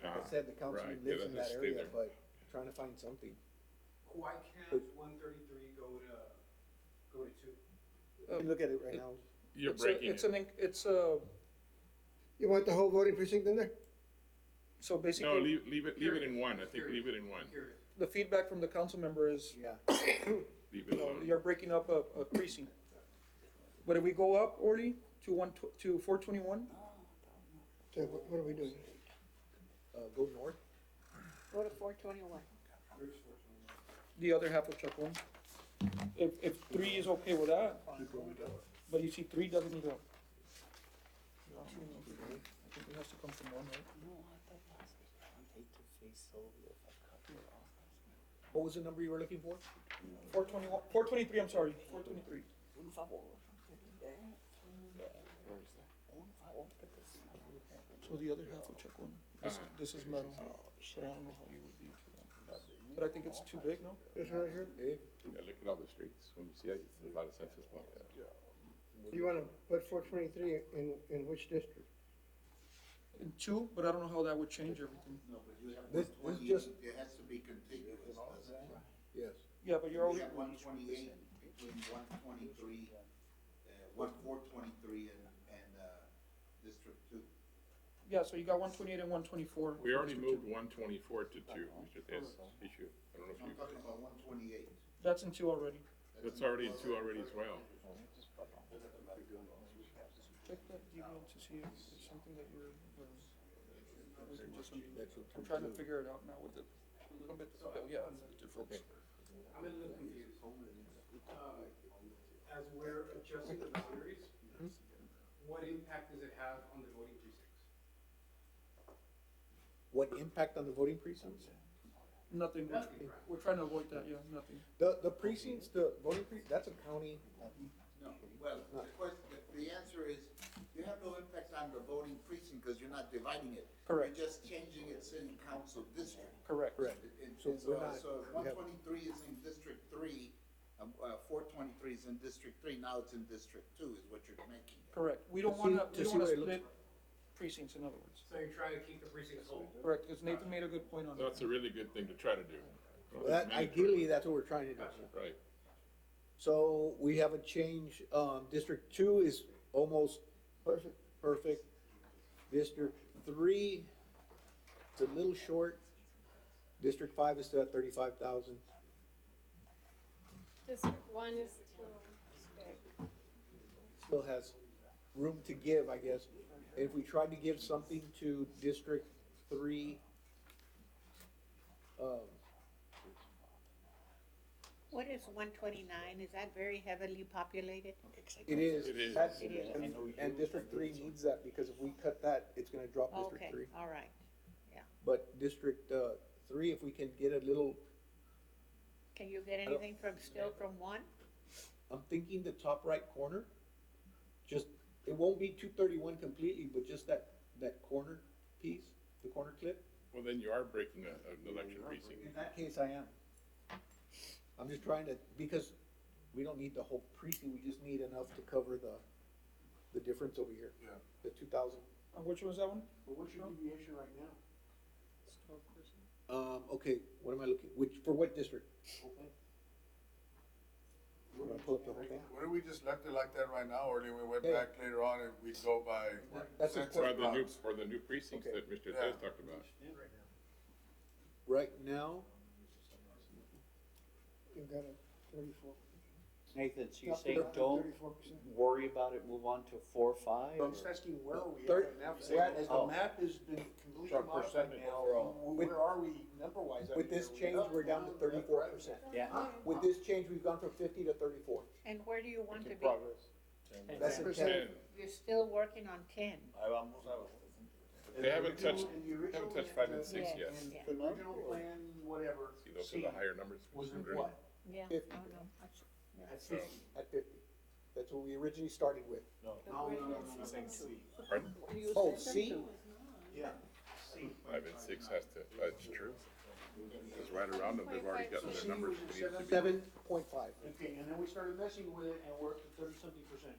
I said the councilman right. Yeah, lives in let's that stay area, there. but trying to find something. Why can't 133 go to 2? Look at it right now. You're breaking it. It's a, You want the whole voting precinct in there? so No, basically, leave it in 1. I think leave it in 1. the feedback from the council member is, Yeah. Leave it alone. you're breaking up a precinct. But if we go up, Orly, to 421, So what are we doing? Go north. Go to 421. the other half of Chacon. If 3 is okay with that, but you see 3 doesn't need a. I think it has to come from 1, right? What was the number you were looking for? 421, 423, I'm sorry, 423. So the other half of Chacon, this is metal, but I don't know how you would be to that. But I think it's too big, no? This right here? Yeah, look at all the streets. When you see it, it's a lot of census blocks. You wanna put 423 in which district? In 2, but I don't know how that would change everything. No, but you have This 128, just- it has to be contiguous, doesn't it? Yes. Yeah, but you're You already, have 128 between 123, 423 and District 2. yeah, so you got 128 and 124. We already moved 124 to 2, Mr. Tess, issue. I don't know if I'm you, talking about 128. That's in 2 already. that's already in 2 already as well. Check that deviant to see if it's something that you're, I'm trying to figure it out now with the, a little bit, yeah, the difference. I'm a little confused. As we're adjusting the boundaries, what impact does it have on the voting precincts? What impact on the voting precincts? Nothing, we're trying to avoid that, yeah, nothing. The precincts, the voting that's a county. No, well, the question, the answer is, you have no impact on the voting precinct because you're not dividing it. Correct. You're just changing it city council district. Correct. Correct. So, So we're not- so we have- 123 is in District 3, 423 is in District 3, now it's in District 2 is what you're making. Correct, we don't To wanna, see- we to don't see wanna what it looks split precincts, in other words. So you're trying to keep the precincts whole? Correct, because Nathan made a good point on that. That's a really good thing to try to do. Well, that, ideally, that's what we're trying to do. Right. So we have a change, District 2 is almost perfect. District 3, it's a little short. District 5 is still at 35,000. District 1 is too big. Still has room to give, I guess. And if we tried to give something to District 3, What is 129? Is that very heavily populated? It is. It is. That- It is. And District 3 needs that, because if we cut that, it's gonna drop District Okay, 3. all right. But District 3, if we can get a little, Can you get anything still from 1? I'm thinking the top right corner, just, it won't be 231 completely, but just that corner piece, the corner clip. Well, then you are breaking an election precinct. In that case, I am. I'm just trying to, because we don't need the whole precinct, we just need enough to cover the difference over here. Yeah. The 2,000. Which one is that one? But what's your deviation right now? Okay, what am I looking, for what district? Okay. I'm gonna pull up the whole thing. What if we just left it like that right now, or then we went Yeah. back later on and we'd go by That's census Or the new, blocks? or the new precincts Okay. that Mr. Yeah. Tez talked about. Right now, You got a 34. Nathan, so you Up say to don't 34%. worry about it, move on to 4, 5? I'm just asking, where are we Third- at now? we're at- As the oh. map has been completely Our modified percentage now, overall. where are we number-wise? I with mean, this are we change, up, we're down to down, 34%. Yeah. With this change, we've gone from 50 to 34. And where do you want to Making be? progress. That's a 10. 10. You're still working on 10. They haven't touched, In the original, haven't touched 5 and 6 Yeah. yet. and Yeah. the original plan, whatever. See, those are C, the higher numbers. Was it Right. what? Yeah, I 50. don't know. At 50? At 50. That's what we originally started with. No, saying C. Pardon? Oh, C? Yeah, C. 5 and 6 has to, that's true. Because right around them, they've already gotten their numbers. It needs to be- 7.5. Okay, and then we started messing with it and we're up to 30-something%.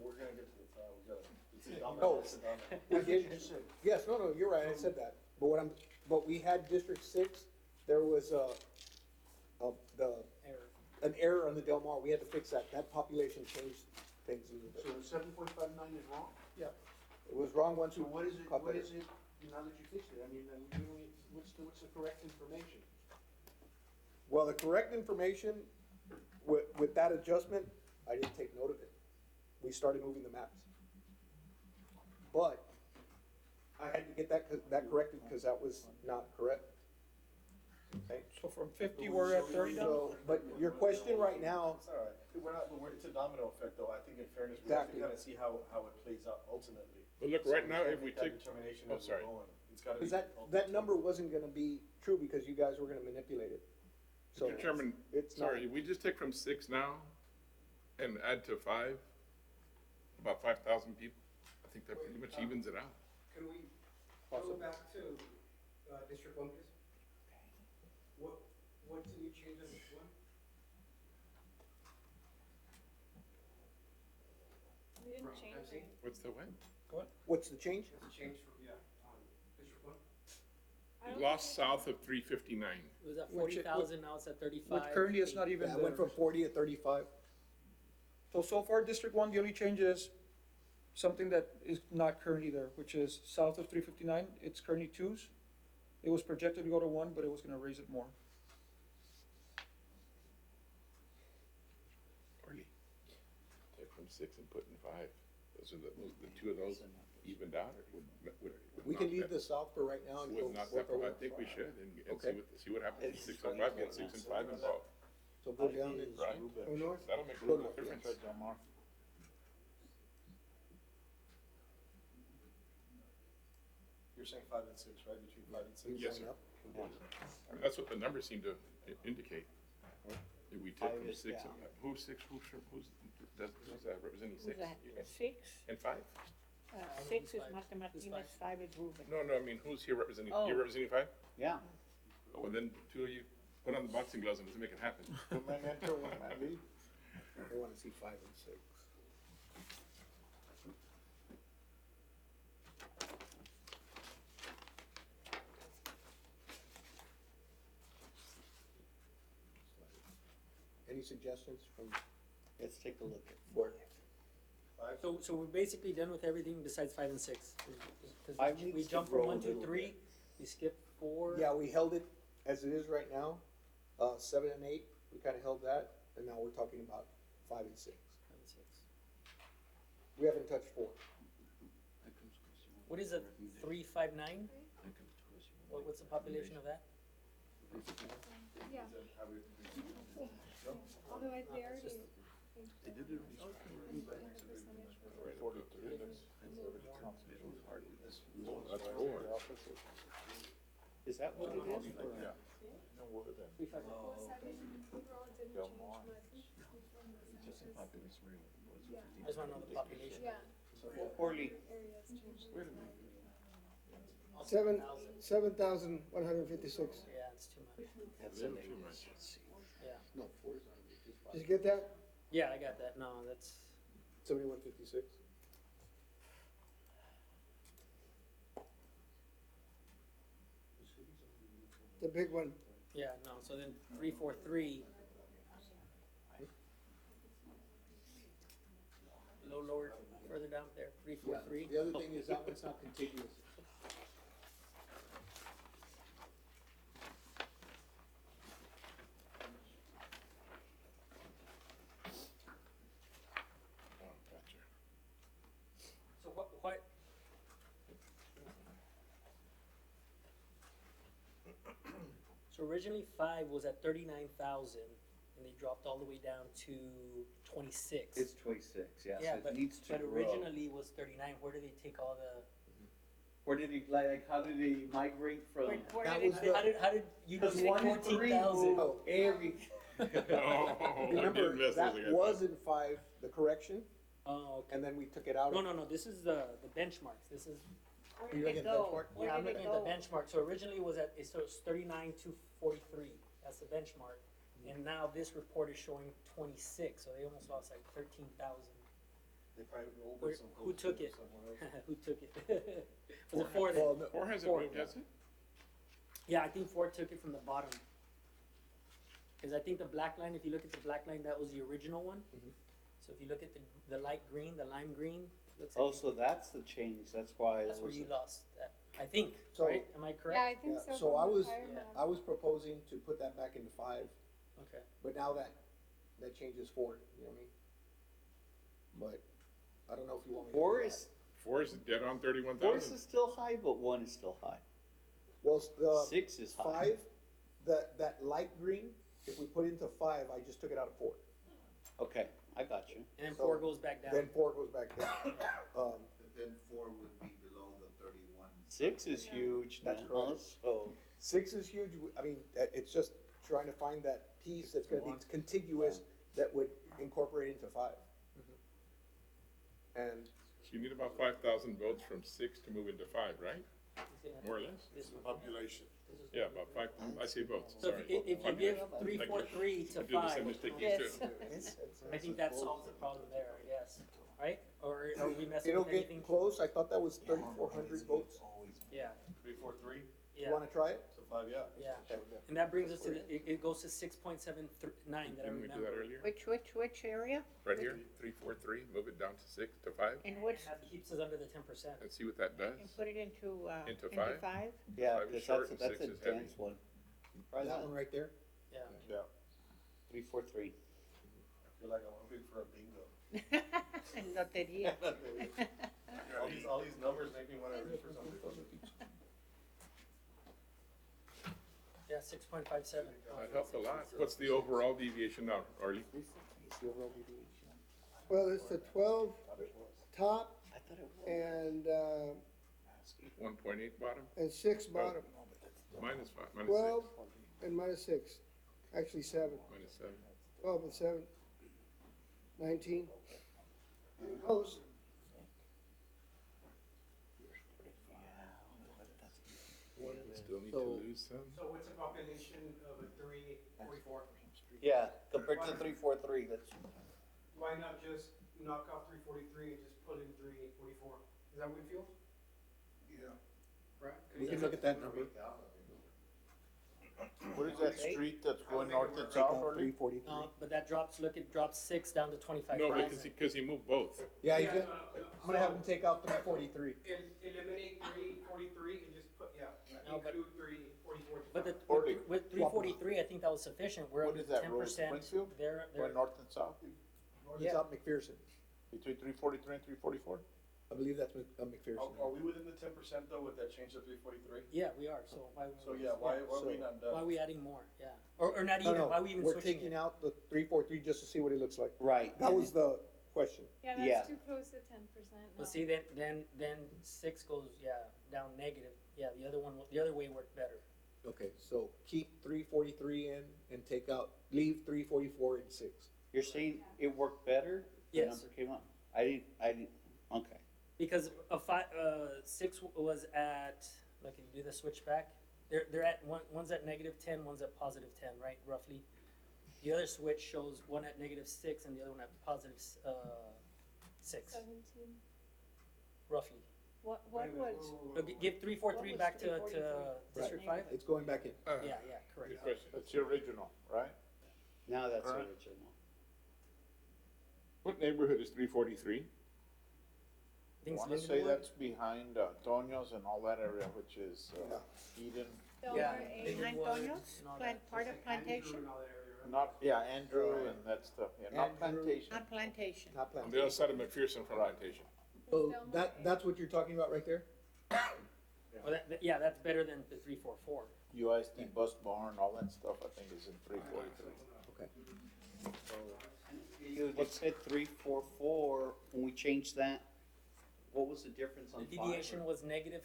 We're gonna get to the top, we gotta. Oh, we did, yes, no, you're right, I said that. But we had District 6, there was an error on the Del Mar, we had to fix that. That population changed things a little bit. So the 7.59 is wrong? Yeah. It was wrong once So we what is it, caught what that. is it, now that you fixed it, I mean, what's the correct information? Well, the correct information, with that adjustment, I didn't take note of it. We started moving the maps. But I had to get that corrected because that was not correct. Okay, So from 50, we're at 30 now? so, but your question right now, It's all right, it's a domino effect though, I think in fairness, we have to Exactly. kinda see how it plays out ultimately. But look, right now, if we take, Determination oh, as we're sorry. going, it's gotta be. because that number wasn't gonna be true because you guys were gonna manipulate it. So Mr. Chairman, it's not, sorry, we just take from 6 now and add to 5, about 5,000 people. I think that pretty much evens it out. Can we go back to, District 1, please? What's the new change on this one? We didn't From change MC? it. What's the what? what's the change? What's the change from, on District 1? I don't We lost think- south of 359. It was at Which- 40,000, now it's at 35. But currently, it's not even Yeah, it went there. from 40 to 35. So far, District 1, the only change is something that is not currently there, which is south of 359, it's currently 2s. It was projected to go to 1, but it was gonna raise it more. Orly. Take from 6 and put in 5. Those are the two of those evened out. Would We can knock leave that- the south for right now and go Would not work that, our way. I think we should, and Okay. see what happens, 6 and 5, get 6 and 5 involved. So go down and, Right. Go north? That'll make a Go little north, difference. yes. Del Mar. You're saying 5 and 6, right, between 5 and 6? Yes, sir. Up. I mean, that's what the numbers seem to indicate. If we take from 6, who's 6, who's representing 6? Who's that? 6? And 5? 6 is Marta Martinez, 5 is Ruben. No, I mean, who's here representing, Oh. you're representing 5? Yeah. Oh, and then 2 of you, put on the boxing gloves and let's make it happen. One man enter, one man leave. They wanna see 5 and 6. Any suggestions from Let's take a look at. board? So we're basically done with everything besides 5 and 6. Five Because we needs to jumped grow from a 1 to little 3, bit. we skipped 4. Yeah, we held it as it is right now, 7 and 8, we kinda held that, and now we're talking about 5 and 6. 5 and 6. We haven't touched 4. What is it, 359? What's the population of that? Yeah. Although they already. They did it. That's four. Is that what it is? Yeah. I just wanna know the population. Yeah. Orly, Areas changed. 7,156. Yeah, it's too much. that's A a little too much. Yeah. Did you get that? Yeah, I got that. No, that's, 7156. The big one. yeah, no, so then 343. A little lower, further down there, 343. The other thing is that one's not contiguous. Oh, gotcha. So what? So originally 5 was at 39,000, and they dropped all the way down to 26. it's 26, yeah, Yeah, so but, it needs to but grow. originally was 39. Where did they take all the? Where did he, like, how did he migrate from? Where That did was it, the- How did you Because just 1 and 3 14,000? moved every, Oh, Remember, I did miss that those again. was in 5, the correction, Oh, okay. and then we took it out. No, no, no. This is the benchmarms. This is. where You're did looking it at go? benchmark? Where Yeah, I'm did it looking at go? the benchmark. So originally it was at, so it's 39 to 43. That's the benchmark. And now this report is showing 26. So they almost lost like 13,000. They probably rolled Where- some who codes took from it? somewhere else. Who took it? Was it 4 then? Well, no, Four hasn't four, moved, yeah. has it? Yeah, I think 4 took it from the bottom. Because I think the black line, if you look at the black line, that was the original one. Mhm. So if you look at the light green, the lime green, looks oh, like so that's the change, that's why. that's it where was you a- lost that. I think, So- right? Am I correct? Yeah, I think Yeah, so. so from I the was, prior Yeah. map. I was proposing to put that back into 5, Okay. but now that changes 4, you know what I mean? But I don't know if you want me to. do 4 that. is, 4 is dead on 4 31,000. is still high, but 1 is still high. Well, the 6 is high. 5, that light green, if we put into 5, I just took it out of 4. Okay, I got you. And then So 4 goes back down. Then 4 goes back down. Then 4 would be below the 31. 6 is huge now, That's correct. so. 6 is huge. I mean, it's just trying to find that piece that's gonna be contiguous that would incorporate into 5. And So you need about 5,000 votes from 6 to move into 5, right? More or less? This one. Population. Yeah, about 5, I say votes, So sorry. if you give 343 I to did the same 5, mistake you Yes. too. I think that solves the problem there, I guess. Right? Or are we messing it'll with get anything? close. I thought that was 3,400 votes. Yeah, 343, You yeah, wanna try it? so 5, yeah. yeah. And that brings us to, it goes to 6.79 that I Didn't we do that remember. earlier? Which area? Right here, 343, move it down to 6 to 5, And which, That keeps us under the 10%. and see what that does. and put it into, Into into five? 5? Yeah, 5 is because short and that's 6 a is heavy. dense one. Try That that, one right there? Yeah. Yeah, 343. I feel like I'm looking for a bingo. Lotería. All these numbers make me wanna root for something. Yeah, 6.57. That helped a lot. What's the overall deviation now, Arlie? Well, it's the 12 top I thought it was. and, 1.8 bottom? 6 bottom. Minus 5, minus 12 6, and minus 6. Actually 7. minus 7. 12 and 7. 19. Close. Still need to So- lose some. So what's the population of a 344? Yeah, compared to 343, that's, Why not just knock off 343 and just put in 344? Is that what it feels? Yeah. Right? We can look at that number. What is that street that's going north and Take south, out Orly? 343. No, but that drops, look, it drops 6 down to 25. No, because he moved both. Yeah, Yeah, I'm gonna have him take out 343. Eliminate 343 and just put, yeah, No, but- include 344. But the, Orly. with 343, I think that was sufficient. We're What under is that road, 10%. Springfield? They're, Going north and south, It's up McPherson. between 343 and 344? I believe that's McPherson. Are we within the 10% though with that change to 343? Yeah, we are, so why? So yeah, why are we not Why are done? we adding more, yeah, or not No, even, no, why are we even we're switching taking it? out the 343 just to see what it looks like. Right. That was the question. Yeah, Yeah. that's too close to 10%. Well, see, then six goes, down negative, the other one, the other way worked better. Okay, so keep 343 in and take out, leave 344 and 6. You're saying it worked better? The Yes. number came up? I didn't, okay. Because six was at, look, can you do the switch back? They're at, one's at -10, one's at +10, right, roughly? The other switch shows one at -6 and the other one at +6, 17. roughly. What was, Give 343 back to District 5? It's going back in. Yeah, correct. Good question. That's the original, right? Now that's Alright. original. What neighborhood is 343? I Think it's wanna say Lindenwood? that's behind Tonio's and all that area, which is Eden, Del Yeah. Mar A. behind Lindenwood Antonio's, and all that. part of Plantation? not, Andrew and that stuff, not Plantation. Not Plantation. Not On planned. the other side of McPherson from Plantation. So that's what you're talking about right there? Well, that's better than the 344. UISD bus barn, all that stuff, I think is in 343. Okay. You just said 344, when we changed that, what was the difference on The five? deviation was negative,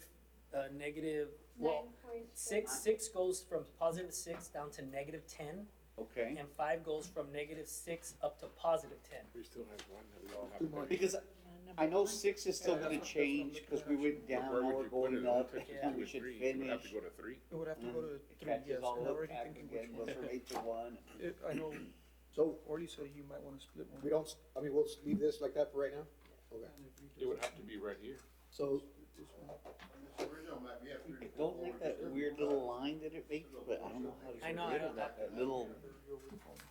well, 9.6. six goes from +6 down to -10, Okay, and 5 goes from -6 up to +10. We still have one that we all have. to pay. because I know 6 is still gonna change, because we went But down, where now would we're you put it? going It only up, touches and two we and should three. It would have to finish. go to 3. It would have to go to It 3, yes. catches all I'm up already back thinking again, which goes from 8 to 1. I know So Orly said you might wanna split one. we don't, we'll leave this like that for right now? Okay. It would have to be right here. So, Don't like that weird little line that it makes, but I don't know how to I get know, rid I of know. that little.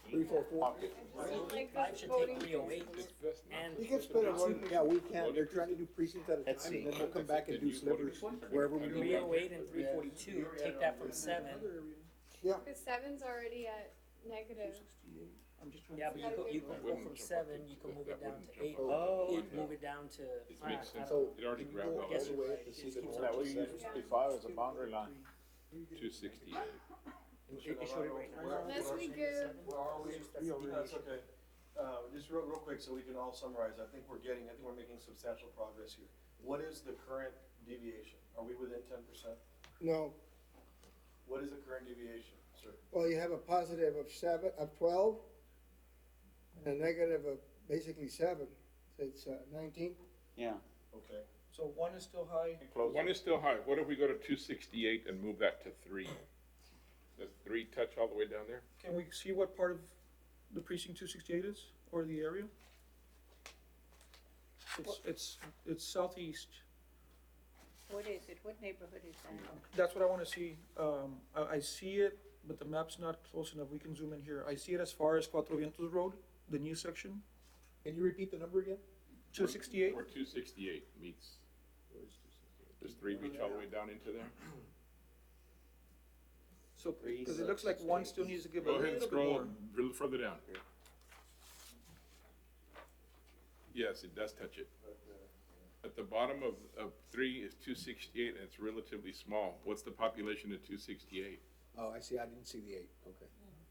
344? Like 5 this should voting take 308, and You can split it one, yeah, we can, they're trying to do precincts at a Let's time, see. and then we'll come back and do slivers wherever we need. 308 and 342, take that from 7. Yeah, Because 7's already at negative. Yeah, but you can go from 7, you can move it down to 8. Oh, You can move it down to, It makes sense. So, It already can you grabbed go all Yes, of all it. the way right. to see It the keeps Yeah, we on use 55 as a boundary line. 268. It showed it right now. Unless we give, That's okay. Just real quick, so we can all summarize, I think we're making substantial progress here. What is the current deviation? Are we within 10%? No, What is the current deviation, sir? well, you have a positive of 12, and a negative of basically 7, so it's 19. yeah. Okay. So one is still high. One is still high. What if we go to 268 and move that to 3? Does 3 touch all the way down there? Can we see what part of the precinct 268 is, or the area? It's southeast. What is it? What neighborhood is that? That's what I wanna see. I see it, but the map's not close enough. We can zoom in here. I see it as far as Cuatro Vientos Road, the new section, can you repeat the number again? 268. Where 268 meets. Does 3 reach all the way down into there? So, because it looks like one still needs to give a Go ahead little and bit scroll more. a little further down. Yes, it does touch it. At the bottom of 3 is 268 and it's relatively small. What's the population of 268? Oh, I see, I didn't see the 8, okay.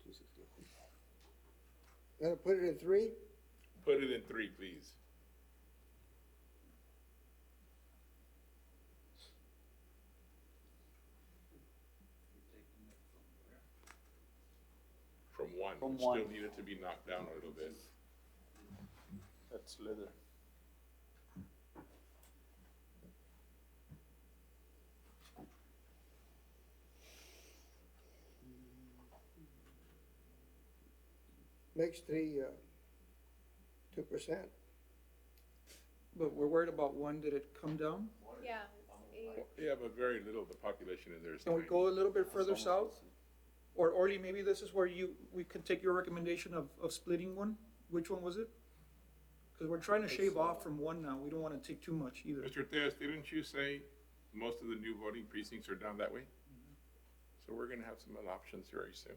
268. Gonna put it in 3? Put it in 3, please. From 1, From which one. still needed to be knocked down a little bit. That's Slither. Makes 3, 2%. But we're worried about one. Did it come down? yeah, it's 8. Yeah, but very little of the population in there is Can we tiny. go a little bit further south? Or Orly, maybe this is where we could take your recommendation of splitting one? Which one was it? Because we're trying to shave off from one now. We don't want to take too much either. Mr. Tejas, didn't you say most of the new voting precincts are down that way? So we're gonna have some other options very soon.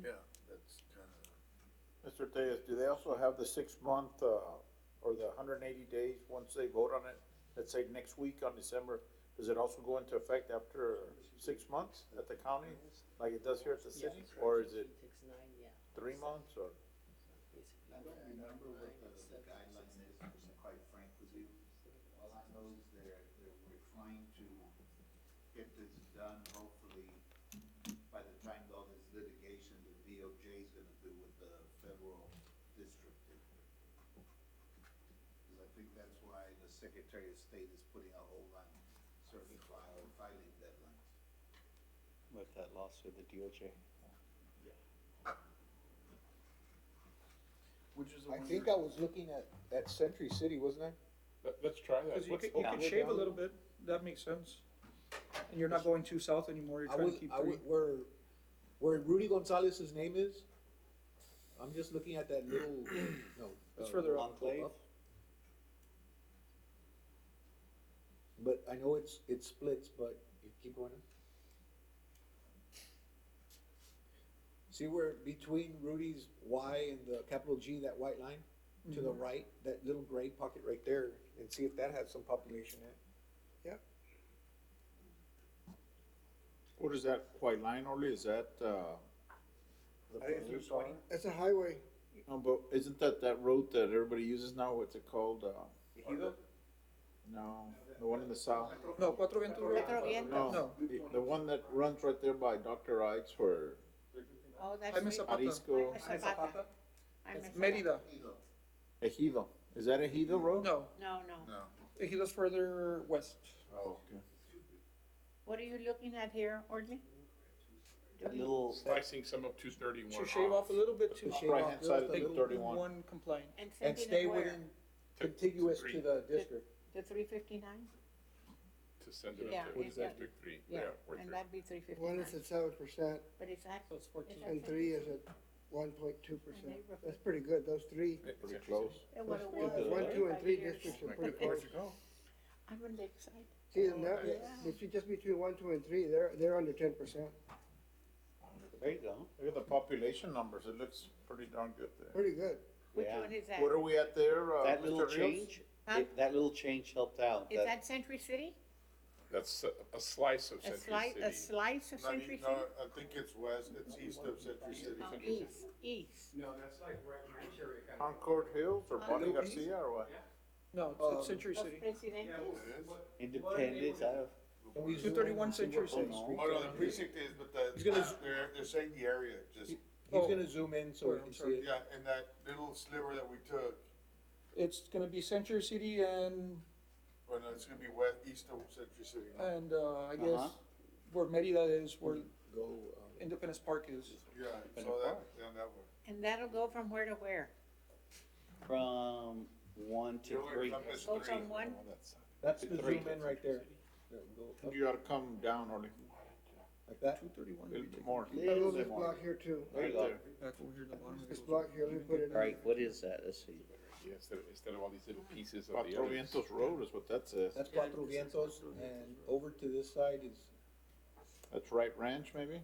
Yeah, that's kind of. Mr. Tejas, do they also have the 6-month, or the 180 days, once they vote on it, let's say next week on December, does it also go into effect after 6 months at the county, like it does here at the city? Or is it 3 months, or? I don't remember what the guideline is, to be quite frank with you. All I know is we're trying to get this done, hopefully, by the time all this litigation the DOJ is gonna do with the federal districting. Because I think that's why the Secretary of State is putting a hold on certain filing deadlines. With that lawsuit, the DOJ. Which is the I one think you're- I was looking at Century City, wasn't I? Let's try that. Cause you What's- could, you Yeah. could shave a little bit, that makes sense. And you're not going too south anymore, you're I trying was, to keep I three. was, where Rudy Gonzalez's name is, I'm just looking at that little, no. It's further up. Enclave? But I know it splits, but you keep going. See where between Rudy's Y and the capital G, that white line, to the right, that little gray pocket right there, and see if that has some population in it. What is that white line, Orly? Is that, It's a highway. no, but isn't that road that everybody uses now, what's it called, Ejido? no, the one in the south? No, Cuatro Vientos Road? Cuatro Vientos. No, the one that runs right there by Dr. Ike's where Oh, that's. Jaime Zapata. Arisco, Zapata. Mérida. Ejido. Is that Ejido Road? No, No. Ejido's further west. Oh, okay. What are you looking at here, Orly? That little, Slicing some of 231 Should shave off a little bit to shave Right-hand off side of the the 31. one complaint. And And sending stay it where? within, contiguous to the district. The 359? to send it Yeah, up to it's got- District 3. Yeah, we're and through. that'd be One 359. is at 7%, But it's at, So it's 14. it's at and 3 is at 1.2%. That's pretty good, those three. Pretty close. And what it Yeah, was 1, 2, and 3 years. districts are pretty close. I'm really excited. See, and that, if you just between 1, 2, and 3, they're under 10%. there you go. Look at the population numbers, it looks pretty darn good there. Pretty good. Which Yeah. one is that? What are we at there, That little Mr. Rios? change, Huh? that little change helped out. Is That- that Century City? That's a slice of A Century slice, City. a slice of Century City? I think it's west, it's east of Century City. Oh, east. No, that's like ranch area kind of. Concord Hills or Bonnie Little Garcia or what? No, it's Century Los City. Presidentes? Independence, I have, Can we zoom 231 in, see what Century the City. streets Oh, no, are? the precinct is, but He's gonna- they're saying the area, just, He's Oh. gonna zoom in so we Sorry, can I'm see sorry. it. yeah, and that little sliver that we took, It's gonna be Century City and, well, no, it's gonna be west, east of Century City. I guess where Mérida is, where Go, Independence Park is. Yeah, so that way. And that'll go from where to where? from 1 to Go 3. encompass Go 3. from one? that's the Three. zoom in right there. There, go up You gotta come down, Orly, like that. 231. a little more. I love this block here too. There you Right go. there. Back over here, the bottom of This it. block here, let me put it All in. right, what is that? Let's see. Yeah, instead of all these little pieces of the Cuatro others. Vientos Road is what that says. That's Cuatro Vientos, and over to this side is, That's Right Ranch, maybe?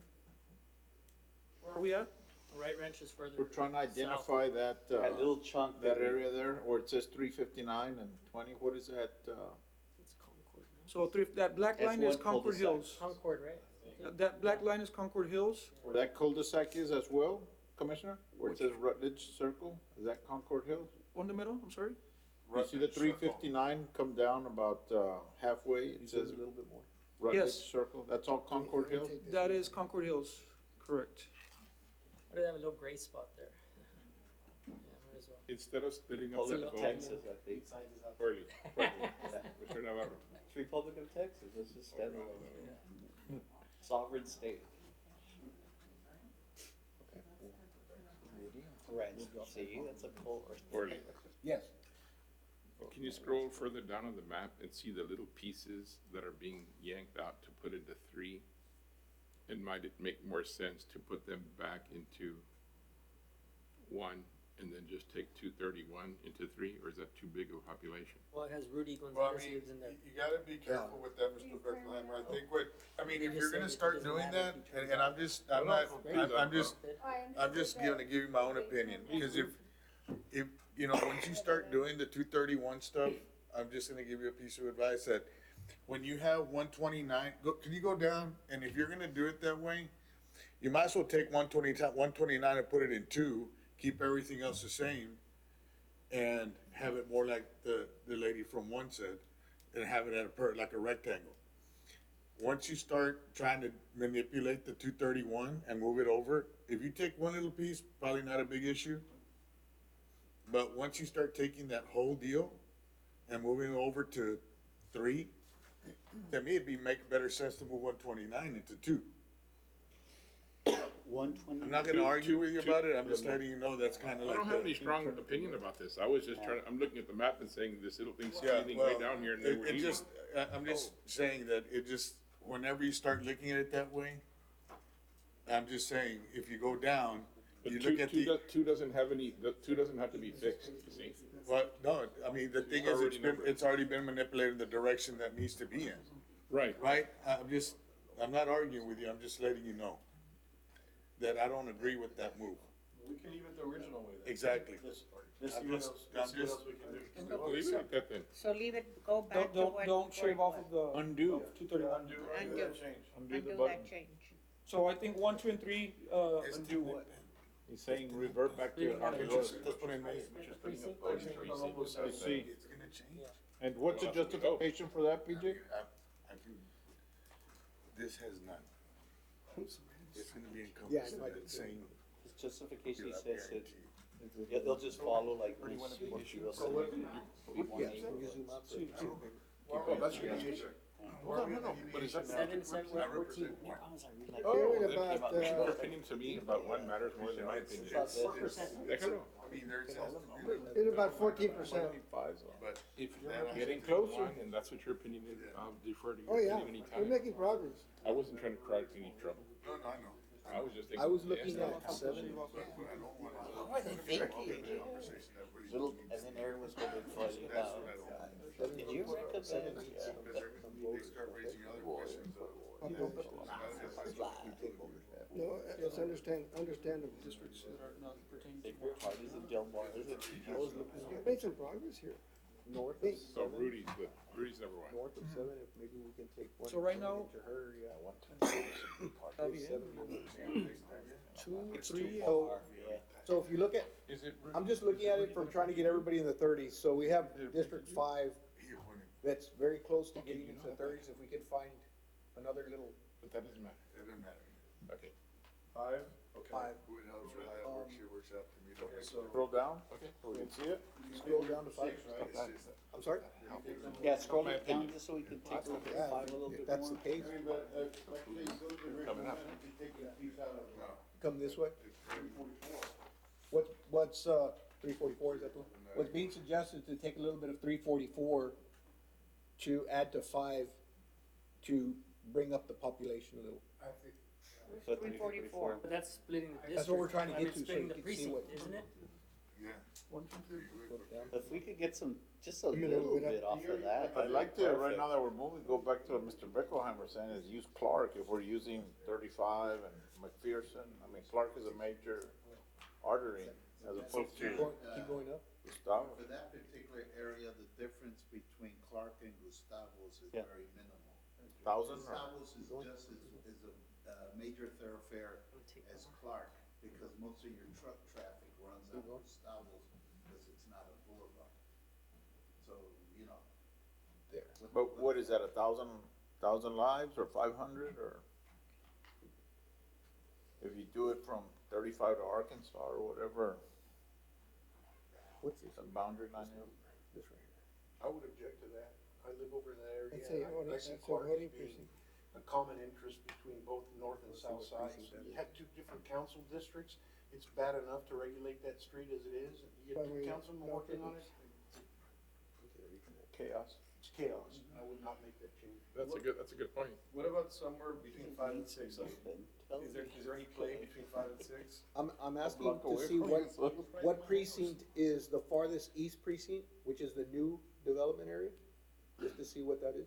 Where are we at? Right Ranch is further. We're trying to identify that, That little chunk. that we- area there where it says 359 and 20, what is that, It's Concord. So that black That's line is one Concord cul-de-sac. Hills. Concord, right? That black line is Concord Hills. where that cul-de-sac is as well, Commissioner? Where it says Rutledge Circle, is that Concord Hills? On the middle, I'm sorry? You see the 359 come down about halfway, it says a little bit more. Rutledge Yes. Circle, that's all Concord Hills? That is Concord Hills, correct. Why do they have a little gray spot there? Yeah, might as well. Instead of splitting up the Republic of code. Texas, I think. Early. Mr. Navarro. It's Republic of Texas, it's just that sovereign state. Right, see, that's a cool. Early. Yes. Can you scroll further down on the map and see the little pieces that are being yanked out to put into 3? And might it make more sense to put them back into 1 and then just take 231 into 3, or is that too big of a population? Well, it has Rudy Well, I Gonzalez mean, lives in there. you gotta be careful with that, Mr. Bethlehem, I think if just you're said gonna it start doesn't doing matter that, if you turn and I'm just, I'm just, I I'm just understood gonna give you my own opinion, because if, you know, once you start doing the 231 stuff, I'm just gonna give you a piece of advice that when you have 129, can you go down? And if you're gonna do it that way, you might as well take 129 and put it in two, keep everything else the same, and have it more like the lady from one said, and have it at like a rectangle. Once you start trying to manipulate the 231 and move it over, if you take one little piece, probably not a big issue. But once you start taking that whole deal and moving over to 3, to me, make better sense to move 129 into 2. 120. I'm not gonna argue with you about it, I'm just letting you know that's kind of I like don't have any the. strong opinion about this. I was just trying, I'm looking at the map and saying this little thing's Yeah, standing way well, down here and then we're it leaving. just, I'm just saying that it just, whenever you start looking at it that way, I'm just saying, if you go down, But you two, look at two, the. two doesn't have any, the two doesn't have to be fixed, you see? Well, no, I mean, the thing is, it's already been manipulated in the direction that needs to be in, Right. right? I'm not arguing with you, I'm just letting you know that I don't agree with that move. We can leave it the original way then. Exactly. Let's I'm see what just- else, let's I'm see what just- else we can do. Well, leave it like that then. So leave it, go back to what. Don't shave off of the. Undo. 231. Undo. that change. Undo that change. So I think 1, 2, and 3, Undo what? He's saying revert back to. Just put in there. I see. It's gonna change. And what's the justification for that, PJ? This has none. It's gonna be Yeah, encompassed in like that same. His justification You're says it, guaranteed. they'll just follow like this issue. They'll say, Yeah, can you zoom out? Oh, that's your issue. But is that? 7, 7, 14. I promise I read like. Hearing Then about, your opinion to me about one matters more than my opinion. Déjalo. I mean, there's. it's about 14%. But If you're not Getting closer. and that's what your opinion is, I'll defer to Oh, your yeah, opinion we're anytime. making progress. I wasn't trying to cause any trouble. no, I know. I was just thinking. I was looking yes, at 7. But I don't want to. What are they thinking? Conversation that everybody's Little, looking and then Aaron was gonna be funny That's about, what I don't want. did you recommend? Because they start raising other questions. No, it's understandable. districts that are not pertaining to. Big parties in Del Mar, there's a. We've made some progress here. North Hey, So Rudy's number 1. north of 7, if maybe we can take one. So right now- To her, yeah, 1. Javier, 2, 3, So, so if you look at, Is it? I'm just looking at it from trying to get everybody in the 30s. So we have District 5 that's very close to getting into the 30s. If we could find another little But that doesn't matter. It doesn't matter. Okay. 5, okay. 5, Who knows how it works here, works out to me. Okay, so. Scroll down, Okay. so we can see it. scroll down to 5. I'm sorry? Yeah, scroll it down just so we can take a look Yeah, at 5 a little if bit that's the more. case, Coming up. come this way. What's 344, is that the one? What's being suggested is to take a little bit of 344 to add to 5 to bring up the population a little. So 344. But that's splitting the district. That's what we're trying to I mean, get to, so splitting you the can see precinct, what- isn't it? Yeah. If we could get some, just a Give me a little little bit bit off of that. I'd like to, right Perfect. now that we're moving, go back to what Mr. Beckelheimer saying, is use Clark if we're using 35 and McPherson. I mean, Clark is a major artery as opposed to Keep going up. Gustavo. For that particular area, the difference between Clark and Gustavos is Yeah. very minimal. 1,000 or? Gustavos is just as a major thoroughfare as Clark, because most of your truck traffic runs out of Gustavos because it's not a boulevard. So, you know. There. But what is that, 1,000 lives or 500 or? If you do it from 35 to Arkansas or whatever, What's this? the boundary line here. This right here. I would object to that. I live over in that area. It's a and I see voting Clark as being precinct. a common interest between both north and south sides. You have 2 different council districts. It's bad enough to regulate that street as it is. You But get we- 2 councilmen working on it, Chaos. it's chaos. I would not make that change. That's a good point. What about somewhere between 5 and 6? Is there any play between 5 and 6? I'm asking block to away see from what precinct is the farthest east precinct, which is the new development area? Just to see what that is.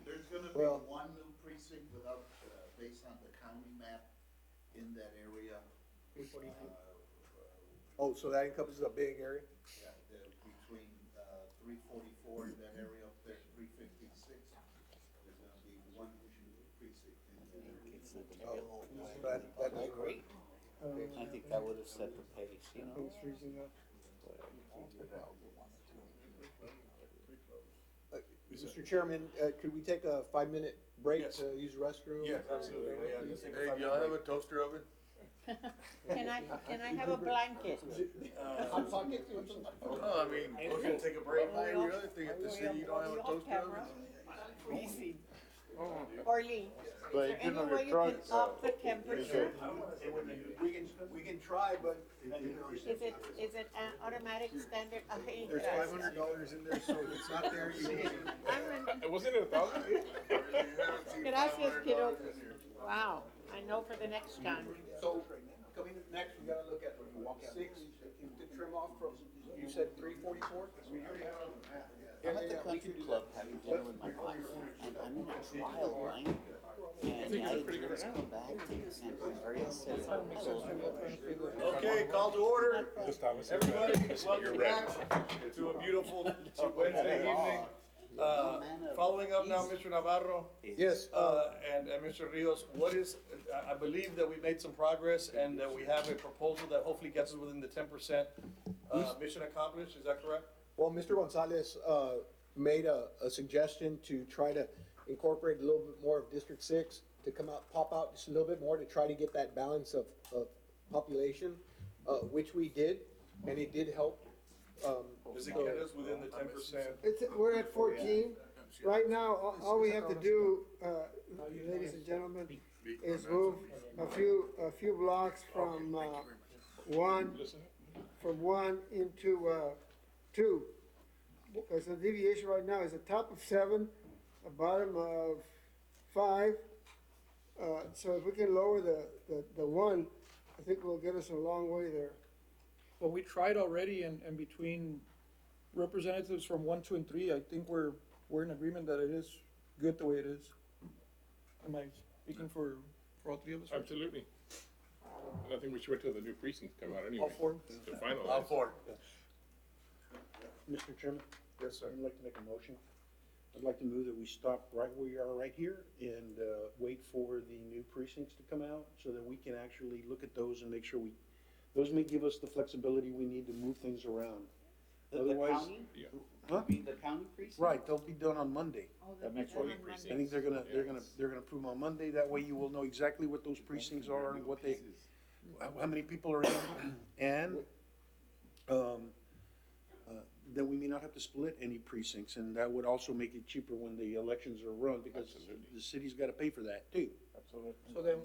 There's gonna be Well- one new precinct without, based on the county map in that area. Oh, so that encompasses a big area? Yeah, between, 344 in that area up there, 356. There's gonna be one precinct in there. I agree. I think that would have set the pace, you know? It's freezing up. Mr. Chairman, could we take a 5-minute break Yes. to use the restroom? Yes, absolutely. Yeah, let's take a Hey, 5-minute y'all have break. a toaster oven? Can I have a blanket? Hot pocket? No, I mean, We're gonna take a break. like every other thing at the city, you don't have a toaster oven? Freezing. Orly, But is there any way you can up the temperature? We can try, but Is it an automatic standard? Okay, there's $500 in there, so if it's not there, you can. Wasn't it 1,000? Gracias, kiddo. Wow, I know for the next time. So, coming next, we gotta look at 6, to trim off from, you said 344? I'm at the country club having dinner with my wife, and I'm in a trial line. And the idea is come back and I'm very upset. Okay, call to order. Everybody, Everybody, welcome back to a beautiful Wednesday evening. Following up now, Mr. Navarro. Yes, And Mr. Rios, what is, I believe that we made some progress and that we have a proposal that hopefully gets us within the 10% mission accomplished, is that correct? well, Mr. Gonzalez, made a suggestion to try to incorporate a little bit more of District 6 to come out, pop out just a little bit more to try to get that balance of population, which we did, and it did help. Does it get us within the 10%? We're at 14. Right now, all we have to do, ladies and gentlemen, is move a few blocks from, one into, 2. Because the deviation right now is a top of 7, a bottom of 5. So if we can lower the 1, I think we'll get us a long way there. Well, we tried already, and between representatives from 1, 2, and 3, I think we're in agreement that it is good the way it is. Am I speaking for all 3 of us? Absolutely. And I think we should wait till the new precincts come out anyway. All 4? To finalize. All four. Mr. Chairman, Yes, sir. I'd like to make a motion. I'd like to move that we stop right where we are right here and wait for the new precincts to come out so that we can actually look at those and make sure those may give us the flexibility we need to move things around. The Otherwise- county? Yeah. Huh? You mean the county precinct? Right, they'll be done on Monday. That makes I think they're gonna approve them on Monday. That way you will know exactly what those precincts are and what how many people are in. And, then we may not have to split any precincts, and that would also make it cheaper when the elections are run, because the city's gotta pay for that too. So then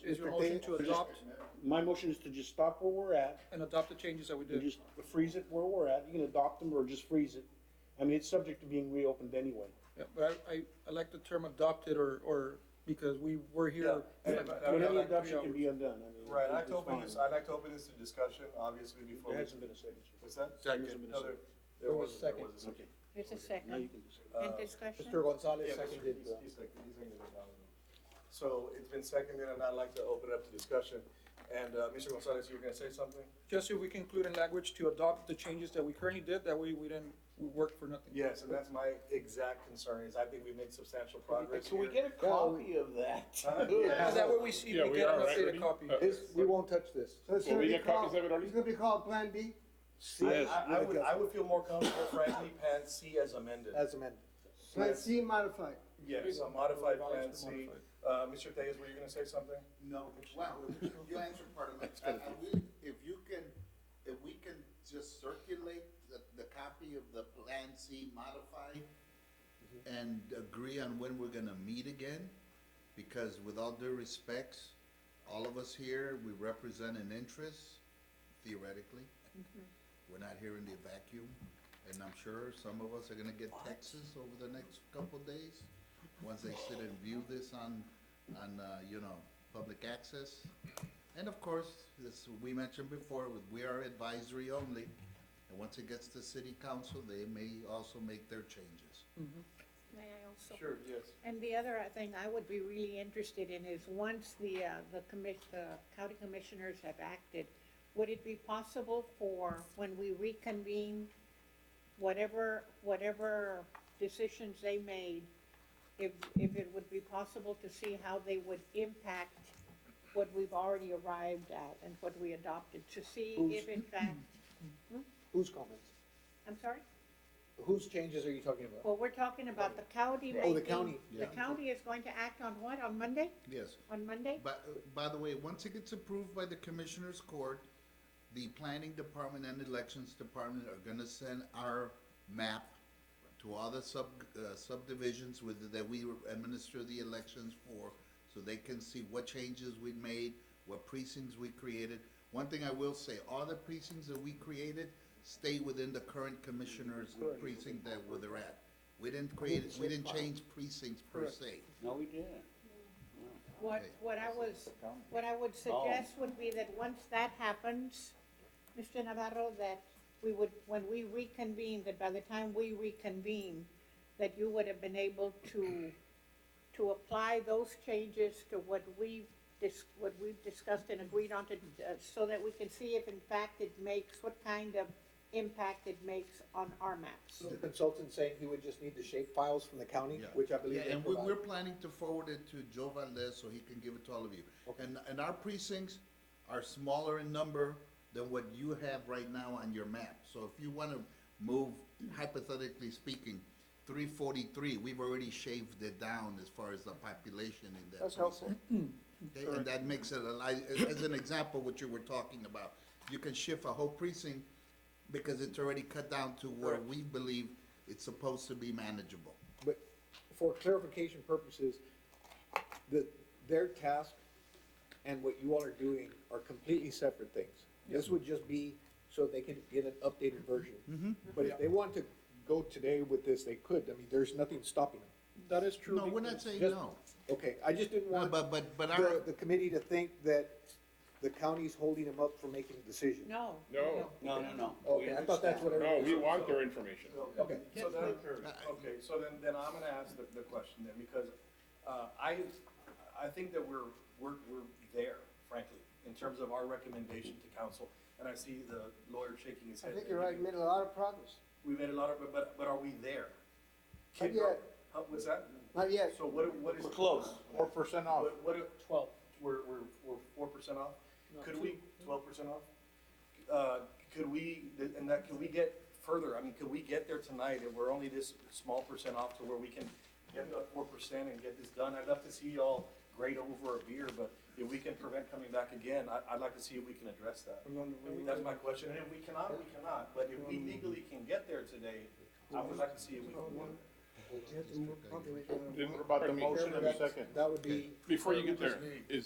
is your motion to adopt My motion is to just stop where we're at, and adopt the changes that we and did? just freeze it where we're at. You can adopt them or just freeze it. I mean, it's subject to being reopened anyway. Yeah, but I like the term adopted or, because we were here. But any adoption can be undone, I mean. Right, I'd like it's to open fine. this, I'd like to open this to discussion, obviously, before. There we- hasn't been a second, sir. What's that? There hasn't been a No, second. there was was a second. Okay, There's a now second. you can just. In discussion? Mr. Gonzalez Yeah, seconded. he's seconded it. So it's been seconded, and I'd like to open it up to discussion. And, Mr. Gonzalez, you were gonna say something? Just if we can include in language to adopt the changes that we currently did, that way we work for nothing. Yes, and that's my exact concern, is I think we've made substantial progress Can we here. get a copy of that? Yeah, that way we see, Yeah, we we get an are, right, updated Rudy? copy. We won't touch this. So it's Will gonna we be get copies called, of it already? it's gonna be called Plan B? Yes. I would feel more comfortable, frankly, Plan C as amended. As amended. Plan C modified. Yes, a modified Plan C. Mr. Tellez, were you gonna say something? No, well, you answered part of it. If we can just circulate the copy of the Plan C modified and agree on when we're gonna meet again, because with all due respects, all of us here, we represent an interest, theoretically. We're not here in the vacuum, and I'm sure some of us are gonna get texts over the next couple of days, once they sit and view this on public access. And of course, as we mentioned before, we are advisory only, and once it gets to city council, they may also make their changes. May I also? Sure, yes. And the other thing I would be really interested in is once the county commissioners have acted, would it be possible for, when we reconvene, whatever decisions they made, if it would be possible to see how they would impact what we've already arrived at and what we adopted, to see if in fact, Whose comments? I'm sorry? Whose changes are you talking about? Well, we're talking about the county Oh, making. the county. The county is going to act on what, on Monday? Yes. On Monday? But, by the way, once it gets approved by the Commissioners Court, the Planning Department and Elections Department are gonna send our map to all the subdivisions that we administer the elections for, so they can see what changes we made, what precincts we created. One thing I will say, all the precincts that we created stay within the current commissioner's precinct that where they're at. We didn't change precincts per se. No, we didn't. What I would suggest would be that once that happens, Mr. Navarro, that we would, when we reconvene, that by the time we reconvene, that you would have been able to apply those changes to what we've discussed and agreed on to, so that we can see if in fact it makes, what kind of impact it makes on our maps. The consultant saying he would just need the shape files from the county, which I believe Yeah, they and provide. we're planning to forward it to Joe Valdez so he can give it to all of you. And our precincts are smaller in number than what you have right now on your map. So if you wanna move, hypothetically speaking, 343, we've already shaved it down as far as the population in that. That's helpful. Okay, and that makes it a lot, as an example, what you were talking about. You can shift a whole precinct because it's already cut down to where we believe it's supposed to be manageable. But for clarification purposes, their task and what you all are doing are completely separate things. This would just be so they can get an updated version. But if they want to go today with this, they could. I mean, there's nothing stopping them. That is true. No, we're not saying Just- no. Okay, I just didn't No, want but our, the committee to think that the county's holding them up from making a decision. No. No. No. Okay, I thought that's what No, everybody. we want their information. Okay. So then, okay, so then I'm gonna ask the question then, because, I think that we're there, frankly, in terms of our recommendation to council, and I see the lawyer shaking his I head. think you're right, made a lot of progress. We made a lot of, but are we there? Not yet, What's that? not yet. So what is? We're close. 4% off. What, 12, we're 4% off? Could we, 12% off? Could we, and that, could we get further? I mean, could we get there tonight and we're only this small percent off to where we can get the 4% and get this done? I'd love to see y'all grade over a beer, but if we can prevent coming back again, I'd like to see if we can address that. That's my question, and if we cannot, we cannot, but if we legally can get there today, I would like to see if we can. What about the motion and the second? That would be. Before you get there,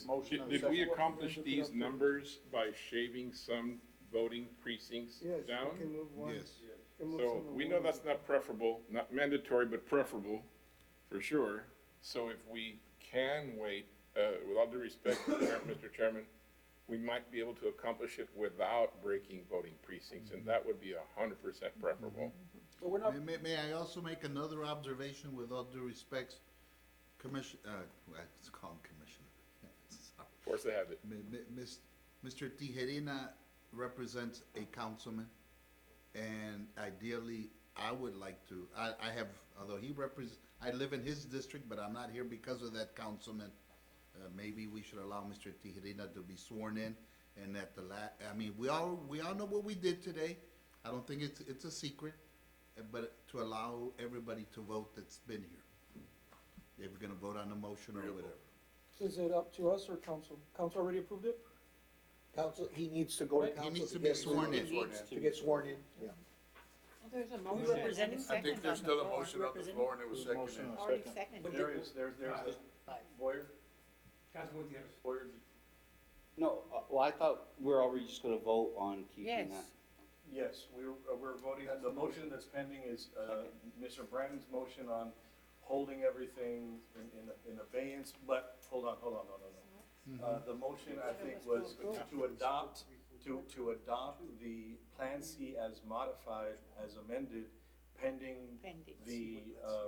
Motion and did we second. accomplish these numbers by shaving some voting precincts Yes, down? we can move one. yes. Can move So some of we know one. that's not preferable, not mandatory, but preferable, for sure. So if we can wait, with all due respect, Mr. Chairman, we might be able to accomplish it without breaking voting precincts, and that would be 100% preferable. But we're not. May I also make another observation with all due respects? Let's call him Commissioner. Of course they have it. Mr. Tijerina represents a councilman, and ideally, I would like to, I have, although I live in his district, but I'm not here because of that councilman. Maybe we should allow Mr. Tijerina to be sworn in, and at I mean, we all know what we did today. I don't think it's a secret, but to allow everybody to vote that's been here. If we're gonna vote on the motion or whatever. Is it up to us or council? Council already approved it? Council, he needs to go to Right. council. He needs to get be sworn in. To get sworn in, yeah. Well, there's a Who motion and a represented? I second think there's on the still a floor. motion on the floor and it was Motion seconded. and Already second. seconded. There's a Boyer? Councilman Gutierrez. Boyer, No, well, I thought we're already just gonna vote on keeping that. Yes. yes, we're voting, the motion that's pending is, Mr. Brandon's motion on holding everything in abeyance, but, hold on, no. The motion, I think, was to adopt the Plan C as modified, as amended, pending Pending. the,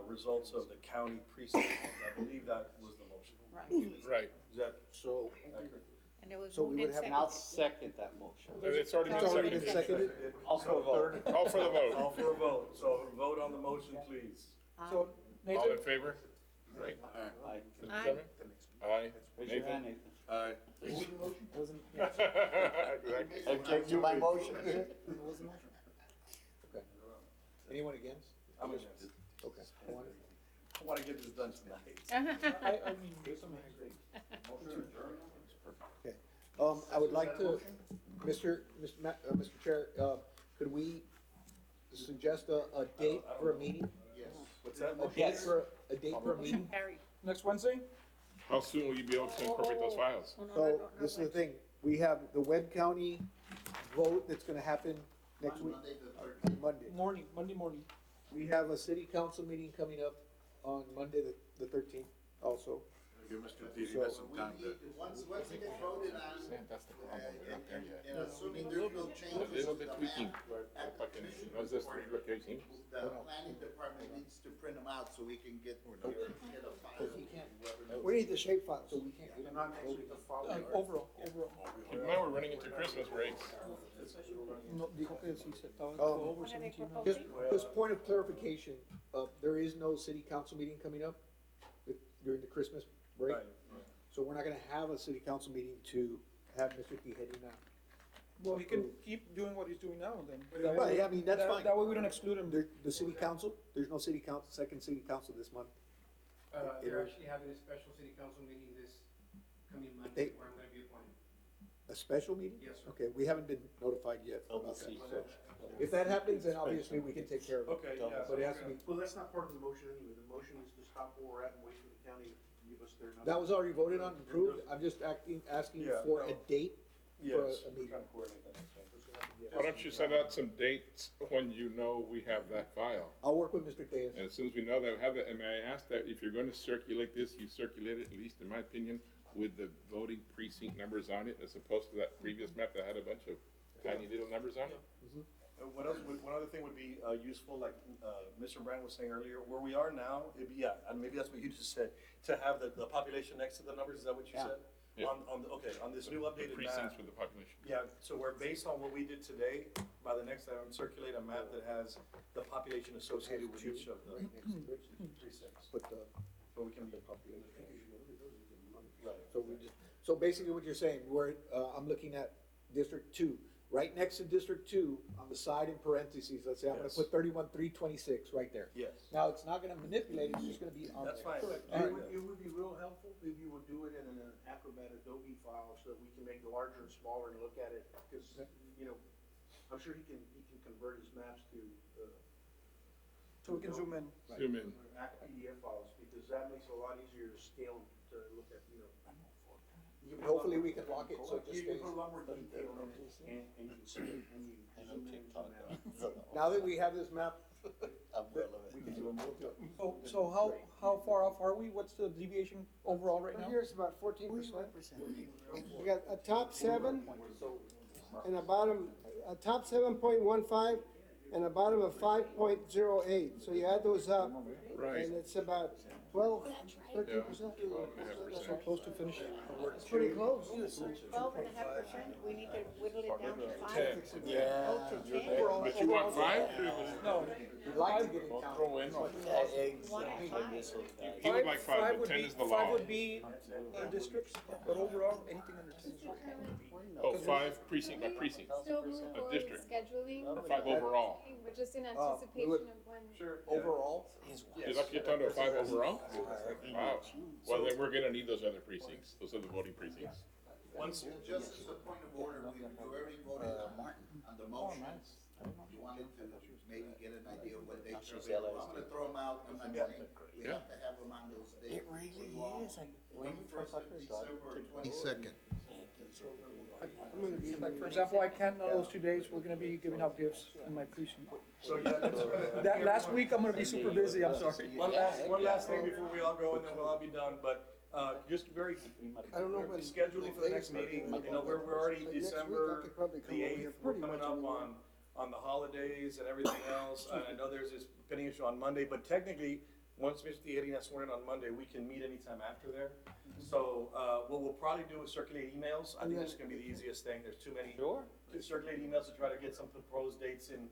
results of the county precinct. I believe that was the motion. Right. Right. Is that So, accurate? And it was So we moved would and have- And I'll seconded. second that motion. It's already It's already been seconded? Also a vote. Call for the vote. Call for a vote, so vote on the motion, please. So All Nathan, in favor? Right. Aye. Aye. Kevin? Aye. Raise your hand, Nathan? Nathan. Aye. Exactly. Object to my motion? Okay. Anyone against? I'm against. Okay. I wanna get this done tonight. I mean, Okay. I would like to, Mr. Chair, could we suggest a date for a meeting? What's that? A date for a meeting? Carried. next Wednesday? How soon will you be able to incorporate those files? Oh, no, So, no, this is the thing, we have the Webb County vote that's gonna happen next week, Monday. Monday morning. We have a city council meeting coming up on Monday, the 13th also. Give Mr. Tejeda some time to. Once it gets voted on, That's the problem, we're not there yet. and assuming there's no A changes little to bit the tweaking. map, Was this three locations? the planning department needs to print them out so we can get a file. We need the shape files. So we can't get them Overall. Now we're running into Christmas breaks. No, dijo que si se estaba 12 or What are they 17 Just, proposing? just point of clarification, there is no city council meeting coming up during the Christmas break. Right. So we're not gonna have a city council meeting to have Mr. Tejeda. Well, he can keep doing what he's doing now then. Well, yeah, I mean, that's That- fine. That way we don't exclude him. The city council, there's no city council, second city council this month. They're actually having a special city council meeting this coming Monday, They- where I'm gonna be appointed. A special meeting? Yes, sir. Okay, we haven't been notified yet about that, LBC. so. If that happens, then obviously we can take care of it. Okay, yeah. But it has to be, Well, that's not part of the motion anyway. The motion is to stop where we're at and wait for the county to give us their number. that was already voted on, and approved, I'm just asking Yeah, for a no. date for Yes, a we're meeting. trying to coordinate that. Why don't you send out some dates when you know we have that file? I'll work with Mr. Diaz. And as soon as we know that we have it, and may I ask that if you're gonna circulate this, you circulate it, at least in my opinion, with the voting precinct numbers on it, as opposed to that previous map that had a bunch of tiny little numbers on it? What else, one other thing would be, useful, like, Mr. Brand was saying earlier, where we are now, it'd be, yeah, and maybe that's what you just said, to have the population next to the numbers, is that what you said? Yeah. Okay, on this new The updated precincts map, with the population. yeah, so we're based on what we did today, by the next time, circulate a map that has the population associated with each of the precincts, But, so we can be. Right. so basically what you're saying, I'm looking at District 2, right next to District 2, on the side in parentheses, let's say I'm gonna Yes. put 31,326 right there. Yes. Now, it's not gonna manipulate it, it's just gonna be on there. That's fine. It would be real helpful if you would do it in an Acrobat Adobe file so that we can make it larger and smaller and look at it, because, you know, I'm sure he can convert his maps to, So we can zoom in. Zoom in. PDF files, because that makes it a lot easier to scale and to look at, you know. Hopefully we can lock it so it just You can stays. put a lot more detail in it, and you can see it, and you zoom in and zoom out. Now that we have this map, So how far off are we? What's the deviation overall right now? Here it's about 14%. We got a top 7 and a bottom, a top 7.15 and a bottom of 5.08. So you add those up, Right. and it's about 12, 13%. So close to finishing. It's pretty close. 12.5%, we need to whittle it down to 5. Yeah. Oh, to 10. But you want five? No, we'd like to get it down. Throw in. One and 5. He would like five, but would 10 be, is the 5 law. would be districts, but overall, anything under 10 is right. Oh, 5 precinct by precinct, Still moving a forward with district, scheduling, or 5 overall. but just in Oh, anticipation of when. Overall, You're talking about 5 overall? Wow. Well, then we're gonna need those other precincts, those other voting precincts. Once, Just as a point of order, we already voted on the motion. You wanted to maybe get an idea of what dates are available. I'm gonna throw them out, I'm not saying we have to have them on those dates. It really is, like, 21st of December or 22nd. Like, for example, I can't on those 2 days, we're gonna be giving out gifts in my precinct. so yeah, That last week, I'm gonna be super busy, I'm sorry. one last thing before we all go, and then we'll all be done, but, just very, I don't know when. scheduling for the next meeting, you know, we're already Like next week, I December could probably come the over here 8th, we're pretty coming much up anywhere. on the holidays and everything else. I know there's this pending issue on Monday, but technically, once Mr. Tijerina is sworn in on Monday, we can meet anytime after there. So, what we'll probably do is circulate emails. I think this is gonna be the easiest thing. There's too many. Sure. To circulate emails to try to get some proposed dates in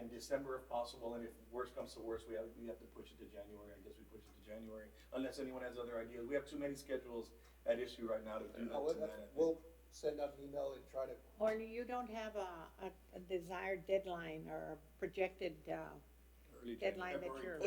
December if possible, and if worst comes to worst, we have to push it to January. I guess we push it to January, unless anyone has other ideas. We have too many schedules at issue right now to do that tonight. We'll send out an email and try to, Or you don't have a desired deadline or a projected, Early deadline that you're.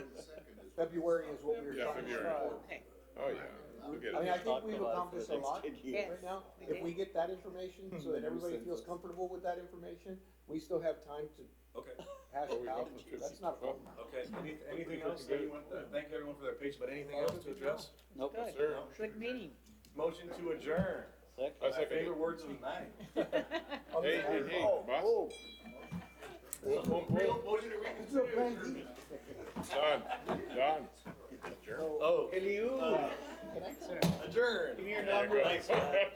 February is what we're Yeah, trying to February. for. Okay. Oh, yeah. We'll get I mean, it. I think we've accomplished a lot Yes, right now. we If did. we get that information, so that everybody feels comfortable with that information, we still have time to Okay, hash Oh, it we out. almost should That's be not a problem. okay. Anything else? Anyone, thank everyone for their patience, but anything else to address? Nope. Good, Sir. good meeting. Motion to adjourn. I My second it. favorite words of the night. Hey, hey, hey, boss. Motion to reconsider. Done. Oh, can you, adjourn. There you go.